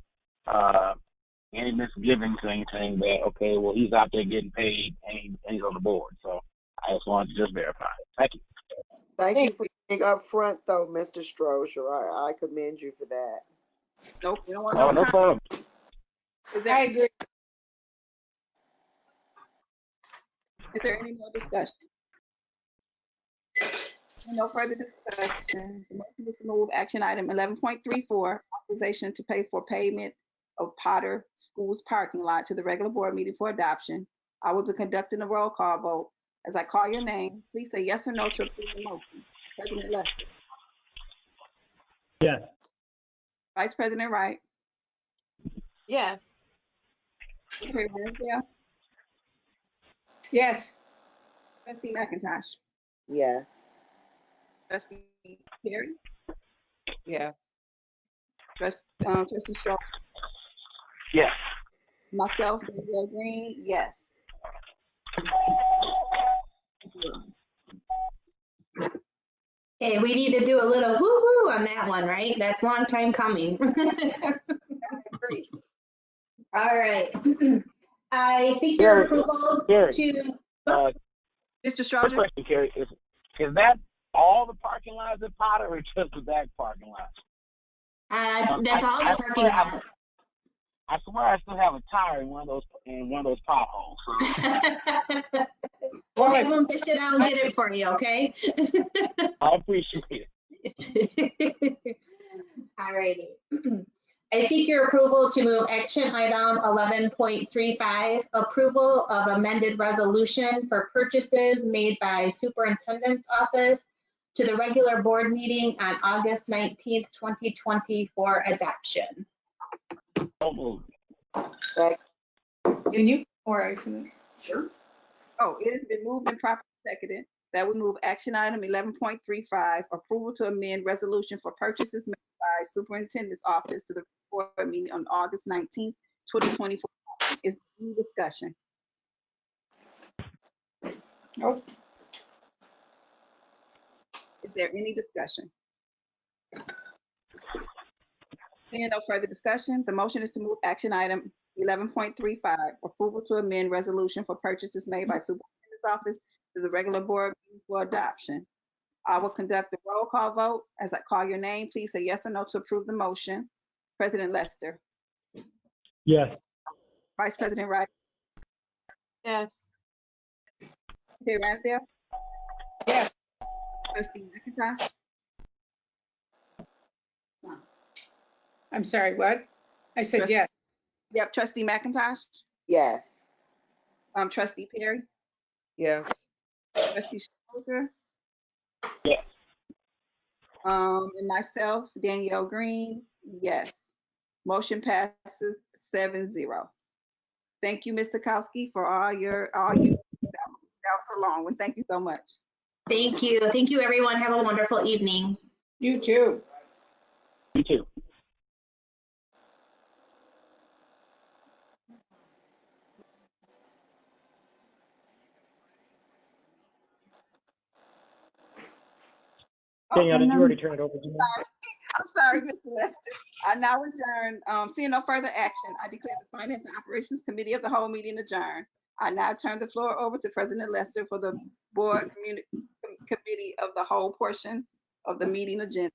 any misgivings or anything that, okay, well, he's out there getting paid and he's on the board. So I just wanted to just verify. Thank you. Thank you for being upfront, though, Mr. Strozier. I commend you for that. Nope, we don't want no problem. I agree. Is there any more discussion? No further discussion. The motion is to move action item 11.34, authorization to pay for payment of Potter School's parking lot to the regular board meeting for adoption. I will be conducting a roll call vote. As I call your name, please say yes or no to approve the motion. President Lester. Yes. Vice President Wright. Yes. Secretary Ramsdale. Yes. Trustee McIntosh. Yes. Trustee Perry. Yes. Trustee Strong, Yes. myself, Danielle Green, yes. Hey, we need to do a little woo-woo on that one, right? That's a long time coming. All right. I seek your Carrie, approval Carrie, to, uh, Mr. quick Strowger? question, Carrie. Is that all the parking lots at Potter or just the back parking lot? that's all the parking lot. I swear I still have a tire in one of those potholes. So. We'll have them fish it out and get it for you, okay? I appreciate it. All righty. I seek your approval to move action item 11.35, approval of amended resolution for purchases made by superintendent's office to the regular board meeting on August 19th, 2020 for adoption. Can you, or excellent. Sure. Oh, it has been moved and properly seconded that we move action item 11.35, approval to amend resolution for purchases made by superintendent's office to the board meeting on August 19th, 2024. Is there any discussion? Nope. Is there any discussion? Seeing no further discussion, the motion is to move action item 11.35, approval to amend resolution for purchases made by superintendent's office to the regular board meeting for adoption. I will conduct a roll call vote. As I call your name, please say yes or no to approve the motion. President Lester. Yes. Vice President Wright. Yes. Secretary Ransdale. Yes. Trustee McIntosh. I'm sorry, what? I said yes. Yep, Trustee McIntosh. Yes. Trustee Perry. Yes. Trustee Schroeder. Yes. And myself, Danielle Green, yes. Motion passes 7-0. Thank you, Ms. Sikowski, for all you, that was a long one. Thank you so much. Thank you. Thank you, everyone. Have a wonderful evening. You too. You too. Danielle, did you already turn it over to me? I'm sorry, Mr. Lester. I now adjourn. Seeing no further action, I declare the Finance and Operations Committee of the whole meeting adjourned. I now turn the floor over to President Lester for the Board Committee of the whole portion of the meeting agenda.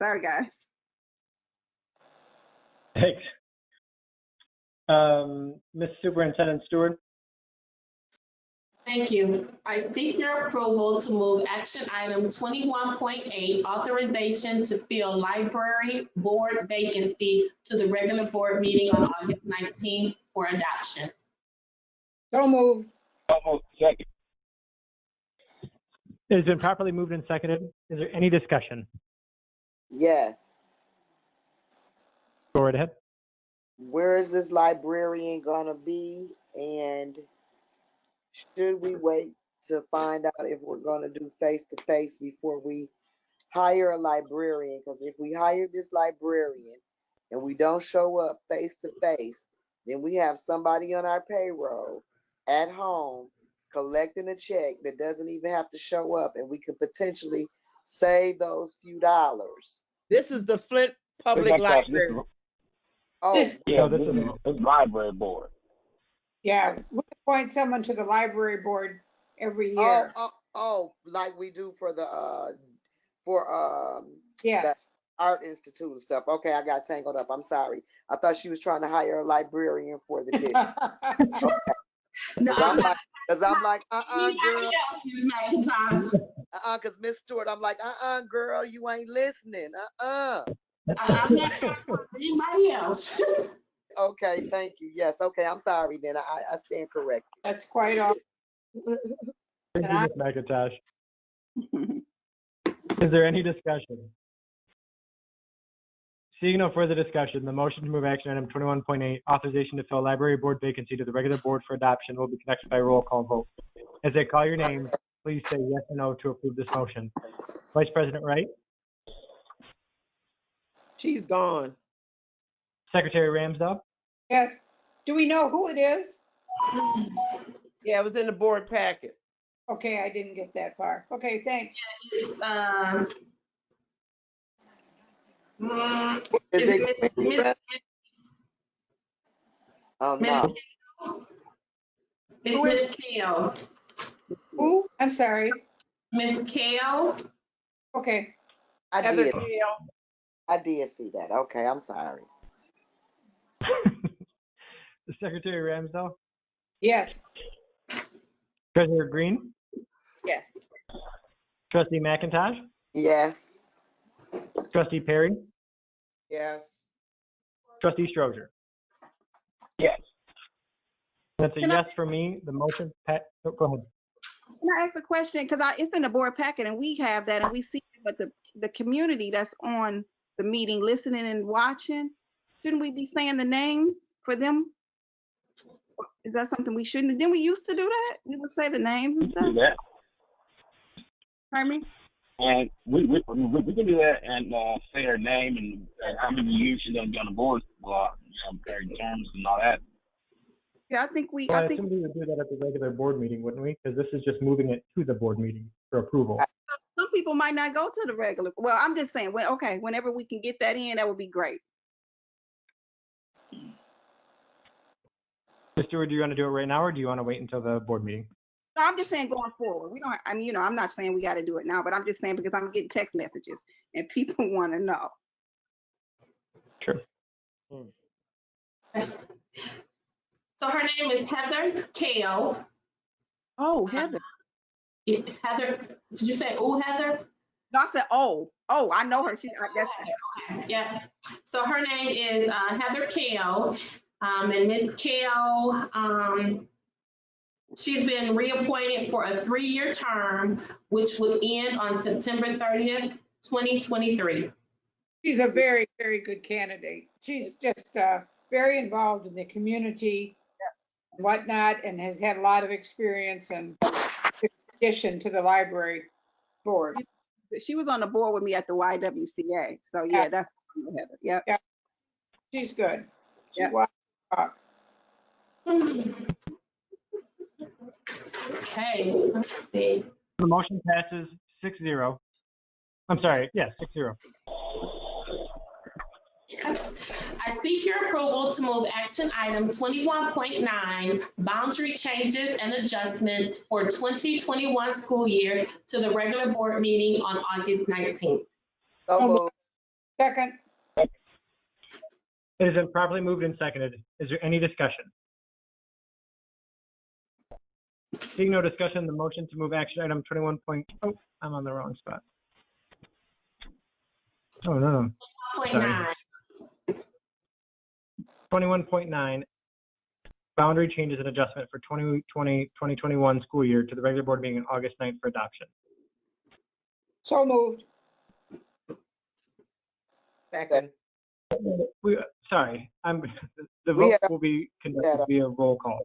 Sorry, guys. Thanks. Ms. Superintendent Stewart? Thank you. I seek your approval to move action item 21.8, authorization to fill library board vacancy to the regular board meeting on August 19th for adoption. So moved. Second. It has been properly moved and seconded. Is there any discussion? Yes. Go right ahead. Where is this librarian gonna be? And should we wait to find out if we're gonna do face-to-face before we hire a librarian? Because if we hire this librarian and we don't show up face-to-face, then we have somebody on our payroll at home collecting a check that doesn't even have to show up, and we could potentially save those few dollars. This is the Flint Public Library. Oh, yeah, this is library board. Yeah, we appoint someone to the library board every year. Oh, like we do for the yes, the Art Institute and stuff. Okay, I got tangled up. I'm sorry. I thought she was trying to hire a librarian for the district. Okay. No, Because I'm like, girl. Because Miss Stewart, I'm like, girl, you ain't listening. I'm not trying to find anybody else. Okay, thank you. Yes, okay, I'm sorry then. I stand corrected. that's quite all. Thank you, Ms. McIntosh. Is there any discussion? Seeing no further discussion, the motion to move action item 21.8, authorization to fill library board vacancy to the regular board for adoption, will be conducted by roll call vote. As I call your name, please say yes or no to approve this motion. Vice President Wright? She's gone. Secretary Ramsdell? Yes. Do we know who it is? Yeah, it was in the board packet. Okay, I didn't get that far. Okay, thanks. It's, Is it's it Miss Oh, Miss no. It's Miss Kale. Who? I'm sorry. Miss Kale. Okay. I Heather did. Kale. I did see that. Okay, I'm sorry. Secretary Ramsdell? Yes. Treasurer Green? Yes. Trustee McIntosh? Yes. Trustee Perry? Yes. Trustee Strozier? Yes. That's a Can I- yes for me. The motion, go ahead. Can I ask a question? Because it's in the board packet and we have that and we see it, but the community that's on the meeting, listening and watching, shouldn't we be saying the names for them? Is that something we shouldn't? Didn't we used to do that? We would say the names and Do stuff? that. Pardon me? And we can do that and say her name and how many years she's gonna be on the board, her terms and all that. Yeah, I think we, Well, I I think assume we would do that at the regular board meeting, wouldn't we? Because this is just moving it to the board meeting for approval. some people might not go to the regular. Well, I'm just saying, okay, whenever we can get that in, that would be great. Mr. Stewart, do you want to do it right now or do you want to wait until the board meeting? No, I'm just saying going forward. We don't, I mean, I'm not saying we got to do it now, but I'm just saying because I'm getting text messages and people want to know. Sure. So her name is Heather Kale. Oh, Heather. Heather, did you say oh Heather? No, I said, oh, I know her. That's Okay, yeah. So her name is Heather Kale. And Miss Kale, she's been reappointed for a 3-year term, which would end on September 30th, 2023. She's a very, very good candidate. She's just very involved in the community and whatnot, and has had a lot of experience and addition to the library board. She was on the board with me at the YWCA. So yeah, that's Heather. Yep. Yeah. She's good. She Yep. walks the talk. Okay, let's see. The motion passes 6-0. I'm sorry, yeah, 6-0. I seek your approval to move action item 21.9, boundary changes and adjustments for 2021 school year to the regular board meeting on August 19th. So moved. Second. It has been properly moved and seconded. Is there any discussion? Seeing no discussion, the motion to move action item 21. Oh, I'm on the wrong spot. Oh, no. Sorry. 21.9, boundary changes and adjustment for 2020-2021 school year to the regular board meeting on August 9th for adoption. So moved. Second. Sorry, the vote will be conducted via roll call.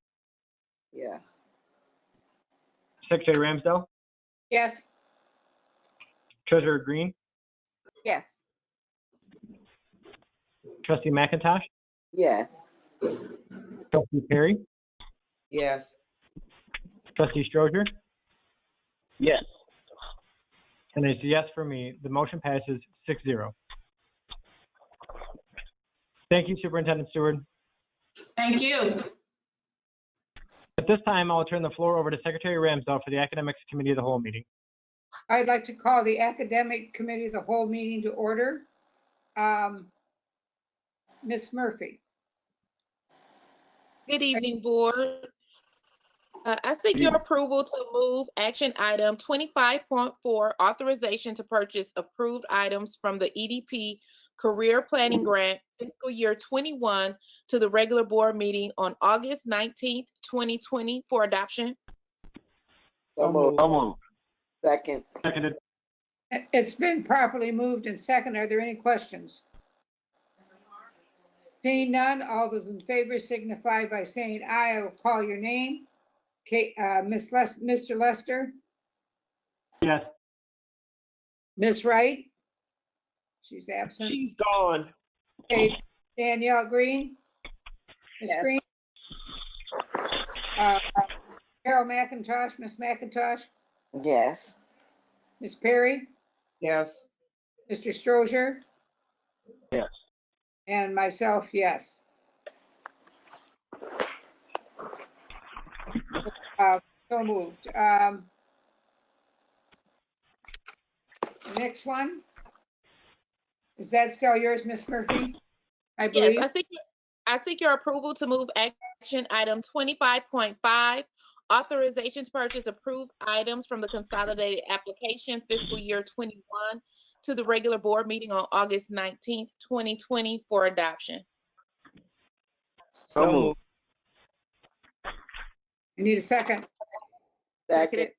Yeah. Secretary Ramsdell? Yes. Treasurer Green? Yes. Trustee McIntosh? Yes. Trustee Perry? Yes. Trustee Strozier? Yes. And it's a yes for me. The motion passes 6-0. Thank you, Superintendent Stewart. Thank you. At this time, I'll turn the floor over to Secretary Ramsdell for the Academics Committee of the Whole meeting. I'd like to call the Academic Committee of the Whole meeting to order. Ms. Murphy. Good evening, board. I seek your approval to move action item 25.4, authorization to purchase approved items from the EDP Career Planning Grant fiscal year 21 to the regular board meeting on August 19th, 2020 for adoption. So moved. So moved. Second. Seconded. It's been properly moved and seconded. Are there any questions? Seeing none, all those in favor signify by saying aye. I will call your name. Okay, Mr. Lester? Yes. Ms. Wright? She's absent. She's gone. Okay, Danielle Green? Ms. Yes. Green? Carol McIntosh, Ms. McIntosh? Yes. Ms. Perry? Yes. Mr. Strozier? Yes. And myself, yes. So moved. Next one. Is that still yours, Ms. Murphy? I Yes, believe. I seek your approval to move action item 25.5, authorization to purchase approved items from the consolidated application fiscal year 21 to the regular board meeting on August 19th, 2020 for adoption. So moved. I need a second. Second. Okay.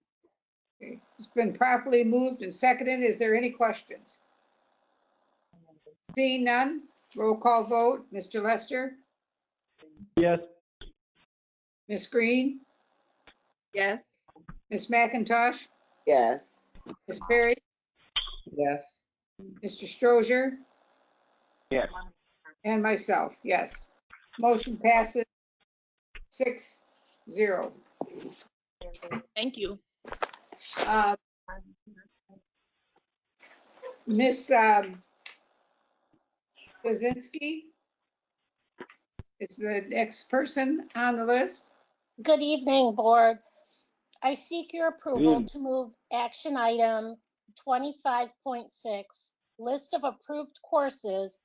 It's been properly moved and seconded. Is there any questions? Seeing none, roll call vote. Mr. Lester? Yes. Ms. Green? Yes. Ms. McIntosh? Yes. Ms. Perry? Yes. Mr. Strozier? Yes. And myself, yes. Motion passes 6-0. Thank you. Ms. Kaczynski is the next person on the list. Good evening, Board. I seek your approval evening. to move action item 25.6, list of approved courses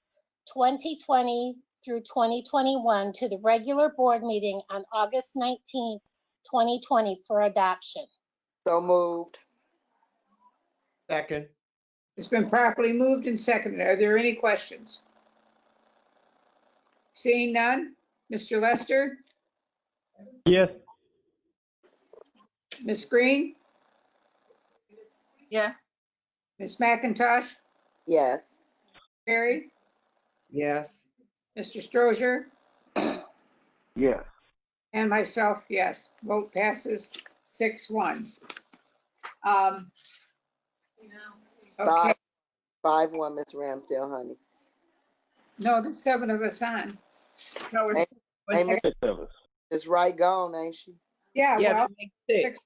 2020 through 2021 to the regular board meeting on August 19th, 2020 for adoption. So moved. Second. It's been properly moved and seconded. Are there any questions? Seeing none, Mr. Lester, Yes. Ms. Green, Yes. Ms. McIntosh, Yes. Perry, Yes. Mr. Strozier, Yes. and myself, yes. Vote passes 6-1. Okay, 5-1, Miss Ramsdale, honey. no, there's 7 of us on. No, it's, Ain't Six of us. Miss Wright gone, ain't she? Yeah, yeah, well, that makes 6.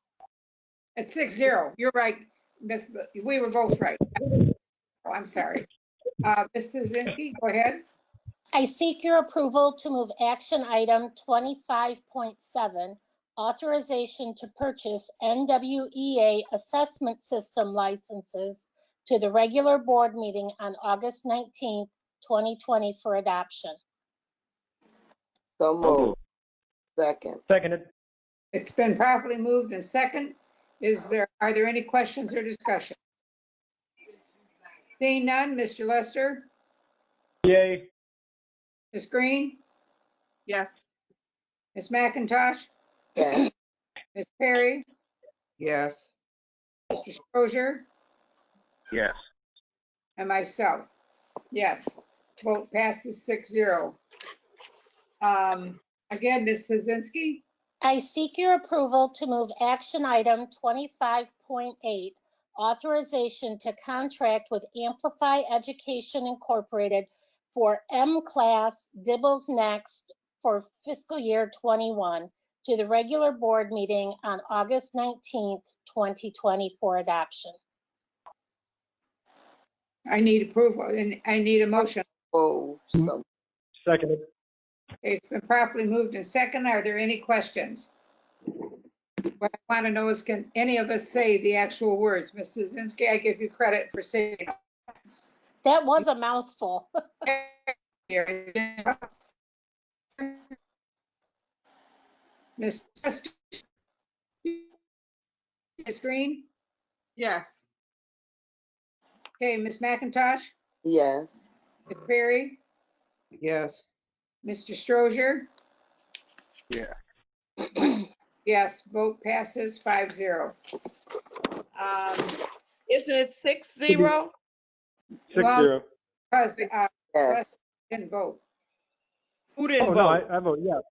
it's 6-0. You're right, Miss. We were both right. Oh, I'm sorry. Ms. Kaczynski, go ahead. I seek your approval to move action item 25.7, authorization to purchase NWEA assessment system licenses to the regular board meeting on August 19th, 2020 for adoption. So moved. Second. Seconded. It's been properly moved and second. Are there any questions or discussion? Seeing none, Mr. Lester, Yay. Ms. Green, Yes. Ms. McIntosh, Yes. Ms. Perry, Yes. Mr. Strozier, Yes. and myself. Yes, vote passes 6-0. Again, Ms. Kaczynski, I seek your approval to move action item 25.8, authorization to contract with Amplify Education Incorporated for M-Class Dibbles Next for fiscal year 21 to the regular board meeting on August 19th, 2020 for adoption. I need approval and I need a motion. Oh, so Seconded. Okay, it's been properly moved and second. Are there any questions? What I want to know is, can any of us say the actual words? Mrs. Kaczynski, I give you credit for saying it. That was a mouthful. Ms. Green? Yes. Okay, Ms. McIntosh, yes. Ms. Perry, Yes. Mr. Strozier? Yeah. Yes, vote passes 5-0. Isn't it 6-0? 6-0. Because Yes. didn't vote. Who didn't Oh, vote? no, I vote yes.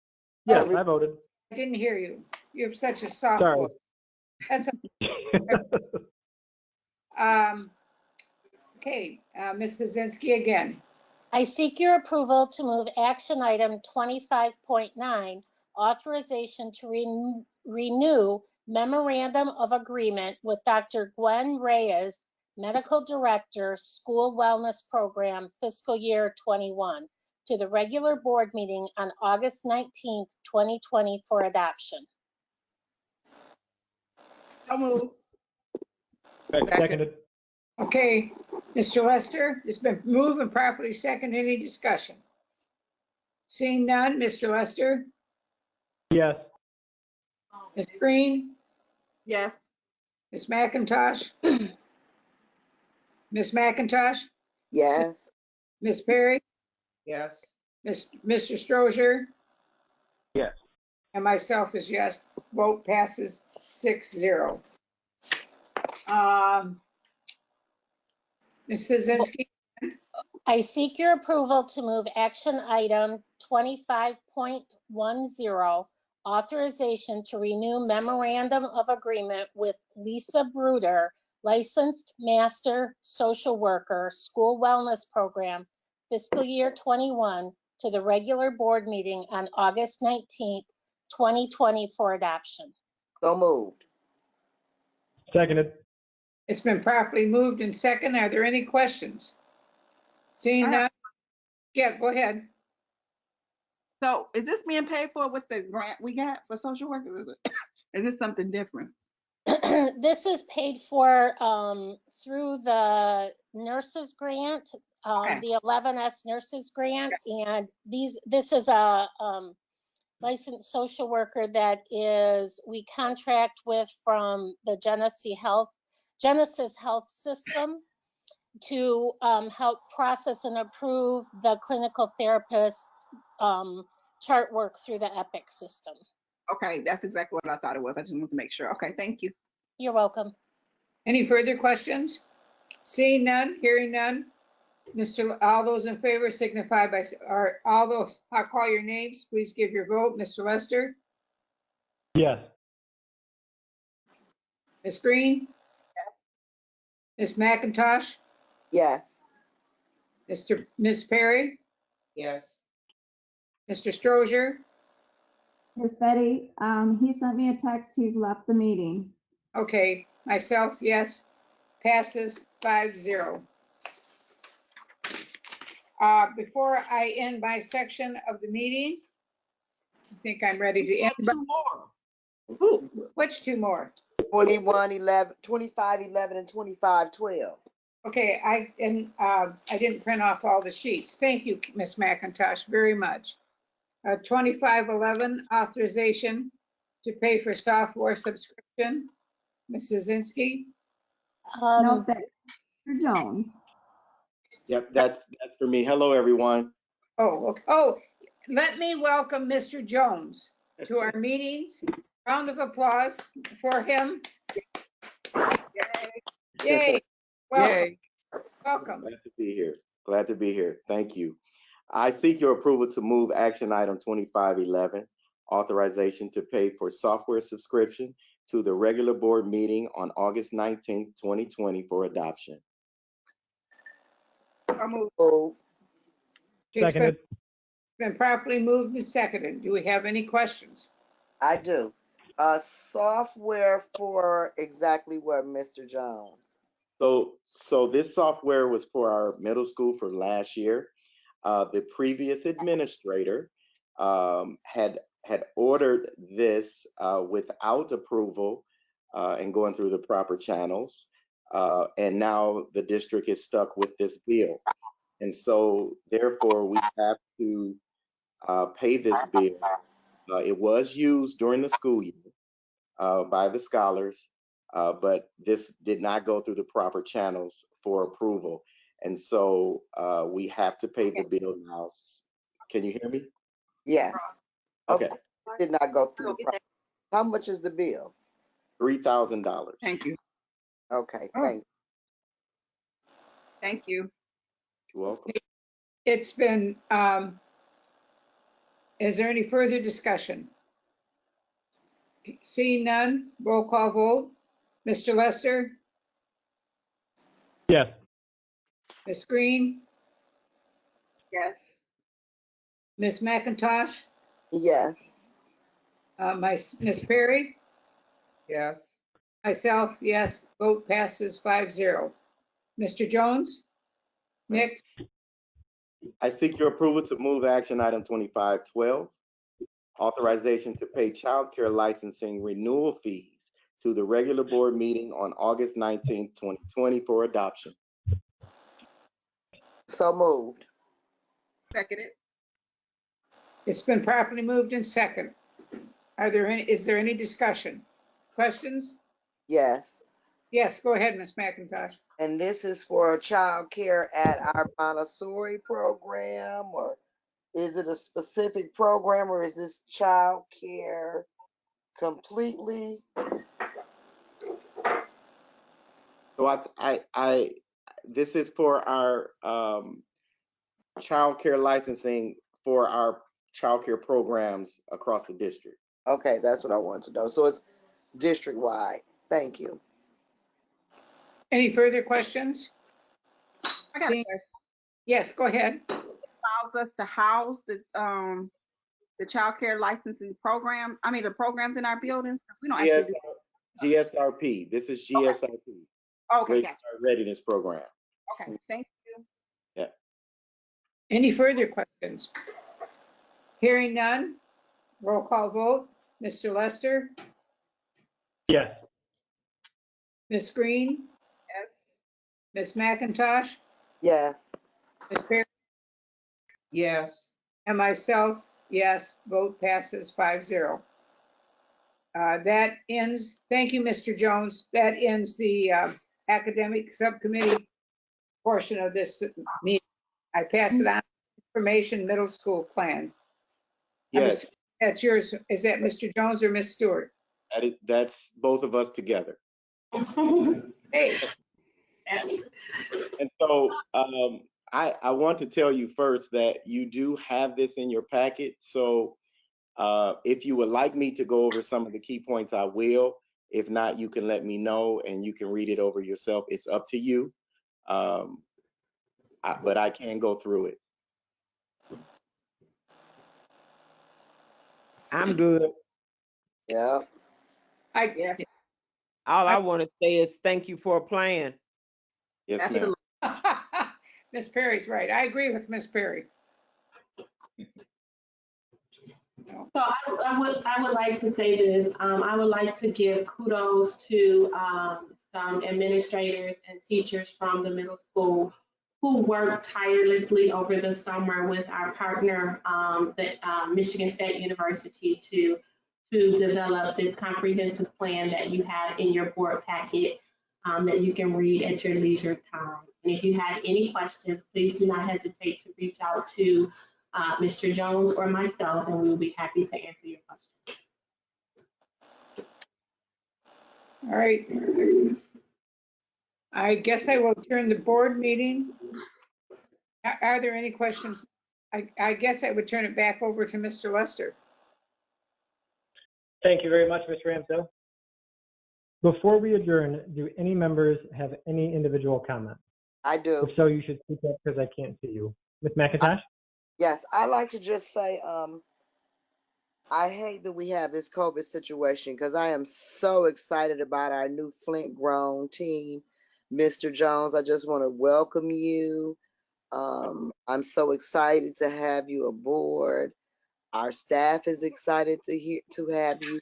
Yes, I voted. I didn't hear you. You're such a soft Sorry. vote. That's Okay, Ms. Lozinski again. I seek your approval to move action item 25.9, authorization to renew memorandum of agreement with Dr. Gwen Reyes, Medical Director, School Wellness Program, fiscal year 21, to the regular board meeting on August 19th, 2020 for adoption. So moved. Seconded. Okay, Mr. Lester, it's been moved and properly seconded. Any discussion? Seeing none, Mr. Lester, Yes. Ms. Green, Yes. Ms. McIntosh, Ms. McIntosh, Yes. Ms. Perry, Yes. Mr. Strozier, Yes. and myself is yes. Vote passes 6-0. Ms. Lozinski, I seek your approval to move action item 25.10, authorization to renew memorandum of agreement with Lisa Bruder, licensed master social worker, school wellness program, fiscal year 21, to the regular board meeting on August 19th, 2020 for adoption. So moved. Seconded. it's been properly moved and second. Are there any questions? Seeing none? Yeah, go ahead. So is this being paid for with the grant we got for social workers? Is this something different? This is paid for through the nurses grant, Okay. the 11S nurses grant, and this is a licensed social worker that we contract with from the Genesis Health System to help process and approve the clinical therapist chart work through the Epic system. Okay, that's exactly what I thought it was. I just wanted to make sure. Okay, thank you. You're welcome. Any further questions? Seeing none, hearing none. All those in favor signify by, or all those, I'll call your names. Please give your vote. Mr. Lester, Yes. Ms. Green, Ms. McIntosh, Yes. Ms. Perry, Yes. Mr. Strozier. Miss Betty, he sent me a text, he's left the meeting. Okay, myself, yes, passes 5-0. Before I end my section of the meeting, I think I'm ready to end. Two more. Ooh, which two more? 2111, 2511, and 2512. Okay, I didn't print off all the sheets. Thank you, Ms. McIntosh, very much. 2511, authorization to pay for software subscription. Ms. Lozinski. Nope, that's Mr. Jones. Yep, that's for me. Hello, everyone. Oh, okay. Oh, let me welcome Mr. Jones to our meetings. Round of applause for him. Yay. Welcome. Yay. Welcome. Glad to be here. Glad to be here. Thank you. I seek your approval to move action item 2511, authorization to pay for software subscription, to the regular board meeting on August 19th, 2020 for adoption. Move. Seconded. Been properly moved and seconded. Do we have any questions? I do. Software for exactly what, Mr. Jones? So this software was for our middle school for last year. The previous administrator had ordered this without approval and going through the proper channels. And now the district is stuck with this bill. And so therefore we have to pay this bill. It was used during the school year by the scholars, but this did not go through the proper channels for approval. And so we have to pay the bill now. Can you hear me? Yes. Okay. Of course, it did not go through the process. How much is the bill? $3,000. Thank you. Okay, Oh. thank you. Thank you. You're welcome. It's been, is there any further discussion? Seeing none, roll call vote. Mr. Lester, Yes. Ms. Green, Yes. Ms. McIntosh, Yes. Ms. Perry, Yes. myself, yes, vote passes 5-0. Mr. Jones, next. I seek your approval to move action item 2512, authorization to pay child care licensing renewal fees to the regular board meeting on August 19th, 2020 for adoption. So moved. Seconded. It's been properly moved in second. Is there any discussion? Questions? Yes. Yes, go ahead, Ms. McIntosh. And this is for child care at our Montessori program, or is it a specific program, or is this child care completely? So this is for our child care licensing for our child care programs across the district. Okay, that's what I wanted to know. So it's district-wide. Thank you. Any further questions? I got a question. Yes, go ahead. It allows us to house the child care licensing program. I mean, the programs in our buildings, because we don't actually do. GSRP. This is GSRP. Okay, gotcha. Readiness program. Okay, thank you. Yeah. Any further questions? Hearing none, roll call vote. Mr. Lester? Yes. Ms. Green? Yes. Ms. McIntosh? Yes. Ms. Perry? Yes. And myself, yes, vote passes 5-0. That ends, thank you, Mr. Jones. That ends the academic subcommittee portion of this meeting. I pass it on. Information middle school plans. Yes. That's yours. Is that Mr. Jones or Ms. Stewart? That's both of us together. Hey. And so I want to tell you first that you do have this in your packet. So if you would like me to go over some of the key points, I will. If not, you can let me know and you can read it over yourself. It's up to you. But I can go through it. I'm good. Yeah. All I want to say is thank you for applying. Yes, ma'am. Ms. Perry's right. I agree with Ms. Perry. So I would like to say this. I would like to give kudos to some administrators and teachers from the middle school who worked tirelessly over the summer with our partner, the Michigan State University, to develop this comprehensive plan that you have in your board packet that you can read at your leisure time. And if you have any questions, please do not hesitate to reach out to Mr. Jones or myself, and we will be happy to answer your questions. All right. I guess I will turn the board meeting. Are there any questions? I guess I would turn it back over to Mr. Lester. Thank you very much, Ms. Ramsdale. Before we adjourn, do any members have any individual comments? I do. If so, you should speak up because I can't see you. Ms. McIntosh? Yes, I like to just say, I hate that we have this COVID situation because I am so excited about our new Flint grown team. Mr. Jones, I just want to welcome you. I'm so excited to have you aboard. Our staff is excited to have you.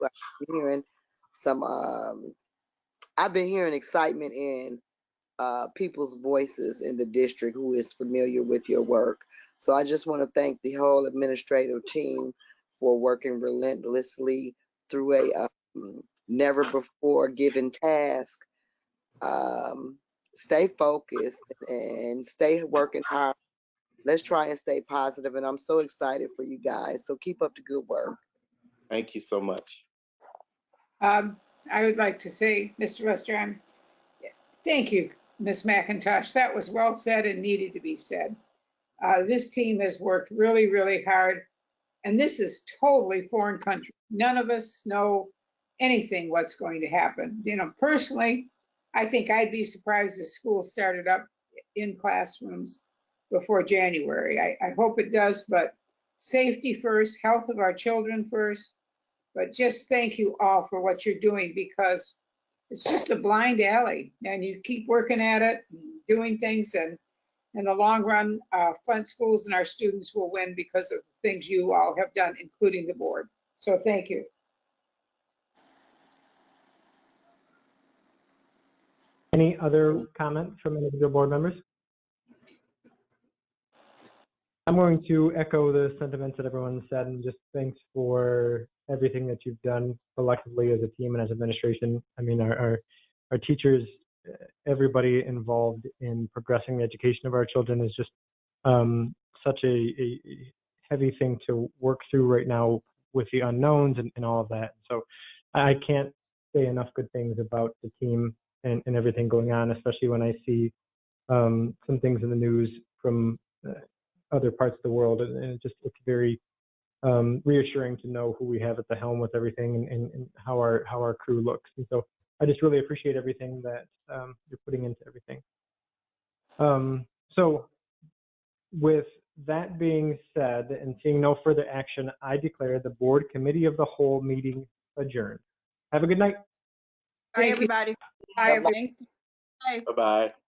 I've been hearing excitement in people's voices in the district who is familiar with your work. So I just want to thank the whole administrative team for working relentlessly through a never before given task. Stay focused and stay working hard. Let's try and stay positive, and I'm so excited for you guys. So keep up the good work. Thank you so much. I would like to say, Mr. Lester, thank you, Ms. McIntosh. That was well said and needed to be said. This team has worked really, really hard, and this is totally foreign country. None of us know anything what's going to happen. You know, personally, I think I'd be surprised if school started up in classrooms before January. I hope it does, but safety first, health of our children first. But just thank you all for what you're doing, because it's just a blind alley and you keep working at it, doing things, and in the long run, Flint schools and our students will win because of the things you all have done, including the board. So thank you. Any other comments from any of the board members? I'm going to echo the sentiments that everyone said, and just thanks for everything that you've done collectively as a team and as administration. I mean, our teachers, everybody involved in progressing the education of our children is just such a heavy thing to work through right now with the unknowns and all of that. So I can't say enough good things about the team and everything going on, especially when I see some things in the news from other parts of the world, and it just looks very reassuring to know who we have at the helm with everything and how our crew looks. And so I just really appreciate everything that you're putting into everything. So with that being said, and seeing no further action, I declare the board committee of the whole meeting adjourned. Have a good night. Bye, everybody. Bye, everybody. Bye. Bye-bye.